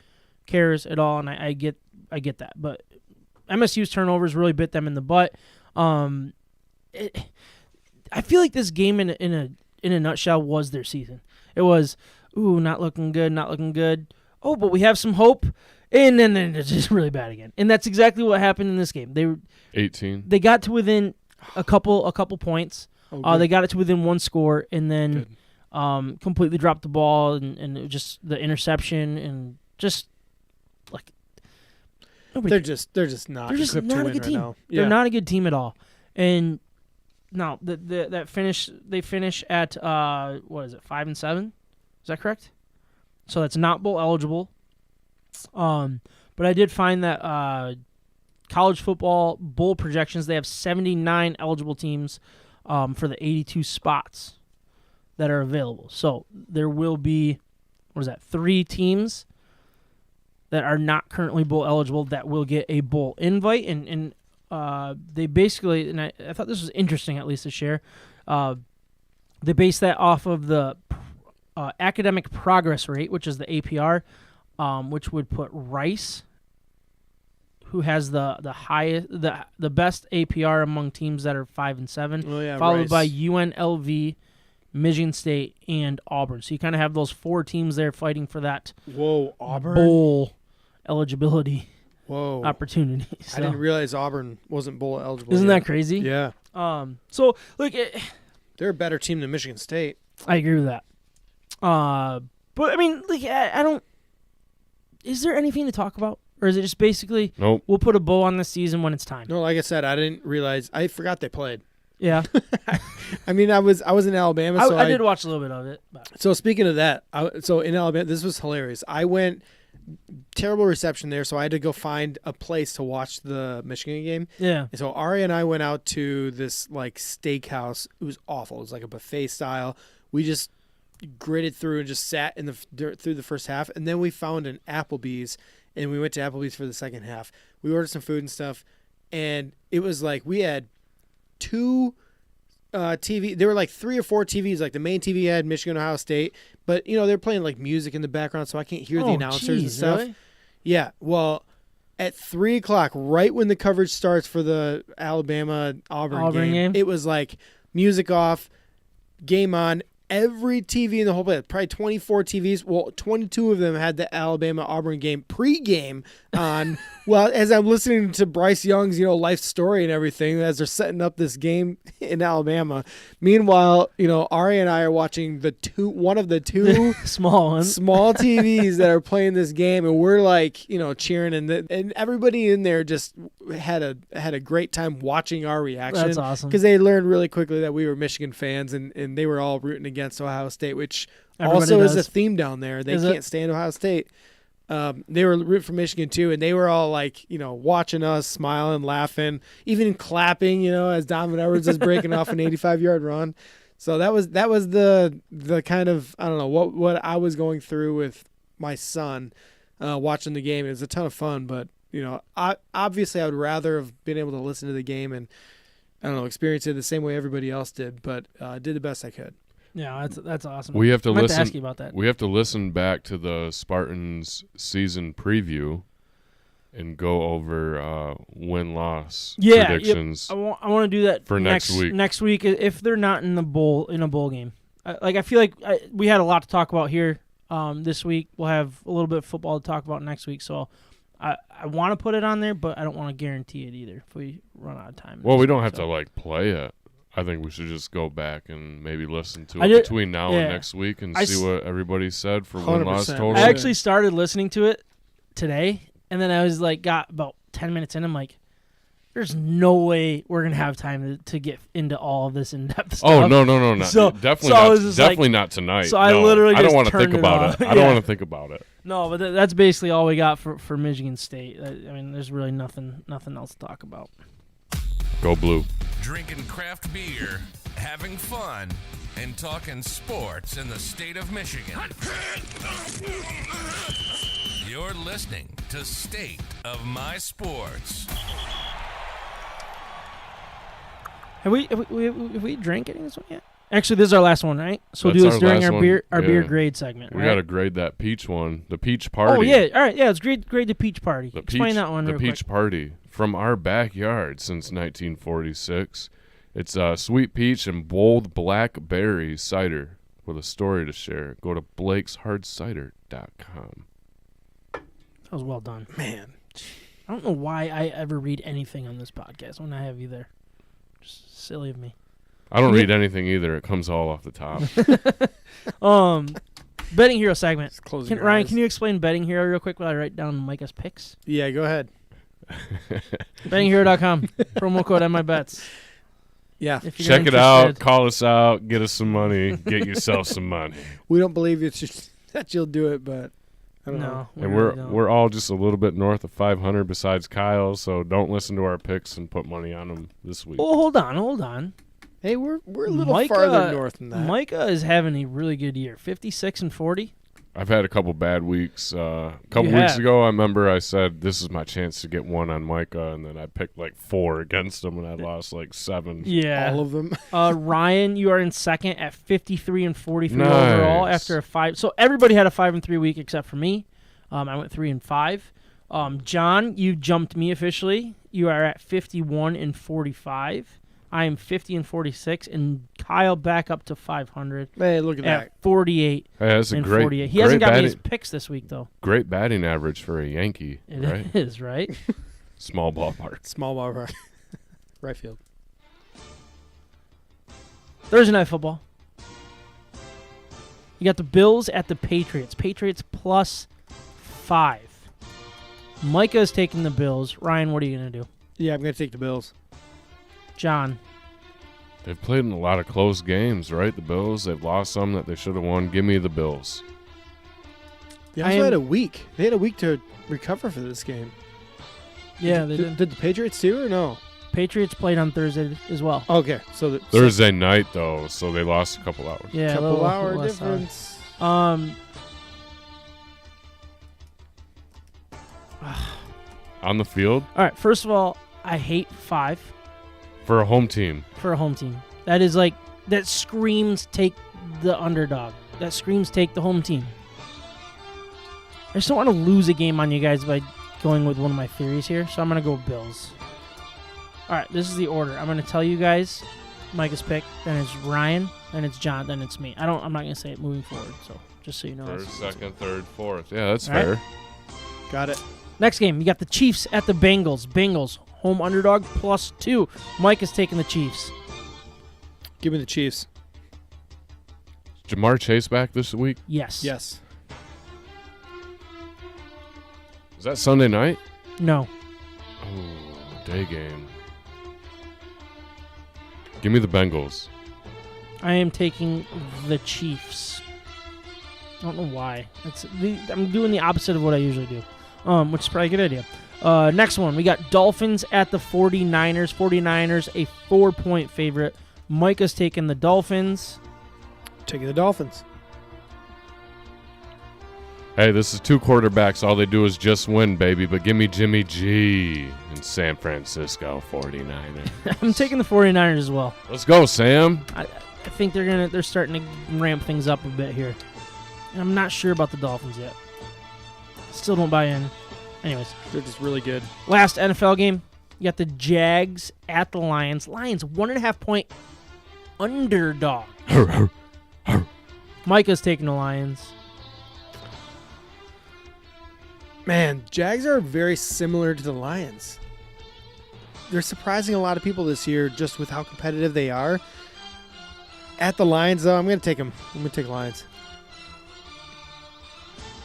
cares at all, and I get that. But MSU's turnovers really bit them in the butt. I feel like this game in a nutshell was their season. It was, not looking good. Oh, but we have some hope, and then it's just really bad again. And that's exactly what happened in this game. 18. They got to within a couple points. Oh, They got it to within one score, and then Good. completely dropped the ball, and it just the interception, and just like nobody. They're just not. They're just equipped not to a win good right team. now. They're Yeah. not a good team at all. And no, that finish they finish at what is it, 5-7? Is that correct? So that's not bowl eligible. But I did find that college football bowl projections, they have 79 eligible teams for the 82 spots that are available. So there will be 3 teams that are not currently bowl eligible that will get a bowl invite, and they basically, and I thought this was interesting at least to share, they base that off of the academic progress rate, which is the APR, which would put Rice, who has the highest, the best APR among teams that are 5-7, Oh, yeah, followed by Rice. UNLV, Michigan State, and Auburn. So you kind of have those 4 teams there fighting for that Whoa, Auburn. bowl eligibility Whoa. opportunity. I didn't realize Auburn wasn't bowl eligible. Isn't yet. that crazy? Yeah. So look, They're a better team than Michigan State. I agree with that. But I mean, like, I don't. Is there anything to talk about, or is it just basically Nope. we'll put a bow on this season when it's time? No, like I said, I didn't realize. I forgot they played. Yeah, I mean, I was in Alabama, so I did watch a little bit of it. But. So speaking of that, so in Alabama, this was hilarious. I went terrible reception there, so I had to go find a place to watch the Michigan game. Yeah, And so Ari and I went out to this like steakhouse. It was awful. It was like a buffet style. We just gritted through and just sat in through the first half, and then we found an Applebee's, and we went to Applebee's for the second half. We ordered some food and stuff, and it was like we had 2 TV. There were like 3 or 4 TVs. Like the main TV had Michigan, Ohio State, but they're playing like music in the background, so I can't hear the announcers and stuff. Really? Yeah, well, at 3:00, right when the coverage starts for the Alabama Auburn game? it was like music off, game on. every TV in the whole place, probably 24 TVs. Well, 22 of them had the Alabama-Auburn game pregame on. Well, as I'm listening to Bryce Young's, life story and everything, as they're setting up this game in Alabama. Meanwhile, Ari and I are watching one of the two small TVs that are playing this game, and we're like, cheering, and everybody in there just had a great time watching our reaction. That's awesome. Because they learned really quickly that we were Michigan fans, and they were all rooting against Ohio State, which Everybody also does. is a theme down there. They Is can't it? stand Ohio State. They were rooting for Michigan too, and they were all like, watching us, smiling, laughing, even clapping, as Donovan Edwards is breaking off an 85-yard run. So that was the kind of, I don't know what I was going through with my son watching the game. It was a ton of fun, but obviously I would rather have been able to listen to the game and, I don't know, experience it the same way everybody else did, but I did the best I could. Yeah, that's awesome. We have to I meant listen. to ask you about that. We have to listen back to the Spartans season preview and go over win-loss predictions. I want to do that for next week. Next week, if they're not in a bowl game. I feel like we had a lot to talk about here this week. We'll have a little bit of football to talk about next week. So I want to put it on there, but I don't want to guarantee it either if we run out of time. Well, we don't have to play it. I think we should just go back and maybe listen to it between now and next week and see what everybody said for win-loss total. I actually started listening to it today, and then I was got about 10 minutes in. I'm like, there's no way we're going to have time to get into all of this in-depth stuff. Oh, no. Definitely not tonight. So I literally I don't just want to think turned it about off. it. I don't want to think about it. No, but that's basically all we got for Michigan State. I mean, there's really nothing else to talk about. Go Blue. Drinking craft beer, having fun, and talking sports in the state of Michigan. You're listening to State of My Sports. Have we drank any this one yet? Actually, this is our last one, right? So That's we'll do this our during last our beer one. grade segment. We right? got to grade that peach one. The peach party. Oh yeah, all right, yeah. It's grade the peach party. Explain that one. The real peach quick. party from our backyard since 1946. It's sweet peach and bold blackberry cider with a story to share. Go to blakeshardcider.com. That was well done. Man, I don't know why I ever read anything on this podcast when I have you there. Just silly of me. I don't read anything either. It comes all off the top. Betting Hero segment. Ryan, eyes. can you explain Betting Hero real quick while I write down Micah's picks? Yeah, go ahead. BettingHero.com. Promo code MyBets. Yeah. If you're Check it out. interested. Call us out. Get us some money. Get yourself some money. We don't believe that you'll do it, but I don't know. No. And really don't. we're all just a little bit north of 500 besides Kyle, so don't listen to our picks and put money on them this week. Oh, hold on. Hey, we're a little farther north than that. Micah is having a really good year. 56-40. I've had a couple bad weeks. A couple You weeks have. ago, I remember I said, this is my chance to get one on Micah, and then I picked 4 against him, and I lost 7. Yeah. All of them. Ryan, you are in second at 53-43 Nice. overall after a 5. So everybody had a 5-3 week except for me. I went 3-5. John, you jumped me officially. You are at 51-45. I am 50-46, and Kyle back up to 500 Hey, look at that. at 48 Hey, that's a and great, 48. He hasn't great got me batting, his picks this week though. great batting average for a Yankee, It is right? right. Small ballpark. Small ball right field. Thursday night football. You got the Bills at the Patriots. Patriots plus 5. Micah is taking the Bills. Ryan, what are you going to do? Yeah, I'm going to take the Bills. John. They've played in a lot of close games, right? The Bills, they've lost some that they should have won. Give me the Bills. They also had a week. They had a week to recover for this game. Yeah, they did. Did the Patriots too, or no? Patriots played on Thursday as well. Okay, so Thursday night, though, so they lost a couple hours. Yeah, a couple little hour less difference. hour. On the field All right, first of all, I hate 5 for a home team. for a home team. That is that screams take the underdog. That screams take the home team. I just don't want to lose a game on you guys by going with one of my theories here, so I'm going to go Bills. All right, this is the order. I'm going to tell you guys Micah's pick. Then it's Ryan. Then it's John. Then it's me. I'm not gonna say it moving forward. So just so you know. First, second, third, fourth. Yeah, that's All fair. right. Got it. Next game, you got the Chiefs at the Bengals. Bengals home underdog +2. Mike is taking the Chiefs. Give me the Chiefs. Jamar Chase back this week? Yes. Yes. Is that Sunday night? No. Oh, day game. Give me the Bengals. I am taking the Chiefs. I don't know why. I'm doing the opposite of what I usually do, which is probably a good idea. Next one, we got Dolphins at the 49ers. 49ers, a 4-point favorite. Micah's taking the Dolphins. Taking the Dolphins. Hey, this is two quarterbacks. All they do is just win, baby. But give me Jimmy G in San Francisco 49ers. I'm taking the 49ers as well. Let's go, Sam. I think they're starting to ramp things up a bit here. And I'm not sure about the Dolphins yet. Still don't buy in. Anyways, They're just really good. last NFL game, you got the Jags at the Lions. Lions 1.5-point underdog. Micah's taking the Lions. Man, Jags are very similar to the Lions. They're surprising a lot of people this year just with how competitive they are. At the Lions, though, I'm going to take them. I'm going to take Lions.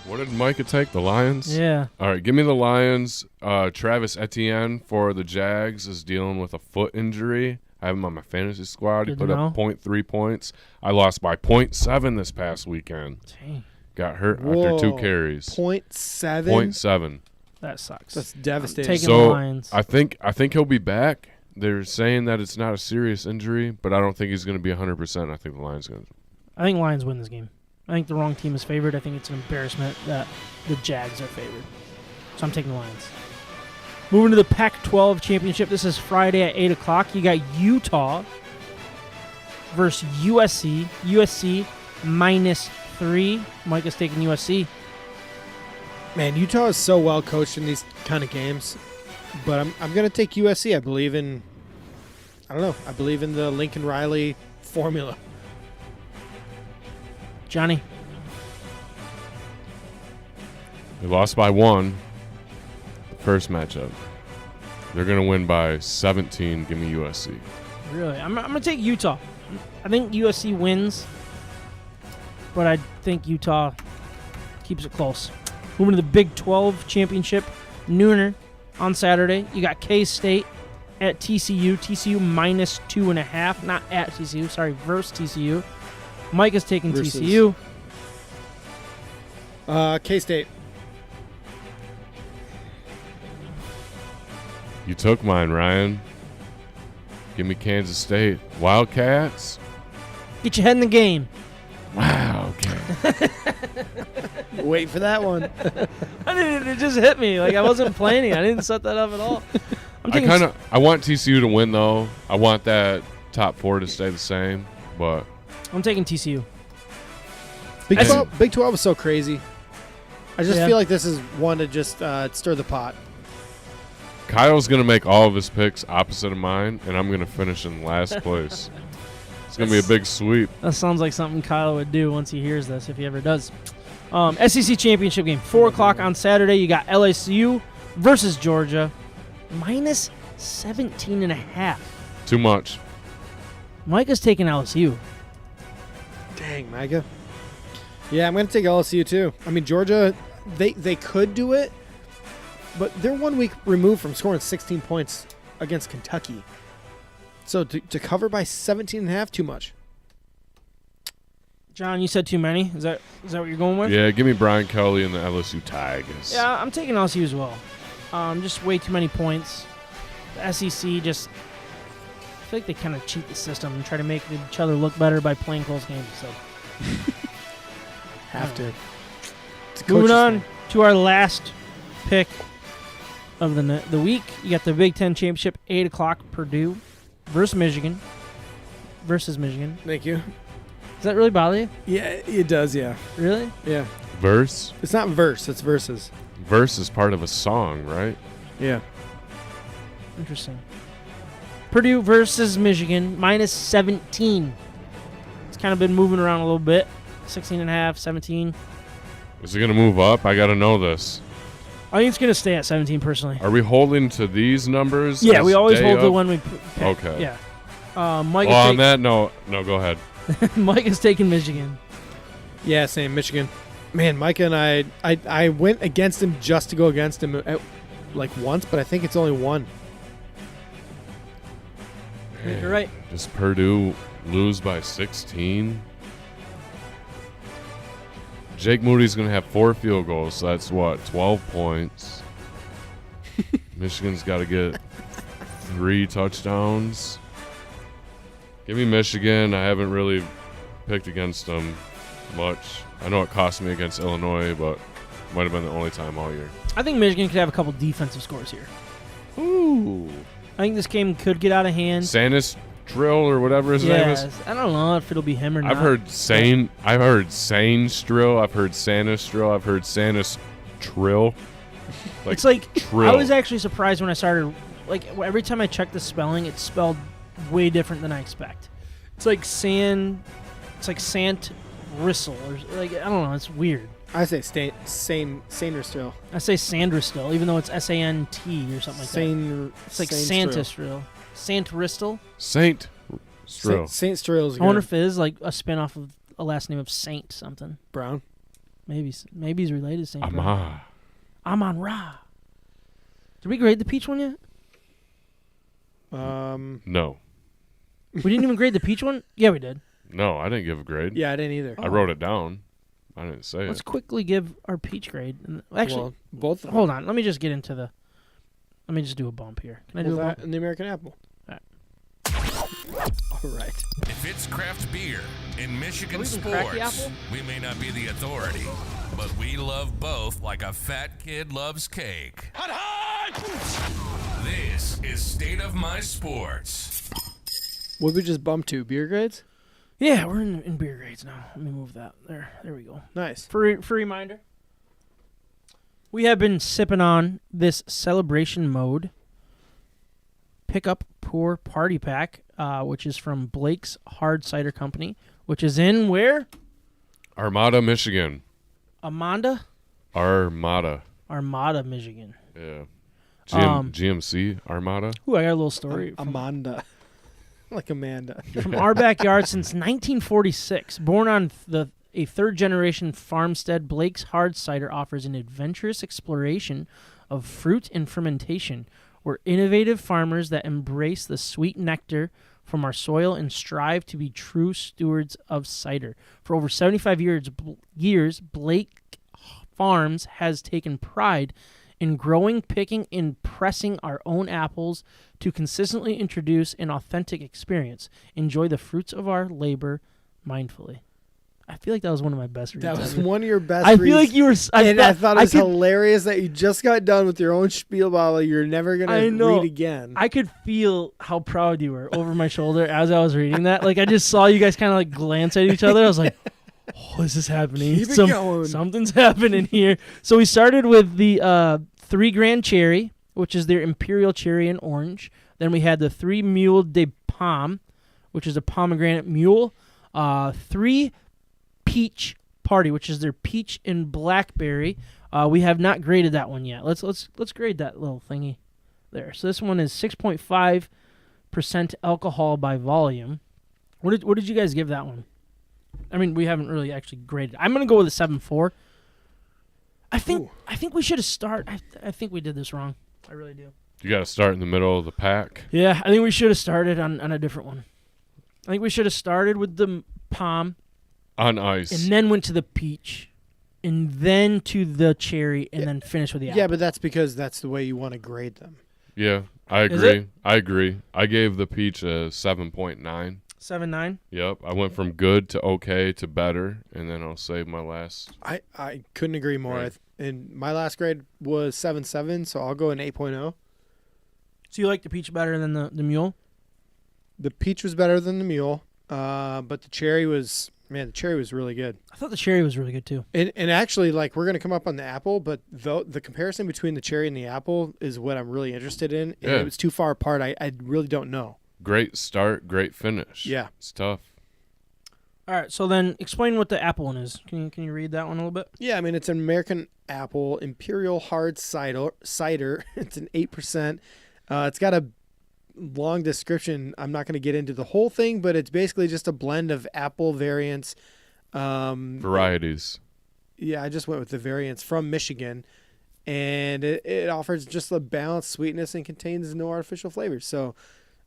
What did Micah take? The Lions? Yeah. All right, give me the Lions. Travis Etienne for the Jags is dealing with a foot injury. I have him on my fantasy squad. He Good to put know. up 0.3 points. I lost by 0.7 this past weekend. Dang, Got hurt Whoa. after 2 carries. 0.7? 0.7. that sucks. That's devastating. taking So the Lions. I think he'll be back. They're saying that it's not a serious injury, but I don't think he's going to be 100%. I think the Lions going to. I think Lions win this game. I think the wrong team is favored. I think it's an embarrassment that the Jags are favored. So I'm taking the Lions. Moving to the Pac-12 championship. This is Friday at 8 o'clock. You got Utah versus USC. USC -3. Micah's taking USC. Man, Utah is so well coached in these kind of games. But I'm going to take USC. I believe in the Lincoln Riley formula. Johnny. They lost by 1. The first matchup. They're going to win by 17. Give me USC. Really? I'm going to take Utah. I think USC wins, but I think Utah keeps it close. Moving to the Big 12 championship, nooner on Saturday. You got K-State at TCU. TCU -2.5. Not at TCU. Sorry, versus TCU. Mike is taking Versus. TCU. K-State. You took mine, Ryan. Give me Kansas State. Wildcats? Get your head in the game. Wow, okay. Wait for that one. It just hit me. Like I wasn't planning. I didn't set that up at all. I want TCU to win, though. I want that top 4 to stay the same, but I'm taking TCU. Big 12 is so crazy. I just Yeah. feel like this is one to just stir the pot. Kyle's going to make all of his picks opposite of mine, and I'm going to finish in last place. It's going to be a big sweep. That sounds like something Kyle would do once he hears this, if he ever does. SEC championship game, 4 o'clock on Saturday. You got LSU versus Georgia, -17.5. Too much. Micah's taking LSU. Dang, Micah. Yeah, I'm going to take LSU too. I mean, Georgia, they could do it, but they're 1 week removed from scoring 16 points against Kentucky. So to cover by 17.5, too much. John, you said too many. Is that what you're going with? Yeah, give me Brian Kelly and the LSU Tigers. Yeah, I'm taking LSU as well. Just way too many points. The SEC just, I feel like they kind of cheat the system and try to make each other look better by playing close games. So Have to. It's a moving coach's on thing. to our last pick of the week. You got the Big Ten Championship, 8 o'clock, Purdue versus Michigan. Thank you. Does that really bother you? Yeah, it does, yeah. Really? Yeah. Verse? It's not verse, it's verses. Verse is part of a song, right? Yeah. Interesting. Purdue versus Michigan, minus 17. It's kind of been moving around a little bit. 16.5, 17. Is it going to move up? I got to know this. I think it's going to stay at 17, personally. Are we holding to these numbers? Yeah, as we always day hold of? the one we pick. Okay. Yeah. Mike Well, is on that note, no, go ahead. Mike is taking Michigan. Yeah, same. Michigan. Man, Micah and I went against him just to go against him like once, but I think it's only one. I think you're right. Does Purdue lose by 16? Jake Moody's going to have 4 field goals, so that's what, 12 points. Michigan's got to get 3 touchdowns. Give me Michigan. I haven't really picked against them much. I know it cost me against Illinois, but might have been the only time all year. I think Michigan could have a couple defensive scores here. Ooh. I think this game could get out of hand. Sanis Drill or whatever his name is. I don't know if it'll be him or not. I've heard Sane Strill. I've heard Sanis Drill. I've heard Sanis Trill. It's like Trill. I was actually surprised when I started. Like every time I check the spelling, it's spelled way different than I expect. It's like Sant Rissel or like I don't know. It's weird. I say Saner still. I say Sandra still, even though it's Sant or something like that. It's like Santa Strill. Sant Ristel. Saint Strill. Saint Strill is I wonder good. if it is like a spinoff of a last name of Saint something. Brown. Maybe he's related to Saint Brown. Amah. Amon Ra. Did we grade the peach one yet? No. We didn't even grade the peach one? Yeah, we did. No, I didn't give a grade. Yeah, I didn't either. I wrote it down. I didn't say Let's it. quickly give our peach grade. Actually, Well, both of them. hold on. Let me just get into the. Let me just do a bump here. Can I do a bump? And the American apple. All right. All right. If it's craft beer in Michigan Are we even crack the sports, apple? we may not be the authority, but we love both like a fat kid loves cake. This is State of My Sports. What we just bumped to? Beer grades? Yeah, we're in beer grades now. Let me move that. There we go. Nice. For reminder, we have been sipping on this celebration mode pickup pour party pack, which is from Blake's Hard Cider Company, which is in where? Armada, Michigan. Armada, Michigan. Yeah. Um, GMC Armada. Ooh, I got a little story. Amanda. Like Amanda. From our backyard since 1946. Born on a third-generation farmstead, Blake's Hard Cider offers an adventurous exploration of fruit and fermentation. We're innovative farmers that embrace the sweet nectar from our soil and strive to be true stewards of cider. For over 75 years, Blake Farms has taken pride in growing, picking, and pressing our own apples to consistently introduce an authentic experience. Enjoy the fruits of our labor mindfully. I feel like that was one of my best reads. That was ever. one of your best I reads. feel like you were. I thought it was hilarious that you just got done with your own spiel about you're never going to read again. I could feel how proud you were over my shoulder as I was reading that. Like, I just saw you guys kind of like glance at each other. I was like, oh, is this happening? Keep it going. Something's happening here. So we started with the 3 Grand Cherry, which is their Imperial Cherry and Orange. Then we had the 3 Mule de Pomme, which is a pomegranate mule. 3 Peach Party, which is their peach and blackberry. We have not graded that one yet. Let's grade that little thingy there. So this one is 6.5% alcohol by volume. What did you guys give that one? I mean, we haven't really actually graded. I'm gonna go with a 7.4. I think we should have started. I think we did this wrong. I really do. You got to start in the middle of the pack. Yeah, I think we should have started on a different one. I think we should have started with the palm. On ice. And then went to the peach, and then to the cherry, and then finished with the apple. Yeah, but that's because that's the way you want to grade them. Yeah, I agree. I agree. I gave the peach a 7.9. 7.9? Yep. I went from good to okay to better, and then I'll save my last. I couldn't agree more. Right. And my last grade was 7.7, so I'll go an 8.0. So you like the peach better than the mule? The peach was better than the mule, but the cherry was... Man, the cherry was really good. I thought the cherry was really good, too. And actually, like, we're going to come up on the apple, but the comparison between the cherry and the apple is what I'm really interested in. And Yeah. it was too far apart. I really don't know. great start, great finish. Yeah. It's tough. All right, so then explain what the apple one is. Can you read that one a little bit? Yeah, I mean, it's an American Apple Imperial Hard Cider. It's an 8%. It's got a long description. I'm not going to get into the whole thing, but it's basically just a blend of apple variants. Varieties. Yeah, I just went with the variants from Michigan. And it offers just a balanced sweetness and contains no artificial flavors. So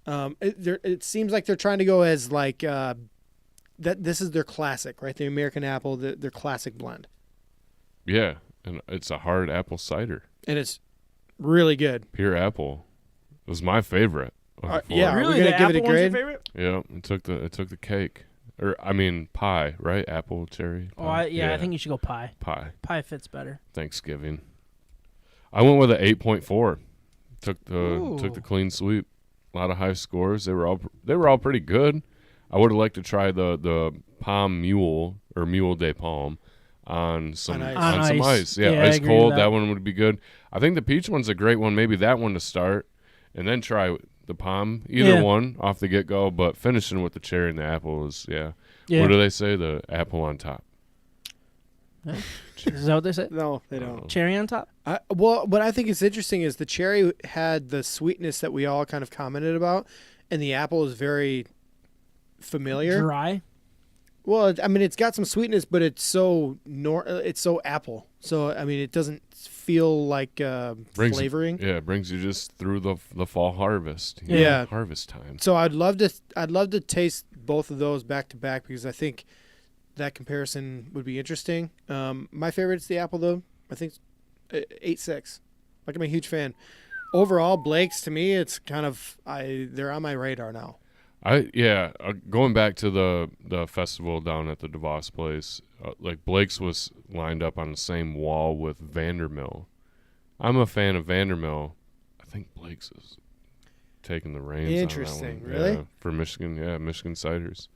it seems like they're trying to go as like that. This is their classic, right? The American Apple, their classic blend. Yeah, and it's a hard apple cider. And it's really good. Pure apple. It was my favorite. Yeah, are Really, we gonna the give it a apple one's your grade? favorite? Yeah, it took the cake. Or I mean pie, right? Apple, cherry. Oh, Pie. I think you should go pie. Pie. Pie fits better. Thanksgiving. I went with an 8.4. Took Ooh. the clean sweep. A lot of high scores. They were all pretty good. I would have liked to try the Palm Mule or Mule de Palm on some On some ice. ice. Yeah, Yeah, I ice agree cold. with that. That one would be good. I think the peach one's a great one. Maybe that one to start, and then try the Palm. Either one off the get go, but finishing with the cherry and the apple is Yeah. What do they say? The apple on top. Is that what they say? No, they don't. Cherry on top? Well, what I think is interesting is the cherry had the sweetness that we all kind of commented about, and the apple is very familiar. Dry? Well, I mean, it's got some sweetness, but it's so apple. So I mean, it doesn't feel like flavoring. Yeah, it brings you just through the fall harvest. Yeah. Harvest time. So I'd love to taste both of those back to back because I think that comparison would be interesting. My favorite is the apple though. I think 8.6. Like I'm a huge fan. Overall, Blake's to me, it's kind of they're on my radar now. Going back to the festival down at the DeVos place, like Blake's was lined up on the same wall with Vandermill. I'm a fan of Vandermill. I think Blake's is taking the reins. Interesting, on that one. really? Yeah, for Michigan, Michigan ciders.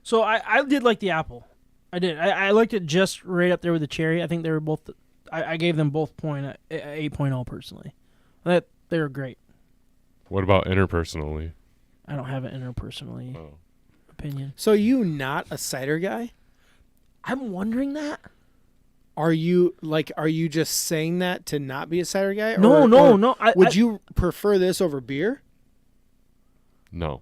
So I did like the apple. I did. I liked it just right up there with the cherry. I think they were both. I gave them both point at 8.0 personally. That they were great. What about interpersonally? I don't have an interpersonally opinion. So you not a cider guy? I'm wondering that. Are you just saying that to not be a cider guy? No. Would you prefer this over beer? No.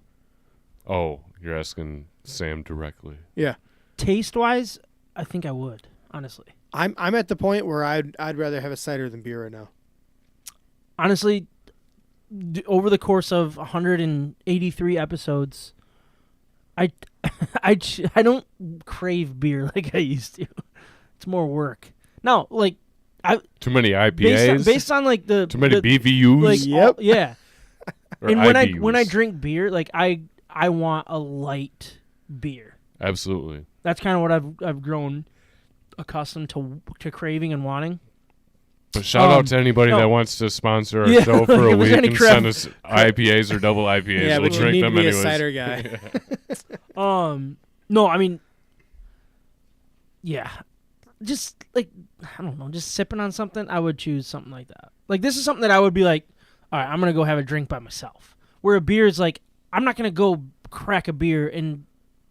Oh, you're asking Sam directly. Yeah. Taste wise, I think I would, honestly. I'm at the point where I'd rather have a cider than beer right now. Honestly, over the course of 183 episodes, I don't crave beer like I used to. It's more work. No, like Too many IPAs. based on like the too many the, BVUs. like Yep. yeah. or And IBUs. when I drink beer, like I want a light beer. Absolutely. That's kind of what I've grown accustomed to craving and wanting. But shout out to anybody no. that wants to sponsor our Yeah, show for like, a if there's week any and craft- send us IPAs or double IPAs. Yeah, we'll but you drink need to them be anyways. a cider guy. No, I mean, yeah, just like I don't know, just sipping on something. I would choose something like that. Like this is something that I would be like, all right, I'm gonna go have a drink by myself. Where a beer is like, I'm not gonna go crack a beer and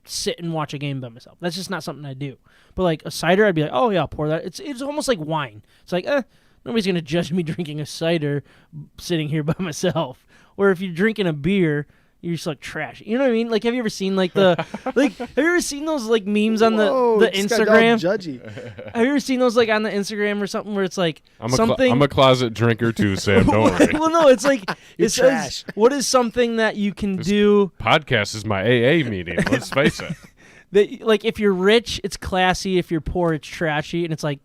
sit and watch a game by myself. That's just not something I do. But like a cider, I'd be like, oh yeah, I'll pour that. It's almost like wine. It's like, nobody's gonna judge me drinking a cider sitting here by myself. Where if you're drinking a beer, you're just like trash. You know what I mean? Like, have you ever seen like the like? Have you ever seen those like memes on Whoa, the this got all Instagram? judgy. Have you ever seen those like on the Instagram or something where it's like I'm something? a closet drinker too, Sam. Don't worry. Well, no, it's like You're it says, trash. what is something that you can do? Podcast is my AA meeting. Let's face it. That like if you're rich, it's classy. If you're poor, it's trashy. And it's like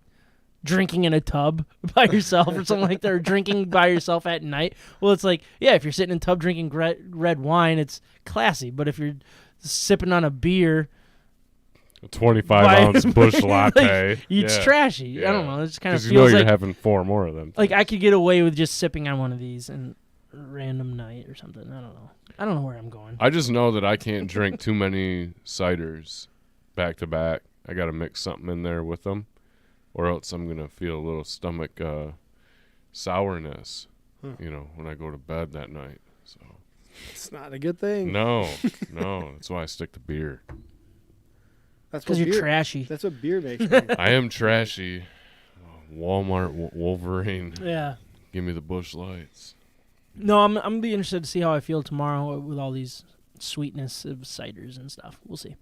drinking in a tub by yourself or something like that, or drinking by yourself at night. Well, it's like, yeah, if you're sitting in a tub drinking red wine, it's classy. But if you're sipping on a beer, A 25-ounce bush like, latte. it's trashy. I don't know. It just kind of Because you know feels you're like having 4 more of them. like I could get away with just sipping on one of these and random night or something. I don't know. I don't know where I'm going. I just know that I can't drink too many ciders back to back. I got to mix something in there with them, or else I'm going to feel a little stomach sourness, when I go to bed that night. So It's not a good thing. No. That's why I stick to beer. That's Because what you're beer, trashy. That's what beer makes me. I am trashy. Walmart Wolverine. Yeah. Give me the Busch Lights. No, I'm gonna be interested to see how I feel tomorrow with all these sweetness of ciders and stuff. We'll see.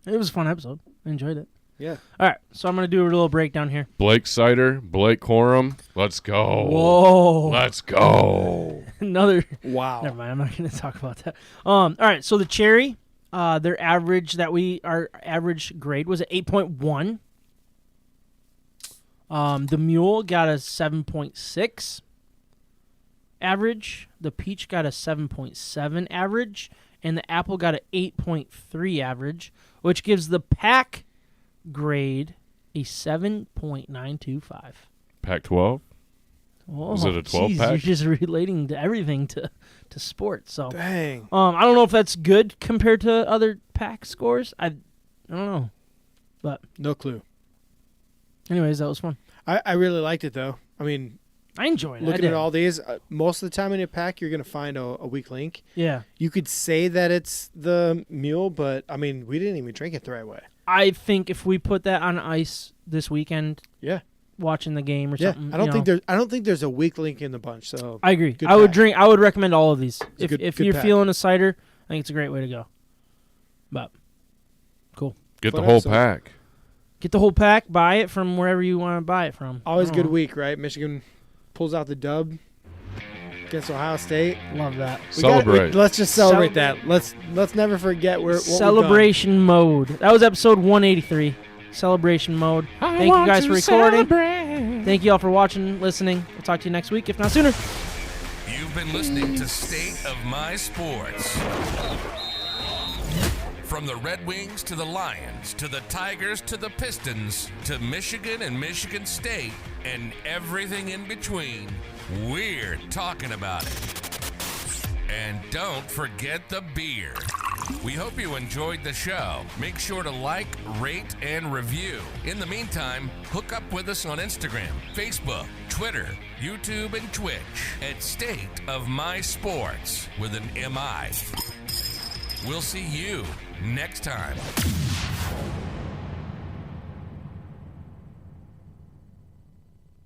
It was a fun episode. I enjoyed it. Yeah. All right, so I'm gonna do a little breakdown here. Blake Cider, Blake Corum. Let's go. Whoa. Let's go. Another. Wow. Never mind. I'm not gonna talk about that. All right. So the cherry, their average our average grade was at 8.1. The mule got a 7.6 average. The peach got a 7.7 average, and the apple got an 8.3 average, which gives the pack grade a 7.925. Pac-12. Oh, Is it a 12 geez, pack? You're just relating to everything to sports. So Dang. I don't know if that's good compared to other pack scores. I don't know, but No clue. anyways, that was fun. I really liked it, though. I mean, I enjoyed it. looking at all these, most of the time in a pack, you're going to find a weak link. Yeah. You could say that it's the mule, but, I mean, we didn't even drink it the right way. I think if we put that on ice this weekend, Yeah. watching the game or Yeah. something, I don't think there's a weak link in the bunch. So I agree. Good I would pack. I would recommend all of these. It's a If good you're pack. feeling a cider, I think it's a great way to go. But cool. Get Fun the whole episode. pack. Get the whole pack. Buy it from wherever you want to buy it from. always I good don't know. week, right? Michigan pulls out the dub against Ohio State. Love that. Celebrate. Let's just celebrate that. Let's never forget what Celebration mode. That was episode 183. Celebration mode. Thank you guys for recording. Thank you all for watching, listening. We'll talk to you next week, if not sooner. You've been listening to State of My Sports. From the Red Wings to the Lions, to the Tigers to the Pistons, to Michigan and Michigan State, and everything in between, we're talking about it. And don't forget the beer. We hope you enjoyed the show. Make sure to like, rate, and review. In the meantime, hook up with us on Instagram, Facebook, Twitter, YouTube, and Twitch at State of My Sports with an MI. We'll see you next time.